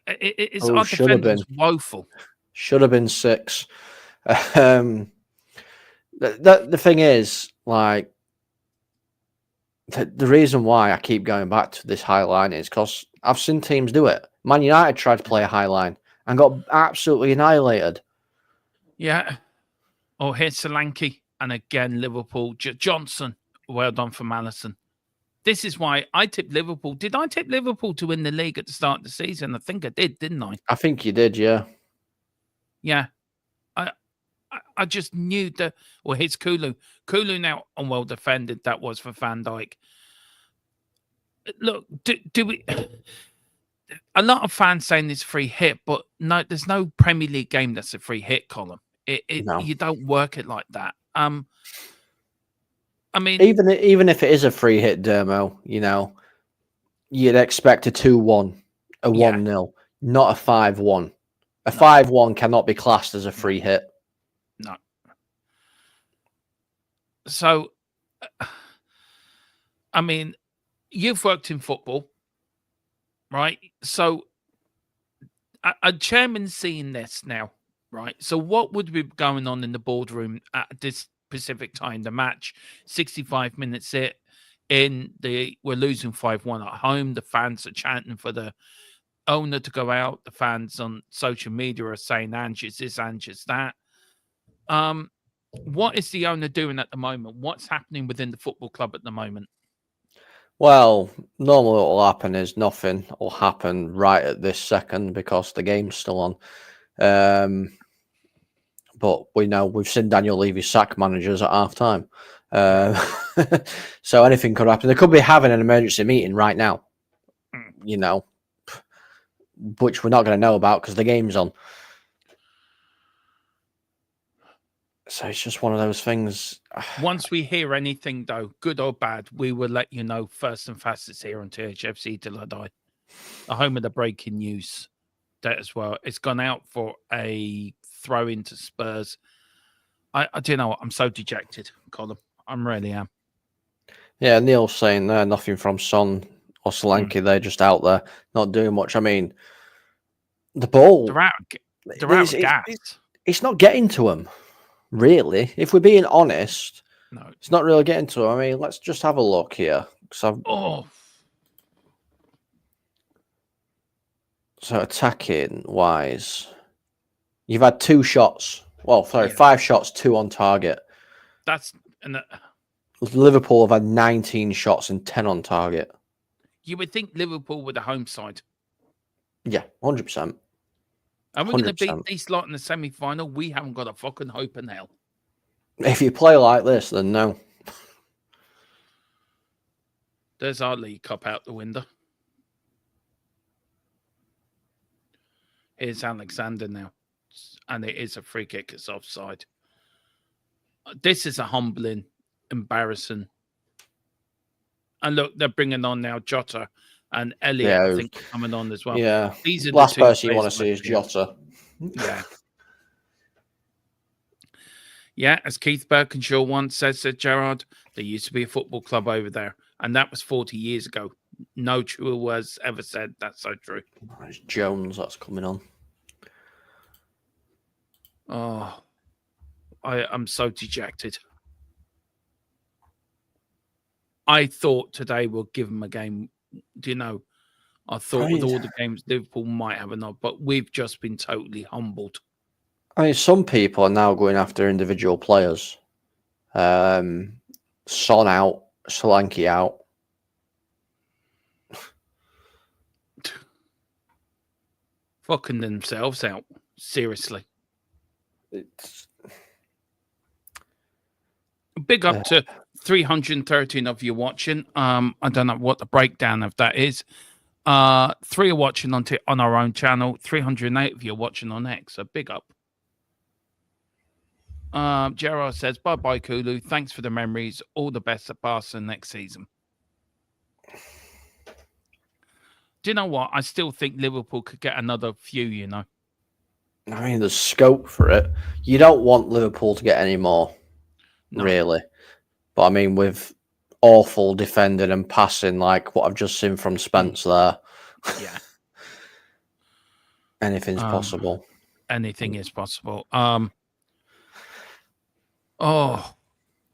B: It's our defenders woeful.
C: Should have been 6. The thing is, like, the reason why I keep going back to this high line is because I've seen teams do it. Man United tried to play a high line and got absolutely annihilated.
B: Yeah. Oh, here's Solanke. And again, Liverpool. Johnson. Well done from Alisson. This is why I tipped Liverpool. Did I tip Liverpool to win the league at the start of the season? I think I did, didn't I?
C: I think you did, yeah.
B: Yeah. I just knew that. Well, here's Kulu. Kulu now unwell defended. That was for Van Dijk. Look, do we... A lot of fans saying it's free hit, but no, there's no Premier League game that's a free hit column.
C: No.
B: You don't work it like that. I mean,
C: even if it is a free hit, Dermo, you'd expect a 2-1, a 1-0, not a 5-1. A 5-1 cannot be classed as a free hit.
B: No. So, I mean, you've worked in football, right? So, a chairman seeing this now, right? So, what would be going on in the boardroom at this specific time? The match, 65 minutes we're losing 5-1 at home. The fans are chanting for the owner to go out. The fans on social media are saying ANGE is this, ANGE is that. What is the owner doing at the moment? What's happening within the football club at the moment?
C: Well, normally what will happen is nothing will happen right at this second because the game's still on. But we know we've seen Daniel Levy sack managers at half time. So anything could happen. They could be having an emergency meeting right now, which we're not going to know about because the game's on. So it's just one of those things.
B: Once we hear anything, though, good or bad, we will let you know first and fastest here on THFC Till I Die. The home of the breaking news. That as well. It's gone out for a throw into Spurs. I do know what? I'm so dejected, Colin. I really am.
C: Yeah, Neil's saying there nothing from Son or Sri Lanka. They're just out there not doing much. I mean, the ball.
B: They're out of gas.
C: It's not getting to them, really. If we're being honest,
B: No.
C: it's not really getting to them. I mean, let's just have a look here. So attacking wise, you've had 2 shots. Well, sorry, 5 shots, 2 on target. Liverpool have had 19 shots and 10 on target.
B: You would think Liverpool were the home side.
C: Yeah, 100%.
B: And we're going to beat these lot in the semi-final. We haven't got a fucking hope in hell.
C: If you play like this, then no.
B: There's our League Cup out the window. Here's Alexander now. And it is a free kick. It's offside. This is a humbling, embarrassing. And look, they're bringing on now Jota and Elliot. I think coming on as well.
C: Yeah.
B: These are
C: last
B: the 2
C: person you want to see is Jota.
B: Yeah. Yeah, as Keith Birkinshaw once said, Gerard, there used to be a football club over there. And that was 40 years ago. No truer words ever said. That's so true.
C: It's Jones that's coming on.
B: Oh, I'm so dejected. I thought today we'll give them a game. Do you know? I thought with all the games, Liverpool might have enough, but we've just been totally humbled.
C: I mean, some people are now going after individual players. Son out, Solanke out.
B: Fucking themselves out. Seriously. Big up to 313 of you watching. I don't know what the breakdown of that is. 3 are watching on our own channel. 308 of you are watching on X. So big up. Gerard says, bye-bye, Kulu. Thanks for the memories. All the best at Barca next season. Do you know what? I still think Liverpool could get another few, you know.
C: I mean, there's scope for it. You don't want Liverpool to get any more, really. But I mean, with awful defending and passing, like what I've just seen from Spence there, anything's possible.
B: Anything is possible.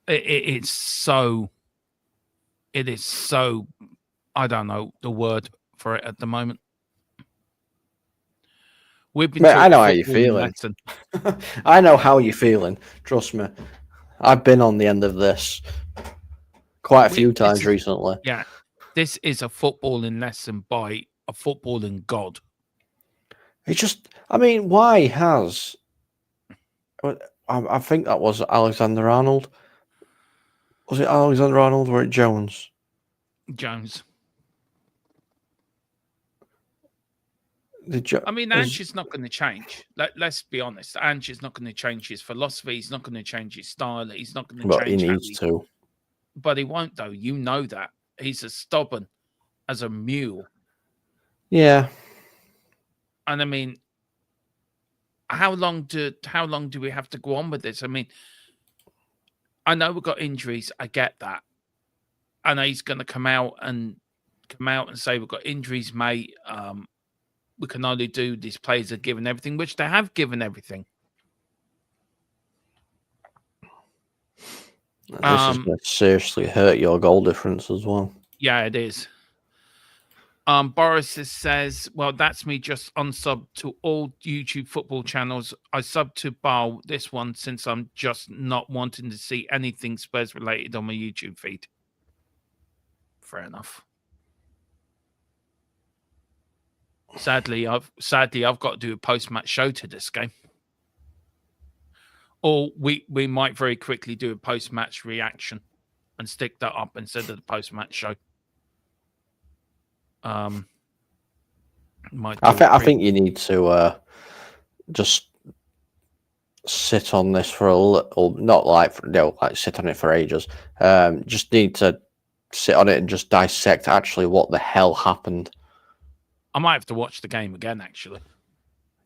B: It is so. I don't know the word for it at the moment. We've been.
C: Mate, I know how you're feeling. I know how you're feeling. Trust me. I've been on the end of this quite a few times recently. Yeah,
B: this is a footballing lesson by a footballing god.
C: It's just, I mean, why has? I think that was Alexander Arnold. Was it Alexander Arnold or Jones?
B: Jones.
C: I
B: mean, Ange is not going to change. Let's be honest. Ange is not going to change his philosophy. He's not going to change his style. He's not going to change.
C: He needs to.
B: But he won't, though. You know that. He's as stubborn as a mule.
C: Yeah.
B: And I mean, how long do we have to go on with this? I mean, I know we've got injuries. I get that. I know he's going to come out and say we've got injuries, mate. We can only do these players are given everything, which they have given everything.
C: This is going to seriously hurt your goal difference as well.
B: Yeah, it is. Boris says, well, that's me just unsub to all YouTube football channels. I sub to bar this one since I'm just not wanting to see anything Spurs related on my YouTube feed. Fair enough. Sadly, I've got to do a post-match show to this game. Or we might very quickly do a post-match reaction and stick that up instead of the post-match show.
C: I think you need to just sit on this for a little, not like sit on it for ages. Just need to sit on it and just dissect actually what the hell happened.
B: I might have to watch the game again, actually.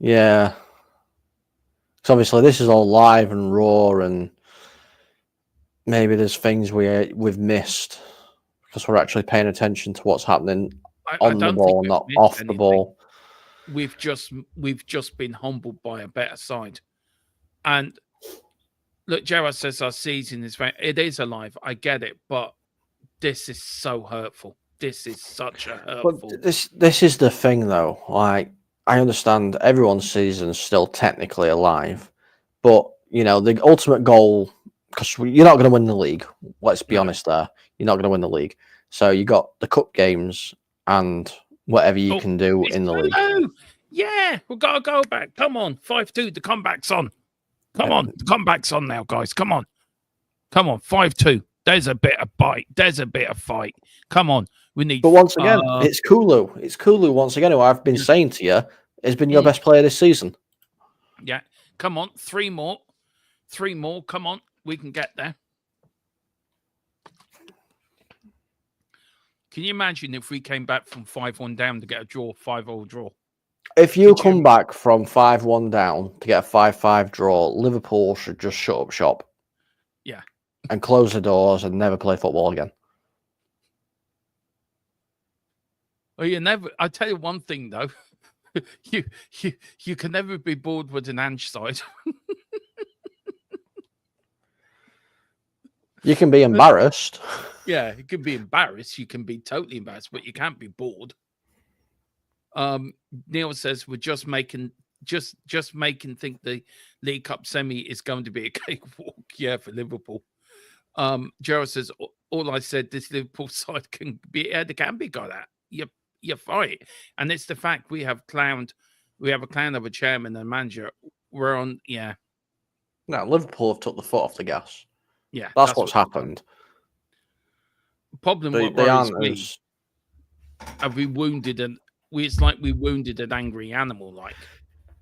C: Yeah. So obviously this is all live and raw, and maybe there's things we've missed because we're actually paying attention to what's happening
B: I
C: on the
B: don't
C: ball,
B: think we've
C: not
B: missed
C: off the
B: anything.
C: ball.
B: We've just been humbled by a better side. And look, Gerard says our season is it is alive. I get it, but this is so hurtful. This is such a hurtful.
C: But this is the thing, though. Like, I understand everyone's season's still technically alive, but you know the ultimate goal, because you're not going to win the league. Let's be honest, there, you're not going to win the league. So you got the cup games and whatever you can do in the league.
B: Yeah, we've got to go back. Come on, 5-2. The comeback's on. Come on, the comeback's on now, guys. Come on, 5-2. There's a bit of bite. There's a bit of fight. Come on, we need.
C: But once again, it's Kulu. It's Kulu once again. Who I've been saying to you has been your best player this season.
B: Yeah, come on, 3 more. 3 more. Come on, we can get there. Can you imagine if we came back from 5-1 down to get a draw, 5-0 draw?
C: If you come back from 5-1 down to get a 5-5 draw, Liverpool should just shut up shop.
B: Yeah.
C: And close the doors and never play football again.
B: Well, you never. I tell you one thing though, you can never be bored with an ANGE side.
C: You can be embarrassed.
B: Yeah, you can be embarrassed. You can be totally embarrassed, but you can't be bored. Neil says we're just making think the League Cup semi is going to be a cakewalk. Yeah, for Liverpool. Gerald says all I said this Liverpool side can be. Yeah, they can be got at. You fight, and it's the fact we have a clown of a chairman and manager. We're on. Yeah.
C: No, Liverpool have took the foot off the gas.
B: Yeah,
C: that's what's happened.
B: Problem what worries me, have we wounded and it's like we wounded an angry animal, like.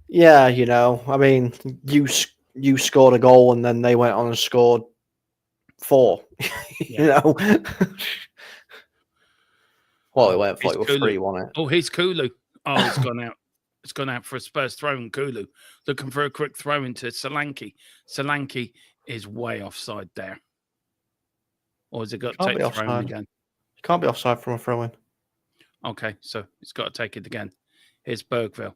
C: Yeah, you know, I mean, you scored a goal and then they went on and scored 4. You know. Well, it went for 3, wasn't it?
B: Oh, here's Kulu. Oh, it's gone out. It's gone out for a Spurs throw in. Kulu looking for a quick throw into Solanke. Solanke is way offside there. Or has it got to take the throw in again?
C: You can't be offside from a throw in.
B: Okay, so it's got to take it again. Here's Bergville.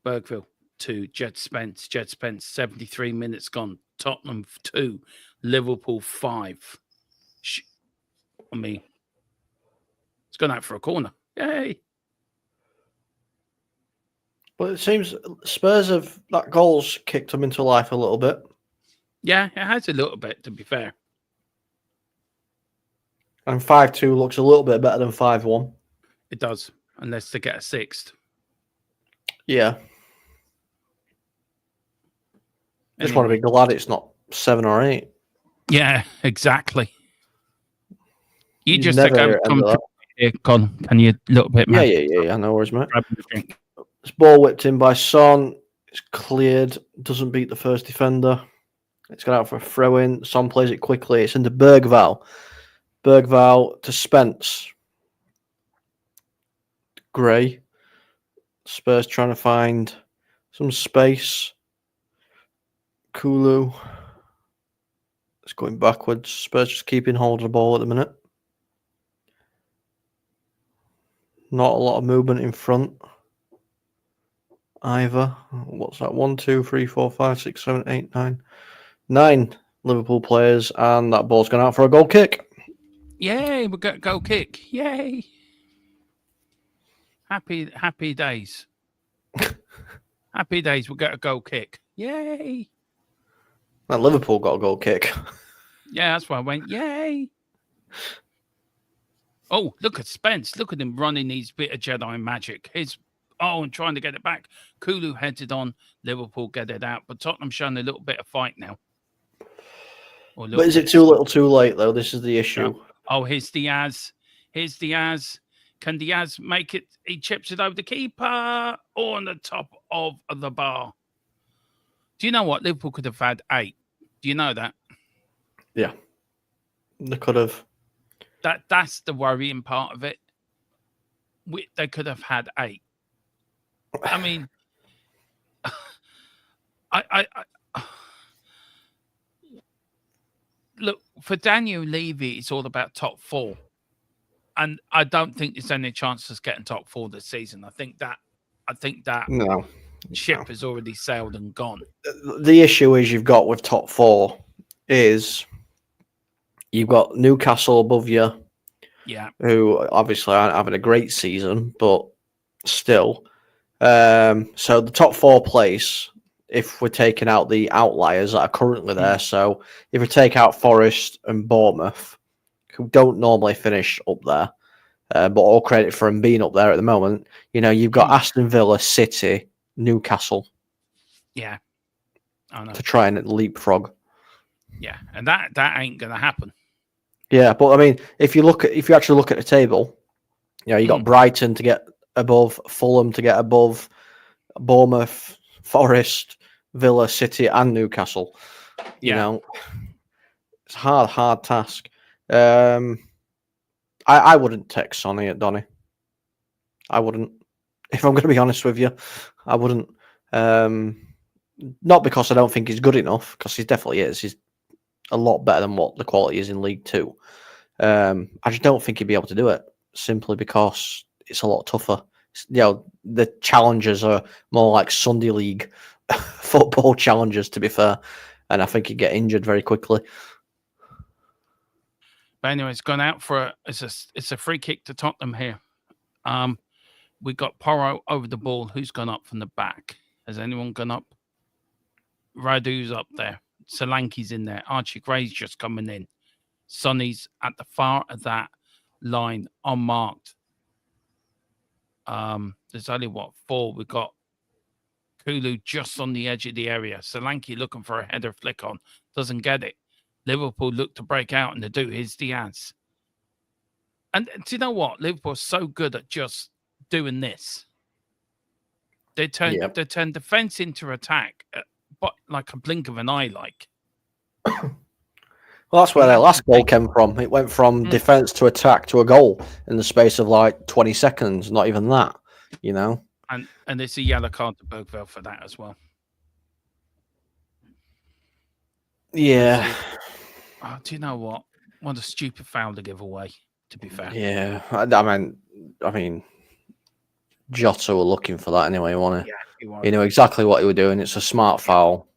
B: Bergville to Jed Spence. Jed Spence, 73 minutes gone. Tottenham 2, Liverpool 5. I mean, it's gone out for a corner. Yay!
C: But it seems Spurs have that goal's kicked them into life a little bit.
B: Yeah, it has a little bit, to be fair.
C: And 5-2 looks a little bit better than 5-1.
B: It does, unless they get a 6th.
C: Yeah. Just want to be glad it's not 7 or 8.
B: Yeah, exactly. You just come here, Con. Can you a little bit, man?
C: Yeah. No worries, mate. It's ball whipped in by Son. It's cleared. Doesn't beat the first defender. It's gone out for a throw-in. Son plays it quickly. It's into Bergvall. Bergvall to Spence. Gray. Spurs trying to find some space. Kulu. It's going backwards. Spurs just keeping hold of the ball at the minute. Not a lot of movement in front either. What's that? 1, 2, 3, 4, 5, 6, 7, 8, 9. 9 Liverpool players, and that ball's gone out for a goal kick.
B: Yay, we got a goal kick. Yay. Happy days. Happy days, we got a goal kick. Yay.
C: And Liverpool got a goal kick.
B: Yeah, that's why I went, yay. Oh, look at Spence. Look at him running his bit of Jedi magic. And trying to get it back. Kulu heads it on. Liverpool get it out. But Tottenham showing a little bit of fight now.
C: But is it too little too late, though? This is the issue.
B: Oh, here's Diaz. Here's Diaz. Can Diaz make it? He chips it over the keeper or on the top of the bar. Do you know what? Liverpool could have had 8. Do you know that?
C: Yeah. They could have.
B: That's the worrying part of it. They could have had 8. I mean, look, for Daniel Levy, it's all about top 4. And I don't think there's any chance of getting top 4 this season. I think that
C: No.
B: ship has already sailed and gone.
C: The issue is you've got with top 4 is you've got Newcastle above you,
B: Yeah.
C: who obviously aren't having a great season, but still. So the top 4 place, if we're taking out the outliers that are currently there, so if we take out Forest and Bournemouth, who don't normally finish up there, but all credit for them being up there at the moment, you've got Aston Villa, City, Newcastle.
B: Yeah. I know.
C: To try and leapfrog.
B: Yeah, and that ain't gonna happen.
C: Yeah, but I mean, if you actually look at the table, you got Brighton to get above, Fulham to get above, Bournemouth, Forest, Villa, City, and Newcastle. You know, it's a hard task. I wouldn't take Sonny at Donny. I wouldn't. If I'm going to be honest with you, I wouldn't. Not because I don't think he's good enough, because he definitely is. He's a lot better than what the quality is in League Two. I just don't think he'd be able to do it, simply because it's a lot tougher. The challenges are more like Sunday League football challenges, to be fair, and I think he'd get injured very quickly.
B: But anyway, it's gone out for it's a free kick to Tottenham here. We got Porro over the ball. Who's gone up from the back? Has anyone gone up? Radu's up there. Solanke's in there. Archie Gray's just coming in. Sonny's at the far of that line, unmarked. There's only 4. We've got Kulu just on the edge of the area. Solanke looking for a header flick on. Doesn't get it. Liverpool look to break out and to do. Here's Diaz. And do you know what? Liverpool's so good at just doing this. They turn defense into attack, but like a blink of an eye, like.
C: Well, that's where their last goal came from. It went from defense to attack to a goal in the space of like 20 seconds. Not even that,
B: And it's a yellow card to Bergville for that as well.
C: Yeah.
B: Oh, do you know what? What a stupid foul to give away, to be fair.
C: Yeah. I mean, Jota were looking for that anyway, wasn't he?
B: Yeah, he was.
C: He knew exactly what he was doing. It's a smart foul.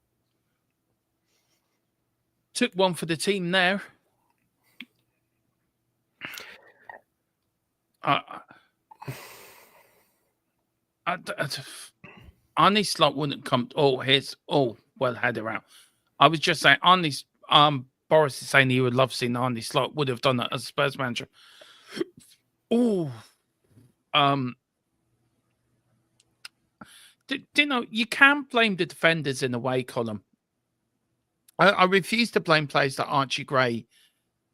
B: Took one for the team there. Arnie Slot wouldn't come. Well, header out. I was just saying, Boris is saying he would love seeing Arnie Slot. Would have done that as a Spurs manager. Do you know, you can't blame the defenders in a way, Colin. I refuse to blame players like Archie Gray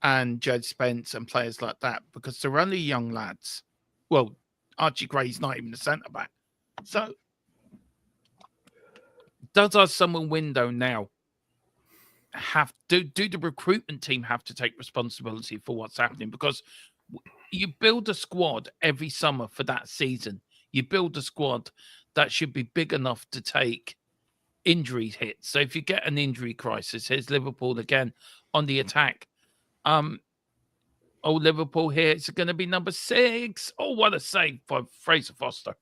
B: and Jed Spence and players like that, because they're only young lads. Well, Archie Gray's not even a centre-back. So, does our summer window now do the recruitment team have to take responsibility for what's happening? Because you build a squad every summer for that season. You build a squad that should be big enough to take injury hits. So if you get an injury crisis, here's Liverpool again on the attack. Liverpool here, it's going to be number 6. Oh, what a save by Fraser Foster.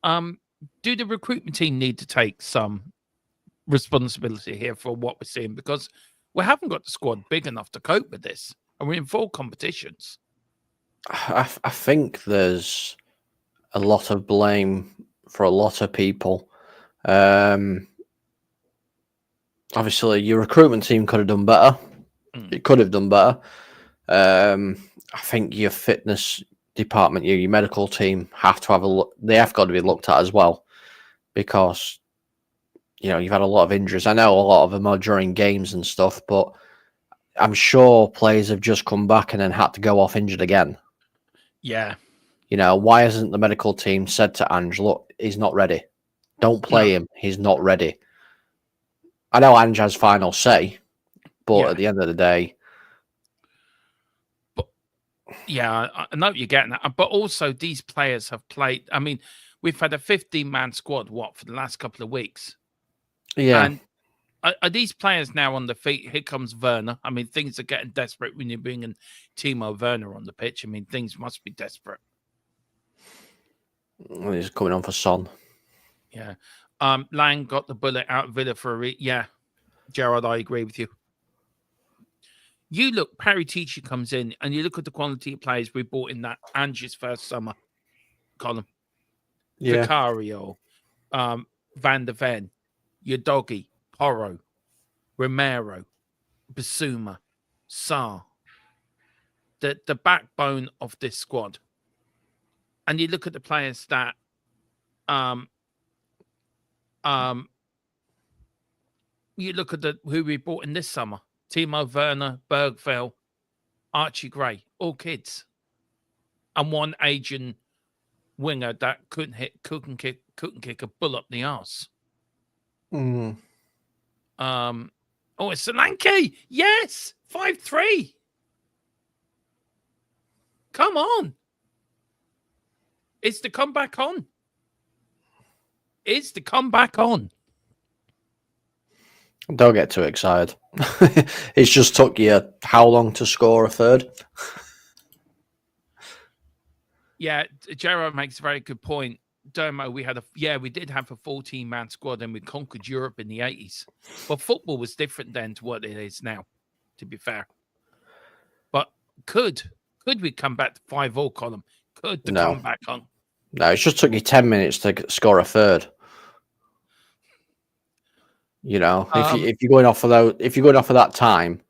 B: Do the recruitment team need to take some responsibility here for what we're seeing? Because we haven't got the squad big enough to cope with this, and we're in 4 competitions.
C: I think there's a lot of blame for a lot of people. Obviously, your recruitment team could have done better. It could have done better. I think your fitness department, your medical team have to have a look. They have got to be looked at as well, because you've had a lot of injuries. I know a lot of them are during games and stuff, but I'm sure players have just come back and then had to go off injured again.
B: Yeah.
C: Why hasn't the medical team said to Ange, look, he's not ready. Don't play him. He's not ready. I know Ange has final say, but at the end of the day.
B: But yeah, I know you're getting that. But also, these players have played. I mean, we've had a 15-man squad, for the last couple of weeks.
C: Yeah.
B: Are these players now on the feet? Here comes Werner. I mean, things are getting desperate when you're bringing Timo Werner on the pitch. I mean, things must be desperate.
C: Well, he's coming on for Son.
B: Yeah. Lang got the bullet out of Villa for a yeah. Gerard, I agree with you. You look, Paratici comes in, and you look at the quality of players we bought in that Ange's first summer column.
C: Yeah.
B: Vicario, Van der Ven, Udogie, Porro, Romero, Basuma, Sarr. The backbone of this squad. And you look at the players that you look at who we bought in this summer. Timo Werner, Bergveld, Archie Gray, all kids. And one Asian winger that couldn't kick a bull up the arse.
C: Mm.
B: Oh, it's Solanke. Yes, 5-3. Come on. It's the comeback on. It's the comeback on.
C: Don't get too excited. It's just took you how long to score a third?
B: Yeah, Gerard makes a very good point. Dermo, we did have a 14-man squad and we conquered Europe in the 80s. But football was different then to what it is now, to be fair. But could we come back to 5-0 column? Could the comeback on?
C: No, it just took you 10 minutes to score a third. You know, if you're going off of that time,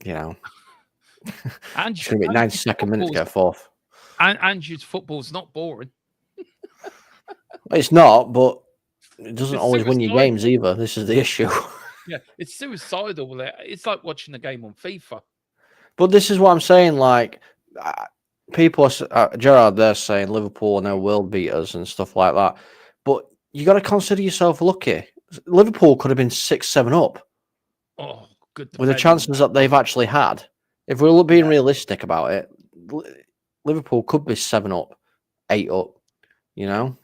C: you know, it's going to be 92nd minute to get fourth.
B: And Andrew's football's not boring.
C: It's not, but it doesn't always win you games either. This is the issue.
B: Yeah, it's suicidal. It's like watching a game on FIFA.
C: But this is what I'm saying. Like, people, Gerard, they're saying Liverpool are no world beaters and stuff like that. But you got to consider yourself lucky. Liverpool could have been 6-7 up.
B: Oh, good.
C: With the chances that they've actually had. If we're being realistic about it, Liverpool could be 7 up, 8 up. You know,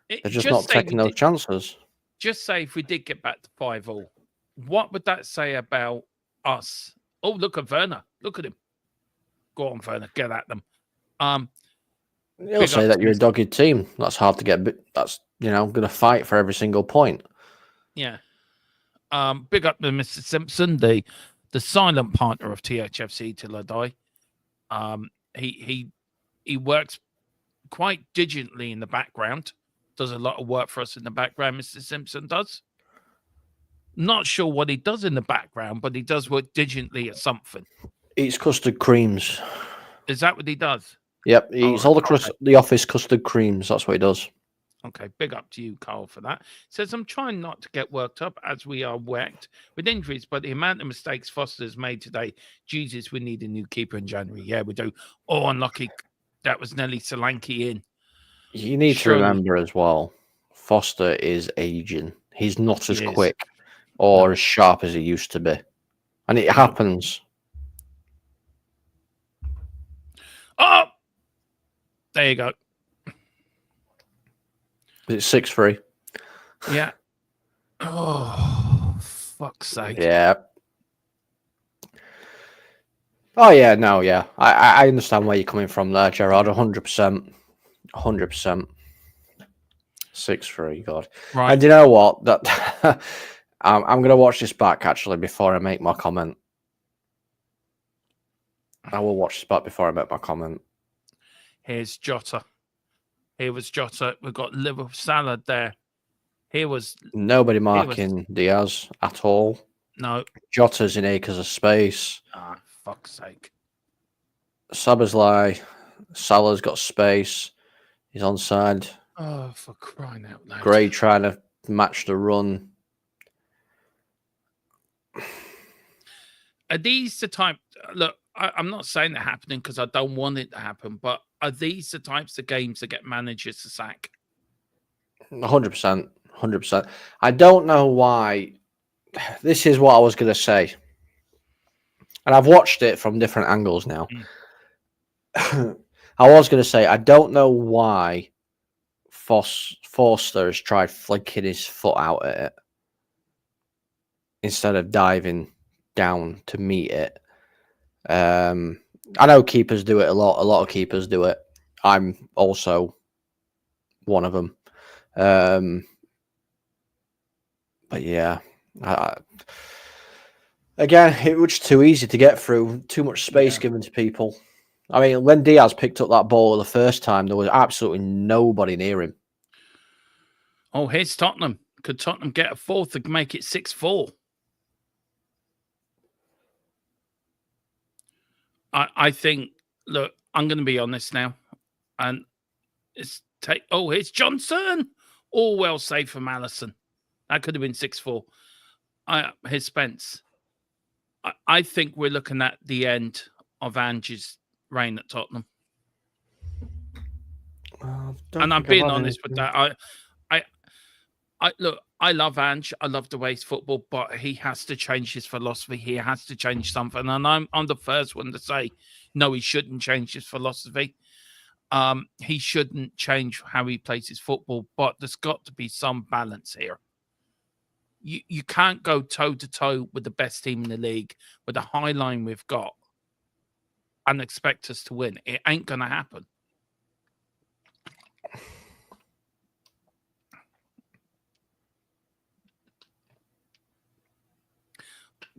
C: they're just not taking those chances.
B: Just say if we did get back to 5-0, what would that say about us? Oh, look at Werner. Look at him. Go on, Werner. Get at them.
C: He'll say that you're a dogged team. That's hard to get. That's, you know, going to fight for every single point. Yeah.
B: Big up to Mr. Simpson, the silent partner of THFC till I die. He works quite diligently in the background. Does a lot of work for us in the background. Mr. Simpson does. Not sure what he does in the background, but he does work diligently at something.
C: Eats custard creams.
B: Is that what he does?
C: Yep, he eats all the office custard creams. That's what he does.
B: Okay, big up to you, Carl, for that. Says, I'm trying not to get worked up as we are whacked with injuries, but the amount of mistakes Foster's made today, Jesus, we need a new keeper in January. Yeah, we do. Oh, unlucky. That was Nelly Solanke in.
C: You need to remember as well, Foster is aging. He's not as quick or as sharp as he used to be. And it happens.
B: Oh! There you go.
C: It's 6-3.
B: Yeah. Oh, fuck's sake.
C: Yeah. Oh, yeah, no, yeah. I understand where you're coming from there, Gerard. 100%. 100%. 6-3, God.
B: Right.
C: And you know what? That I'm going to watch this back, actually, before I make my comment. I will watch this back before I make my comment.
B: Here's Jota. Here was Jota. We've got liver salad there. Here was...
C: Nobody marking Diaz at all.
B: No.
C: Jota's in acres of space.
B: Ah, fuck's sake.
C: Szoboszlai. Salah's got space. He's onside.
B: Oh, for crying out loud.
C: Gray trying to match the run.
B: Are these the type... Look, I'm not saying that happening because I don't want it to happen, but are these the types of games that get managers to sack?
C: 100%. 100%. I don't know why. This is what I was going to say. And I've watched it from different angles now. I was going to say, I don't know why Forster has tried flicking his foot out at it instead of diving down to meet it. I know keepers do it a lot. A lot of keepers do it. I'm also one of them. But yeah, again, it was too easy to get through. Too much space given to people. I mean, when Diaz picked up that ball the first time, there was absolutely nobody near him.
B: Oh, here's Tottenham. Could Tottenham get a fourth and make it 6-4? I think, look, I'm going to be honest now. And here's Johnson. All well saved from Allison. That could have been 6-4. Here's Spence. I think we're looking at the end of Ange's reign at Tottenham. And I'm being honest with that. Look, I love Ange. I love the way he's football, but he has to change his philosophy. He has to change something. And I'm the first one to say, no, he shouldn't change his philosophy. He shouldn't change how he plays his football, but there's got to be some balance here. You can't go toe-to-toe with the best team in the league with the high line we've got and expect us to win. It ain't going to happen.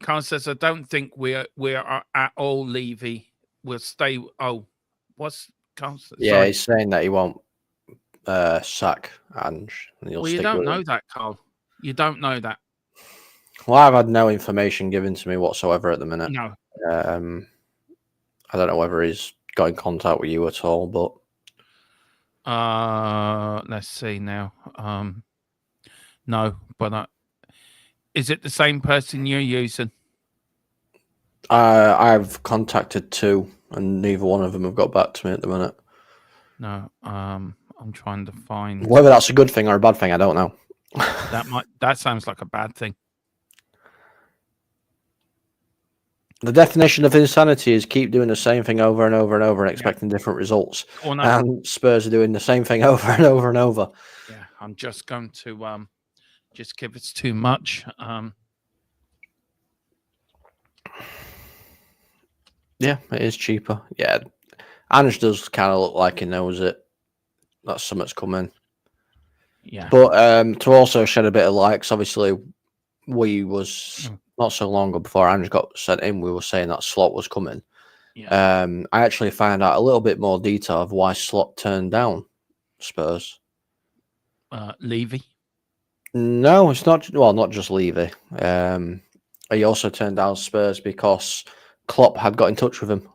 B: Carl says, I don't think we are at all Levy. We'll stay. Oh, what's Carl says?
C: Yeah,
B: Sorry.
C: he's saying that he won't sack Ange.
B: Well, you don't know that, Carl. You don't know that.
C: Well, I've had no information given to me whatsoever at the minute.
B: No.
C: I don't know whether he's got in contact with you at all, but
B: let's see now. No, but is it the same person you're using?
C: I've contacted two, and neither one of them have got back to me at the minute.
B: No, I'm trying to find
C: whether that's a good thing or a bad thing. I don't know.
B: that sounds like a bad thing.
C: The definition of insanity is keep doing the same thing over and over and over and expecting different results.
B: Oh, no.
C: And Spurs are doing the same thing over and over and over.
B: Yeah, I'm just going to just give it's too much.
C: Yeah, it is cheaper. Yeah, Ange does kind of look like he knows it. That something's coming.
B: Yeah,
C: but to also shed a bit of light, 'cause obviously we was not so long ago before Ange got sent in, we were saying that Slot was coming.
B: Yeah.
C: I actually found out a little bit more detail of why Slot turned down Spurs.
B: Levy?
C: No, it's not. Well, not just Levy. He also turned down Spurs because Klopp had got in touch with him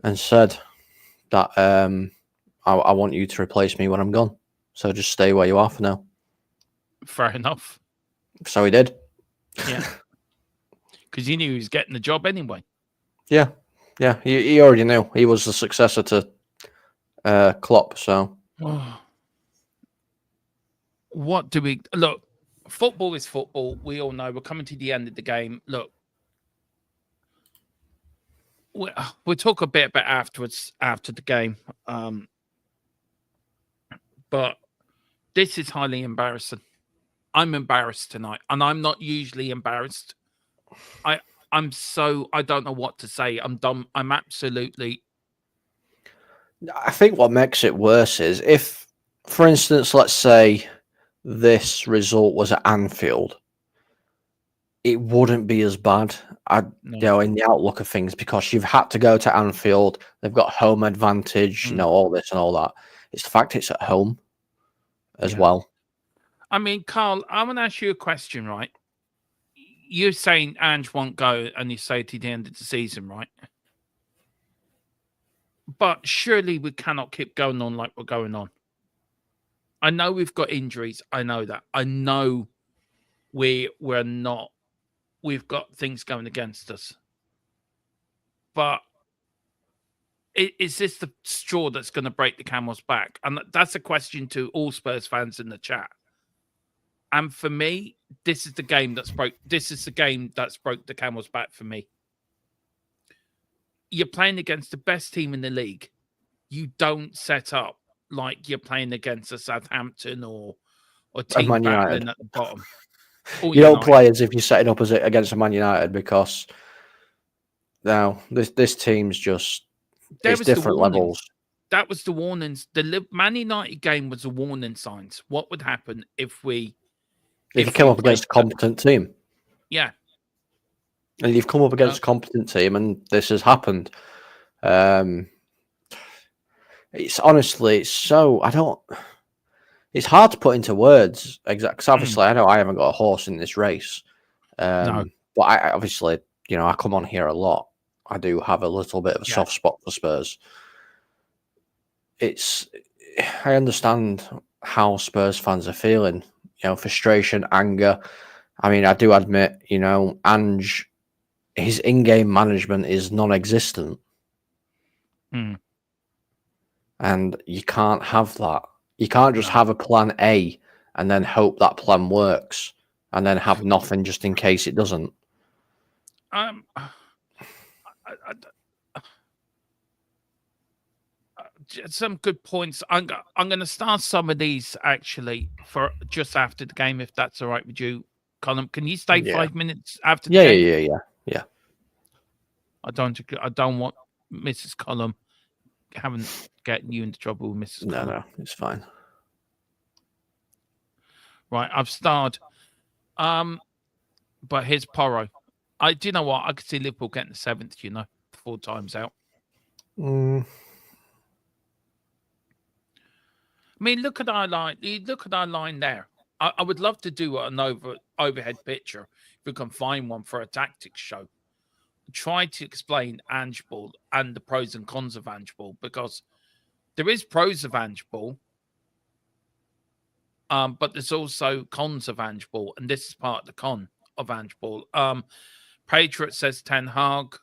C: and said that I want you to replace me when I'm gone. So just stay where you are for now.
B: Fair enough.
C: So he did.
B: Yeah. Because he knew he was getting the job anyway.
C: Yeah. Yeah. He already knew. He was the successor to Klopp. So.
B: What do we... Look, football is football. We all know we're coming to the end of the game. Look, we'll talk a bit about afterwards, after the game. But this is highly embarrassing. I'm embarrassed tonight, and I'm not usually embarrassed. I don't know what to say. I'm dumb. I'm absolutely...
C: I think what makes it worse is if, for instance, let's say this result was at Anfield, it wouldn't be as bad, you know, in the outlook of things, because you've had to go to Anfield. They've got home advantage, you know, all this and all that. It's the fact it's at home as well.
B: I mean, Carl, I'm going to ask you a question, right? You're saying Ange won't go, and you say to the end of the season, right? But surely we cannot keep going on like we're going on. I know we've got injuries. I know that. I know we're not. We've got things going against us. But is this the straw that's going to break the camel's back? And that's a question to all Spurs fans in the chat. And for me, this is the game that's broke. This is the game that's broke the camel's back for me. You're playing against the best team in the league. You don't set up like you're playing against a Southampton or
C: And
B: team
C: Man
B: battling
C: United.
B: at the bottom. Or
C: You don't
B: United.
C: play as if you're setting up as against a Man United, because now this team's just
B: There
C: it's
B: was the
C: different
B: warnings.
C: levels.
B: That was the warnings. The Man United game was the warning signs. What would happen if
C: If you come
B: we
C: up against a
B: played-
C: competent team,
B: Yeah.
C: and you've come up against a competent team, and this has happened. It's honestly, it's so it's hard to put into words exactly. Because obviously, I know I haven't got a horse in this race.
B: No.
C: But I obviously, I come on here a lot. I do have a little bit of a soft spot for Spurs. I understand how Spurs fans are feeling. Frustration, anger. I mean, I do admit, Ange, his in-game management is non-existent. And you can't have that. You can't just have a plan A and then hope that plan works and then have nothing just in case it doesn't.
B: Some good points. I'm going to start some of these actually for just after the game, if that's all right with you, Colin. Can you stay 5 minutes after the game?
C: Yeah.
B: I don't want Mrs. Colin getting you into trouble with Mrs. Colin.
C: No, it's fine.
B: Right, I've starred. But here's Porro. Do you know what? I could see Liverpool getting the 7th, 4 times out. I mean, look at our line. Look at our line there. I would love to do an overhead picture if we can find one for a tactics show. Try to explain Ange ball and the pros and cons of Ange ball, because there is pros of Ange ball, but there's also cons of Ange ball, and this is part of the con of Ange ball. Patriot says Ten Hag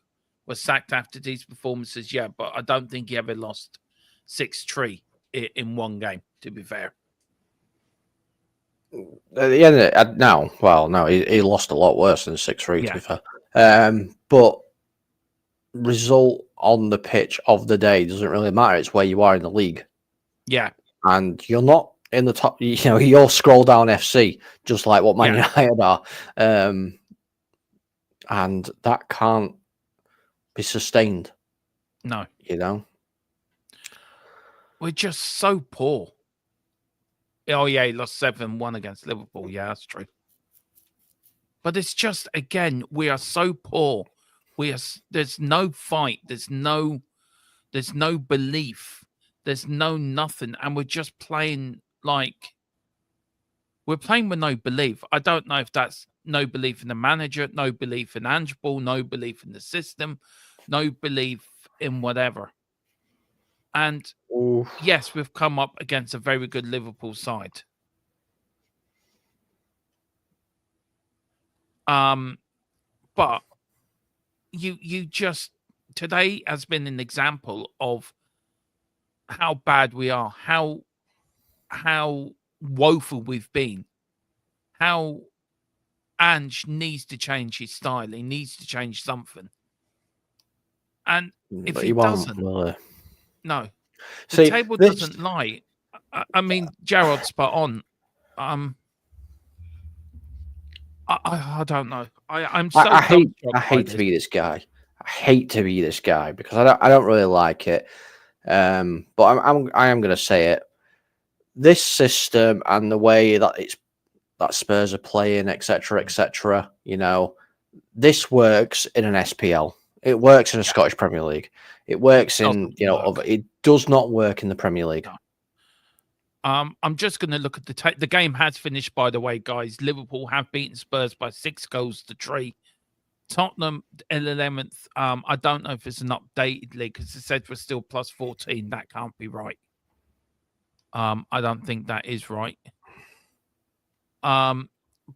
B: was sacked after these performances. Yeah, but I don't think he ever lost 6-3 in one game, to be fair.
C: At the end of it, no, he lost a lot worse than 6-3, to be fair. But result on the pitch of the day doesn't really matter. It's where you are in the league.
B: Yeah.
C: And you're not in the top, you're scroll down FC, just like what Man United are. And that can't be sustained.
B: No. We're just so poor. Oh, yeah, he lost 7-1 against Liverpool. Yeah, that's true. But it's just, again, we are so poor. There's no fight. There's no belief. There's no nothing. And we're just playing we're playing with no belief. I don't know if that's no belief in the manager, no belief in Ange ball, no belief in the system, no belief in whatever. And yes, we've come up against a very good Liverpool side. But you just, today has been an example of how bad we are, how woeful we've been, how Ange needs to change his style. He needs to change something. And if he doesn't, no, the table doesn't lie. I mean, Gerard's spot on. I don't know. I'm so
C: I hate to be this guy. I hate to be this guy because I don't really like it. But I am going to say it. This system and the way that Spurs are playing, etc., etc. This works in an SPL. It works in a Scottish Premier League. It works in it does not work in the Premier League.
B: No. I'm just going to look at the game has finished, by the way, guys. Liverpool have beaten Spurs by 6-3. Tottenham in 11th. I don't know if it's an updated league because it said we're still plus 14. That can't be right. I don't think that is right. But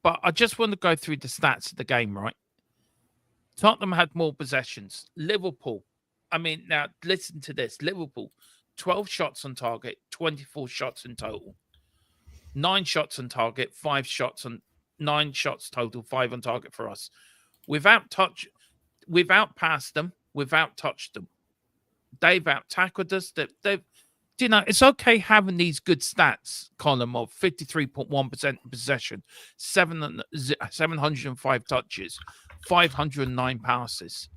B: I just want to go through the stats of the game, right? Tottenham had more possessions. Liverpool, I mean, now listen to this. Liverpool, 12 shots on target, 24 shots in total. 9 shots on target, 9 shots total, 5 on target for us. Without passed them, without touched them. They've out tackled us. you know, it's okay having these good stats, column of 53.1% possession, 705 touches, 509 passes.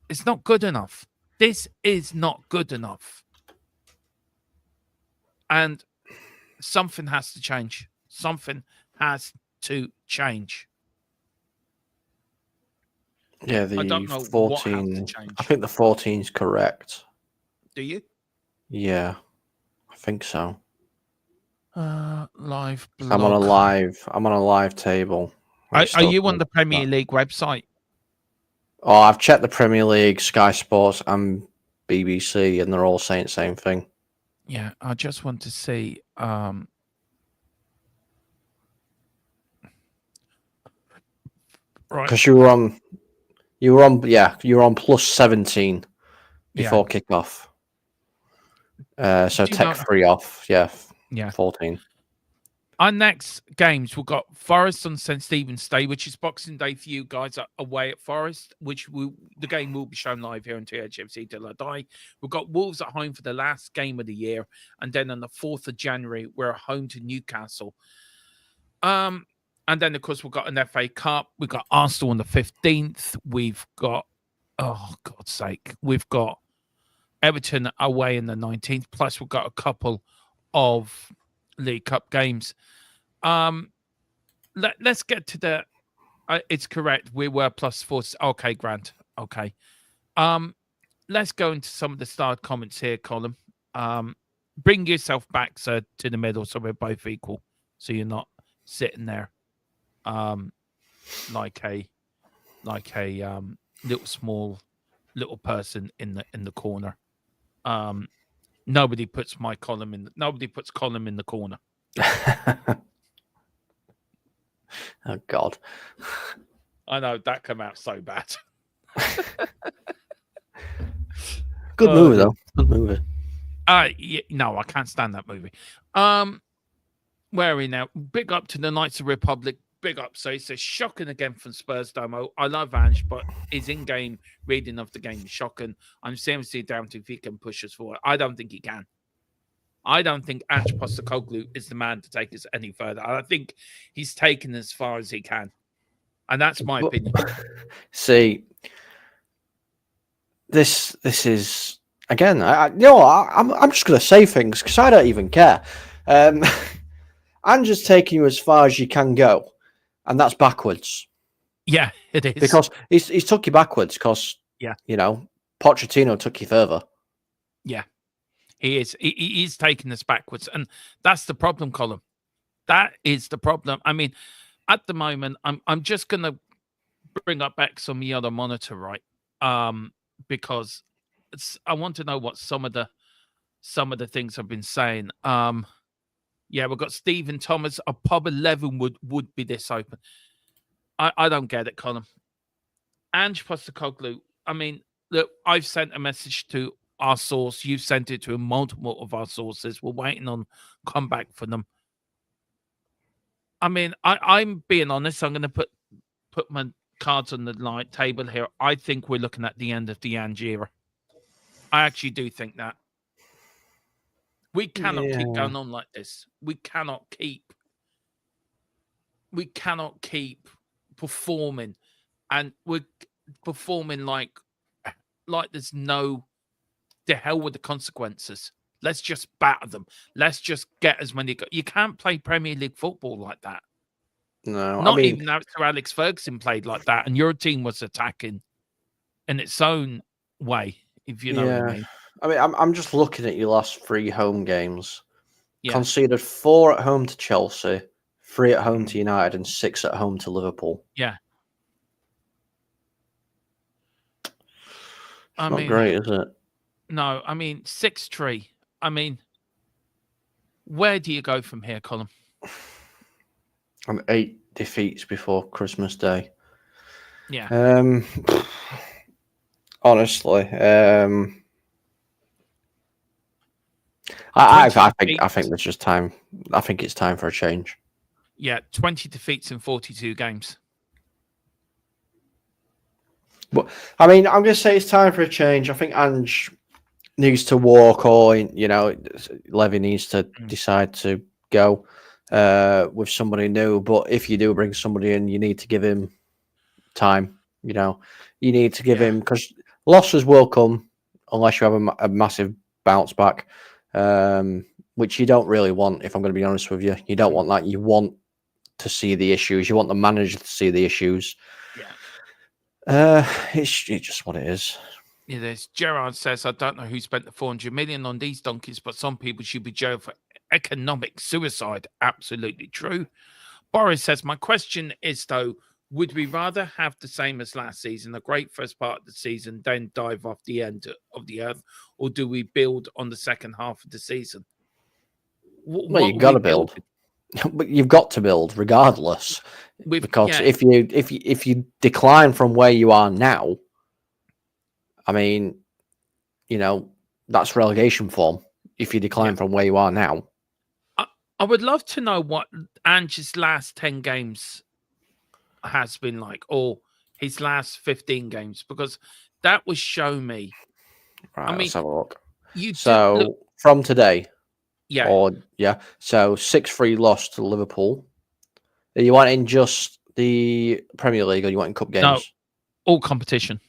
B: It's not good enough. This is not good enough. And something has to change. Something has to change.
C: Yeah,
B: I don't
C: the
B: know what has to
C: 14.
B: change.
C: I think the 14 is correct.
B: Do you?
C: Yeah, I think so.
B: Live blog.
C: I'm on a live table.
B: Are you on the Premier League website?
C: Oh, I've checked the Premier League, Sky Sports, and BBC, and they're all saying the same thing.
B: Yeah, I just want to see. Right.
C: Because you were on plus 17 before kickoff. So tech free off, yeah. 14.
B: Our next games, we've got Forest on St Stephen's Day, which is Boxing Day for you guys away at Forest, which the game will be shown live here on THFC Till I Die. We've got Wolves at home for the last game of the year, and then on the 4th of January, we're home to Newcastle. And then, of course, we've got an FA Cup. We've got Arsenal on the 15th. We've got, oh, God's sake, we've got Everton away in the 19th. Plus, we've got a couple of League Cup games. Let's get to the, it's correct. We were +4. Okay, Grant. Okay. Let's go into some of the starred comments here, Colin. Bring yourself back, sir, to the middle so we're both equal. So you're not sitting there like a little person in the corner. Nobody puts Colin in the corner.
C: Oh God.
B: I know that came out so bad.
C: Good movie though. Good movie.
B: Yeah, no, I can't stand that movie. Where are we now? Big up to the Knights of Republic. Big up. So it's a shocking again from Spurs Domo. I love Ange, but his in-game reading of the game is shocking. I'm seriously doubting if he can push us forward. I don't think he can. I don't think Ange Postecoglou is the man to take us any further. I think he's taken as far as he can. And that's my opinion.
C: See, this is again. I'm just going to say things because I don't even care. Ange is taking you as far as you can go, and that's backwards.
B: Yeah, it is
C: because he's took you backwards. Because Pochettino took you further.
B: Yeah, he is. He is taking us backwards, and that's the problem, Colin. That is the problem. I mean, at the moment, I'm just going to bring up X on the other monitor, right? Because I want to know what some of the things I've been saying. Yeah, we've got Stephen Thomas. A pub 11 would be this open. I don't get it, Colin. Ange Postecoglou. I mean, look, I've sent a message to our source. You've sent it to multiple of our sources. We're waiting on comeback for them. I mean, I'm being honest. I'm going to put my cards on the table here. I think we're looking at the end of the Ange era. I actually do think that. We cannot keep going on like this. We cannot keep performing, and we're performing like there's no, the hell with the consequences. Let's just batter them. Let's just get as many. You can't play Premier League football like that.
C: No,
B: not even after Alex Ferguson played like that, and your team was attacking in its own way. If you know what I mean.
C: I mean, I'm just looking at your last 3 home games.
B: Yeah.
C: Conceded 4 at home to Chelsea, 3 at home to United, and 6 at home to Liverpool.
B: Yeah.
C: It's not great, is it?
B: No, I mean 6-3. I mean, where do you go from here, Colin?
C: I'm 8 defeats before Christmas Day.
B: Yeah.
C: Honestly, I think there's just time. I think it's time for a change.
B: Yeah, 20 defeats in 42 games.
C: But I mean, I'm going to say it's time for a change. I think Ange needs to walk, or Levy needs to decide to go with somebody new. But if you do bring somebody in, you need to give him time. You need to give him, because losses will come unless you have a massive bounce back, which you don't really want. If I'm going to be honest with you, you don't want that. You want to see the issues. You want the manager to see the issues. It's just what it is.
B: Yeah, there's Gerard says, I don't know who spent the 400 million on these donkeys, but some people should be jailed for economic suicide. Absolutely true. Boris says, my question is, though, would we rather have the same as last season, a great first part of the season, then dive off the end of the earth, or do we build on the second half of the season?
C: Well, you've got to build. But you've got to build regardless, because if you decline from where you are now, I mean, that's relegation form. If you decline from where you are now,
B: I would love to know what Ange's last 10 games has been like, or his last 15 games, because that would show me.
C: Right, let's have a look.
B: Look,
C: from today,
B: so
C: 6-3 loss to Liverpool. Are you wanting just the Premier League, or you wanting cup games?
B: No, all competition.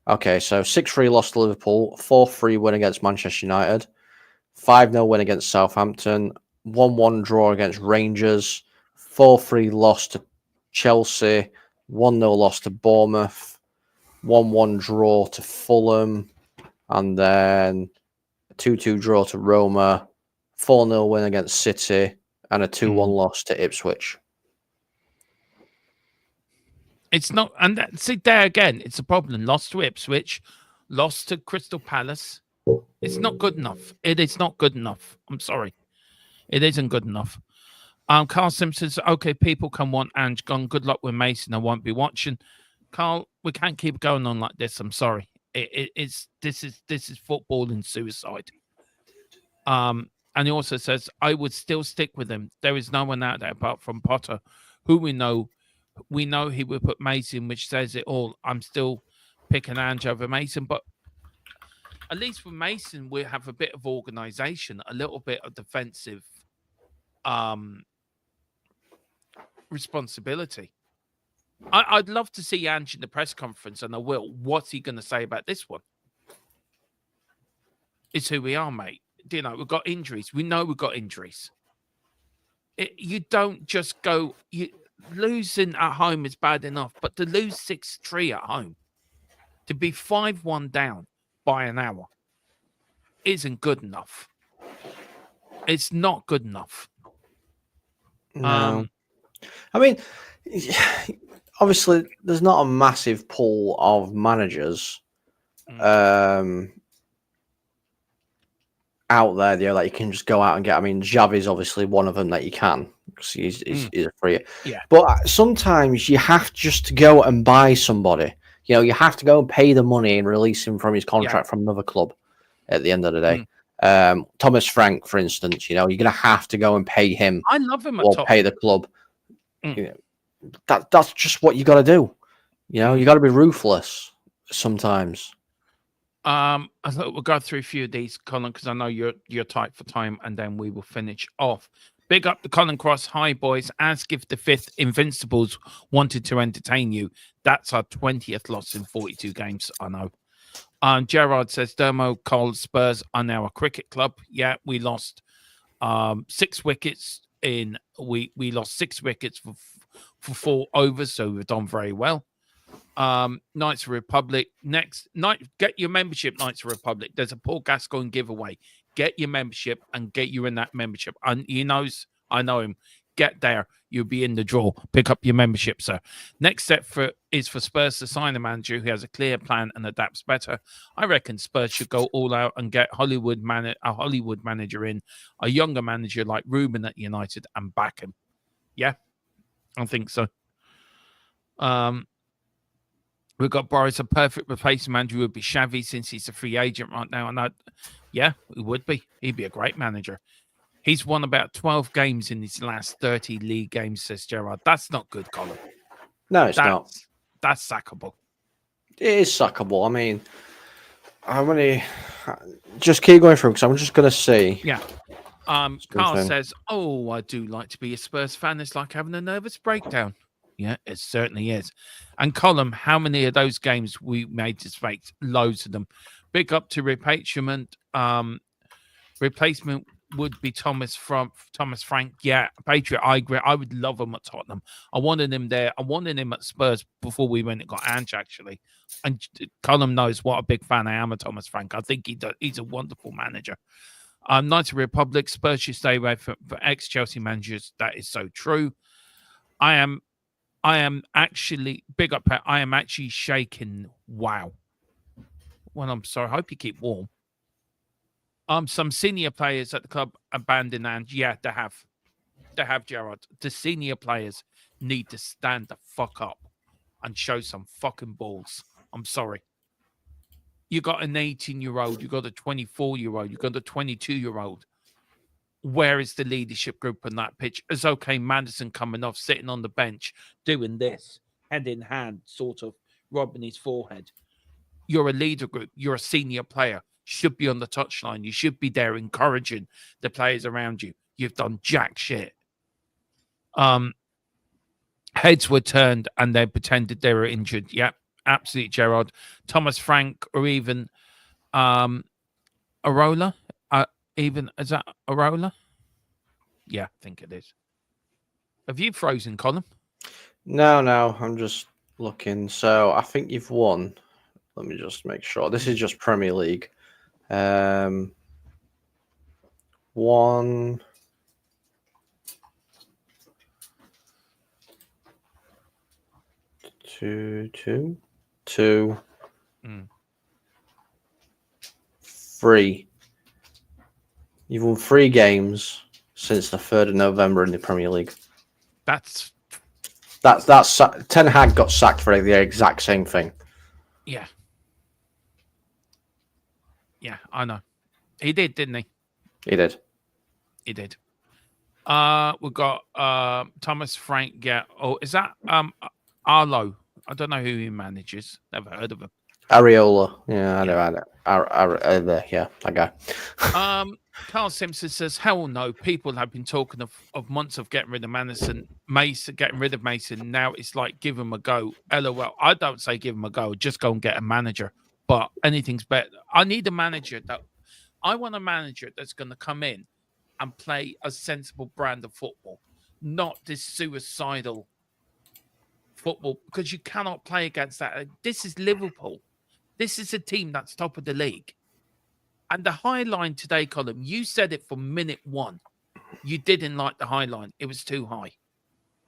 C: Okay, so 6-3 loss to Liverpool, 4-3 win against Manchester United, 5-0 win against Southampton, 1-1 draw against Rangers, 4-3 loss to Chelsea, 1-0 loss to Bournemouth, 1-1 draw to Fulham, and then a 2-2 draw to Roma, 4-0 win against City, and a 2-1 loss to Ipswich.
B: It's not, and see there again, it's a problem. Lost to Ipswich, lost to Crystal Palace. It's not good enough. It is not good enough. I'm sorry. It isn't good enough. Carl Simpson says, okay, people can want Ange gone. Good luck with Mason. I won't be watching. Carl, we can't keep going on like this. I'm sorry. This is football and suicide. And he also says, I would still stick with him. There is no one out there apart from Potter, who we know he would put Mason, which says it all. I'm still picking Ange over Mason, but at least with Mason, we have a bit of organization, a little bit of defensive responsibility. I'd love to see Ange in the press conference, and I will. What's he going to say about this one? It's who we are, mate. We've got injuries. We know we've got injuries. You don't just go... Losing at home is bad enough, but to lose 6-3 at home, to be 5-1 down by an hour, isn't good enough. It's not good enough.
C: No. I mean, obviously, there's not a massive pool of managers out there that you can just go out and get. I mean, Xavi's obviously one of them that you can, because he's a free.
B: Yeah.
C: But sometimes you have just to go and buy somebody. You have to go and pay the money and release him from his contract from another club at the end of the day. Thomas Frank, for instance, you're going to have to go and pay him.
B: I love him
C: or pay the club. That's just what you got to do. You got to be ruthless sometimes.
B: I thought we'll go through a few of these, Colin, because I know you're tight for time, and then we will finish off. Big up the Colin Cross. Hi, boys. As if the 5th Invincibles wanted to entertain you. That's our 20th loss in 42 games. I know. Gerard says, Dermo, Cole, Spurs are now a cricket club. Yeah, we lost 6 wickets we lost 6 wickets for 4 overs, so we've done very well. Knights of Republic. Next night, get your membership, Knights of Republic. There's a Paul Gascoigne giveaway. Get your membership and get you in that membership. And I know him. Get there. You'll be in the draw. Pick up your membership, sir. Next step is for Spurs to sign a manager who has a clear plan and adapts better. I reckon Spurs should go all out and get a Hollywood manager in, a younger manager like Ruben at United, and back him. Yeah, I think so. We've got Boris, a perfect replacement manager would be Xavi, since he's a free agent right now. And yeah, he would be. He'd be a great manager. He's won about 12 games in his last 30 league games, says Gerard. That's not good, Colin.
C: No, it's not.
B: That's sackable.
C: It is sackable. I mean, How many? Just keep going through because I'm just going to see.
B: Yeah. Carl
C: Something.
B: says, "Oh, I do like to be a Spurs fan. It's like having a nervous breakdown." Yeah, it certainly is. And Colin, how many of those games we made mistakes? Loads of them. Big up to replacement. Replacement would be Thomas Frank. Yeah, Patriot. I agree. I would love him at Tottenham. I wanted him there. I wanted him at Spurs before we went and got Ange, actually. And Colin knows what a big fan I am of Thomas Frank. I think he's a wonderful manager. Knights of Republic, Spurs should stay away for ex-Chelsea managers. That is so true. I am actually big up. I am actually shaking. Wow. Well, I'm sorry. I hope you keep warm. Some senior players at the club abandoned, and yeah, they have Gerard. The senior players need to stand the fuck up and show some fucking balls. I'm sorry. You got an 18-year-old, you got a 24-year-old, you got a 22-year-old. Where is the leadership group on that pitch? It's okay, Madison coming off, sitting on the bench, doing this, hand in hand, sort of rubbing his forehead. You're a leader group. You're a senior player. Should be on the touchline. You should be there encouraging the players around you. You've done jack shit. Heads were turned and they pretended they were injured. Yep, absolutely, Gerard. Thomas Frank or even Arola. Even is that Arola? Yeah, I think it is. Have you frozen, Colin?
C: No, I'm just looking. So I think you've won. Let me just make sure. This is just Premier League. 1, 2, 3. You've won 3 games since the 3rd of November in the Premier League.
B: That's
C: Ten Hag got sacked for the exact same thing.
B: Yeah. Yeah, I know. He did, didn't he?
C: He did.
B: He did. We've got Thomas Frank. Yeah. Oh, is that Arlo? I don't know who he manages. Never heard of him.
C: Areola. Yeah, I know. Yeah, that guy.
B: Carl Simpson says, hell no. People have been talking of months of getting rid of Mason. Getting rid of Mason. Now it's like, give him a go. LOL. I don't say give him a go. Just go and get a manager. But anything's better. I need a manager I want a manager that's going to come in and play a sensible brand of football, not this suicidal football, because you cannot play against that. This is Liverpool. This is a team that's top of the league. And the high line today, Colin, you said it from minute 1. You didn't like the high line. It was too high.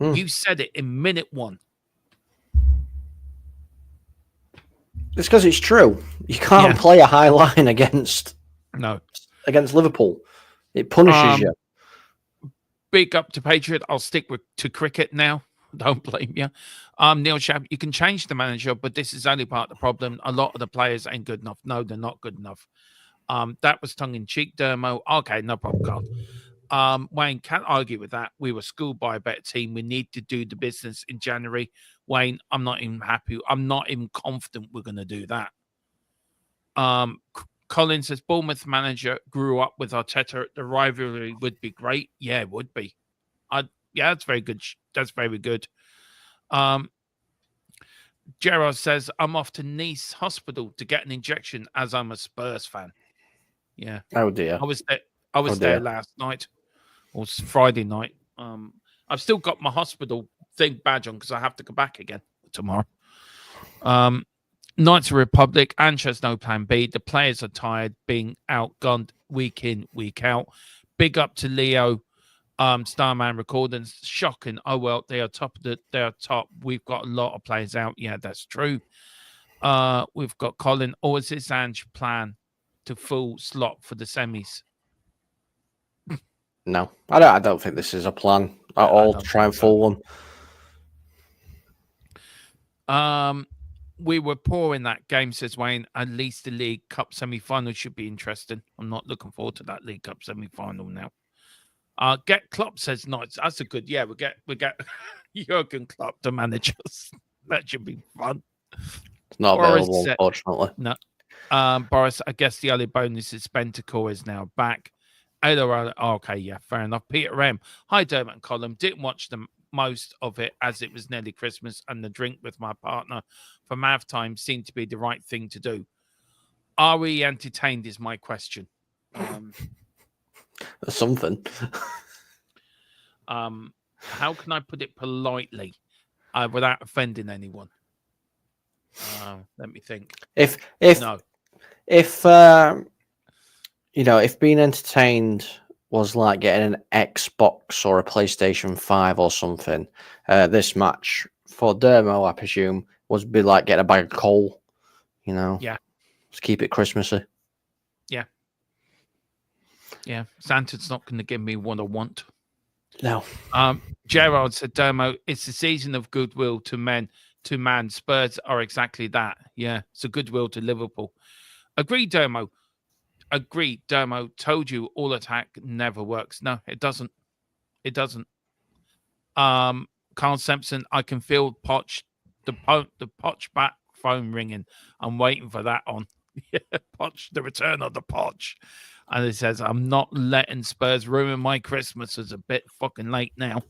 B: You said it in minute 1.
C: It's because it's true. You can't play a high line against Liverpool. It punishes you.
B: Big up to Patriot. I'll stick to cricket now. Don't blame you. Neil Shab, you can change the manager, but this is only part of the problem. A lot of the players ain't good enough. No, they're not good enough. That was tongue-in-cheek, Dermo. Okay, no problem, Carl. Wayne, can't argue with that. We were schooled by a better team. We need to do the business in January. Wayne, I'm not even happy. I'm not even confident we're going to do that. Colin says, Bournemouth manager grew up with Arteta. The rivalry would be great. Yeah, it would be. Yeah, that's very good. That's very good. Gerard says, I'm off to Nice Hospital to get an injection as I'm a Spurs fan. Yeah.
C: Oh, dear.
B: I was there last night or Friday night. I've still got my hospital thing badge on because I have to go back again tomorrow. Knights of Republic, Ange has no plan B. The players are tired being outgunned week in, week out. Big up to Leo. Starman Recordings, shocking. Oh well, they are top. We've got a lot of players out. Yeah, that's true. We've got Colin. Or is this Ange plan to full slot for the semis?
C: No, I don't think this is a plan at all to try and fool
B: them. We were poor in that game, says Wayne. At least the League Cup semi-final should be interesting. I'm not looking forward to that League Cup semi-final now. Get Klopp, says Knights. That's a good. Yeah, we get Jurgen Klopp to manage us. That should be fun.
C: It's not available, unfortunately.
B: No. Boris, I guess the only bonus is Spentacore is now back. Okay, yeah, fair enough. Peter M. Hi, Dermot and Colin. Didn't watch the most of it as it was nearly Christmas and the drink with my partner for math time seemed to be the right thing to do. Are we entertained is my question.
C: Something.
B: How can I put it politely without offending anyone? Let me think.
C: If being entertained was like getting an Xbox or a PlayStation 5 or something, this match for Dermo, I presume, would be like getting a bag of coal.
B: Yeah.
C: Let's keep it Christmassy.
B: Yeah. Yeah. Santa's not going to give me what I want.
C: No.
B: Gerard said, Dermo, it's the season of goodwill to man. Spurs are exactly that. Yeah. It's a goodwill to Liverpool. Agreed, Dermo. Told you all attack never works. No, it doesn't. It doesn't. Carl Sampson, I can feel the Poch back phone ringing. I'm waiting for that on. Poch, the return of the Poch. And it says, I'm not letting Spurs ruin my Christmas. It's a bit fucking late now.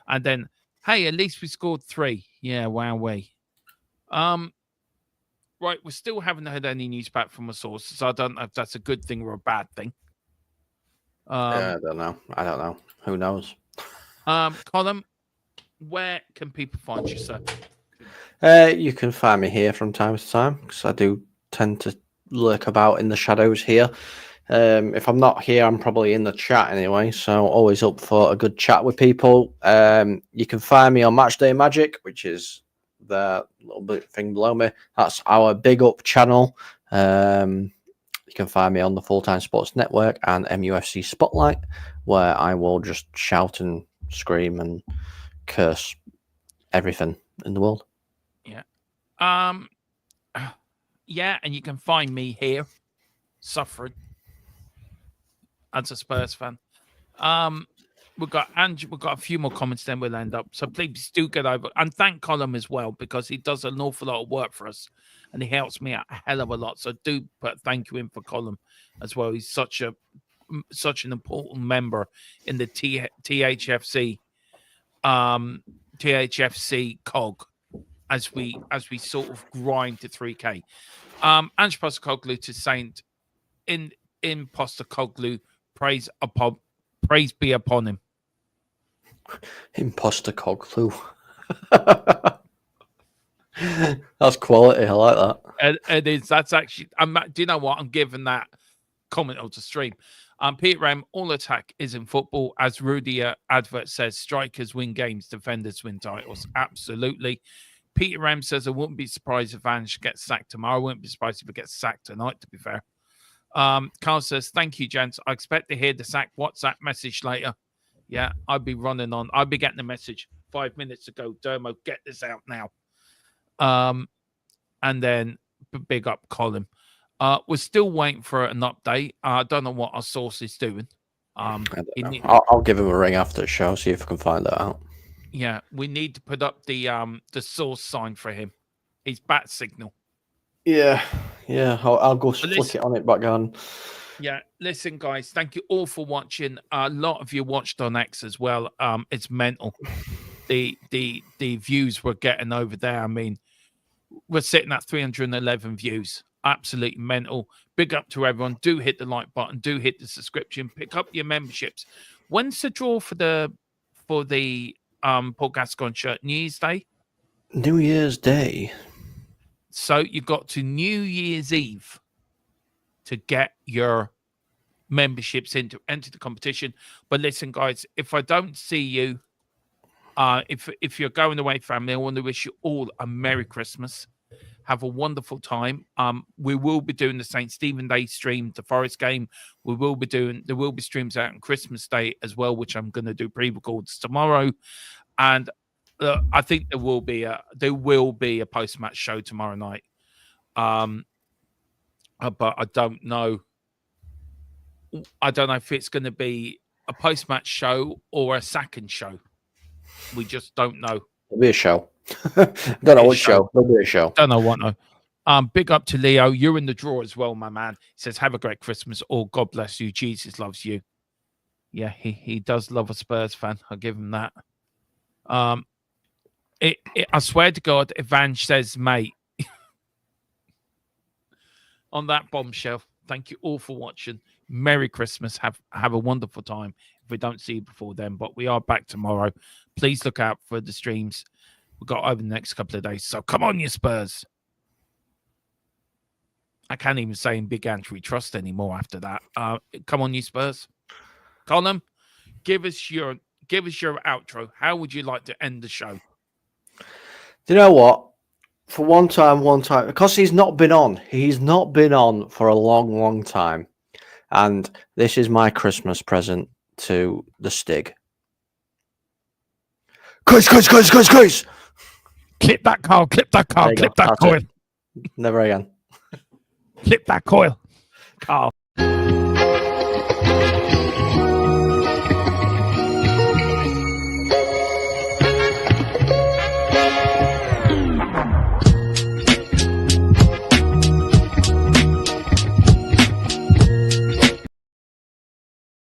B: And then, hey, at least we scored 3. Yeah, wowee. Right, we still haven't heard any news back from a source, so I don't know if that's a good thing or a bad thing.
C: I don't know. Who knows?
B: Colin, where can people find you, sir?
C: You can find me here from time to time because I do tend to lurk about in the shadows here. If I'm not here, I'm probably in the chat anyway, so always up for a good chat with people. You can find me on Matchday Magic, which is the little bit thing below me. That's our big up channel. You can find me on the Full Time Sports Network and MUFC Spotlight, where I will just shout and scream and curse everything in the world.
B: Yeah. Yeah, and you can find me here suffering as a Spurs fan. We've got a few more comments, then we'll end up. So please do get over and thank Colin as well, because he does an awful lot of work for us and he helps me out a hell of a lot. So do put thank you in for Colin as well. He's such an important member in the THFC cog as we sort of grind to 3K. Ange Postecoglou to Saint in Postecoglou, praise be upon him.
C: Imposter Coglu. That's quality. I like that.
B: It is. That's actually. Do you know what? I'm giving that comment on the stream. Peter Ram, all attack is in football. As Rudy advert says, strikers win games, defenders win titles. Absolutely. Peter Ram says, I wouldn't be surprised if Ange gets sacked tomorrow. I wouldn't be surprised if he gets sacked tonight, to be fair. Carl says, thank you, gents. I expect to hear the sack WhatsApp message later. Yeah, I'll be running on. I'll be getting a message 5 minutes ago. Dermo, get this out now. And then big up Colin. We're still waiting for an update. I don't know what our source is doing.
C: I'll give him a ring after the show, see if I can find that out.
B: Yeah, we need to put up the source sign for him. His bat signal.
C: Yeah. I'll go flick it on it back on.
B: Yeah, listen, guys, thank you all for watching. A lot of you watched on X as well. It's mental. The views we're getting over there. I mean, we're sitting at 311 views. Absolutely mental. Big up to everyone. Do hit the like button. Do hit the subscription. Pick up your memberships. When's the draw for the podcast gone shirt? New Year's Day.
C: New Year's Day.
B: So you got to New Year's Eve to get your memberships into enter the competition. But listen, guys, if I don't see you, if you're going away, family, I want to wish you all a Merry Christmas. Have a wonderful time. We will be doing the St. Stephen Day stream, the Forest game. There will be streams out on Christmas Day as well, which I'm going to do pre-records tomorrow. And I think there will be a post-match show tomorrow night. But I don't know. I don't know if it's going to be a post-match show or a second show. We just don't know.
C: It'll be a show. Don't know what show. There'll be a show.
B: Don't know what. No. Big up to Leo. You're in the draw as well, my man. He says, have a great Christmas, or God bless you. Jesus loves you. Yeah, he does love a Spurs fan. I'll give him that. I swear to God, if Ange says, mate, on that bombshell, thank you all for watching. Merry Christmas. Have a wonderful time. If we don't see you before then, but we are back tomorrow. Please look out for the streams we've got over the next couple of days. So come on, you Spurs. I can't even say in Big Ange we trust anymore after that. Come on, you Spurs. Colin, give us your outro. How would you like to end the show?
C: Do you know what? For one time, because he's not been on for a long, long time. And this is my Christmas present to the Stig. Chris!
B: Clip that, Carl. Clip that, Carl. Clip that coil.
C: Never again.
B: Clip that coil, Carl.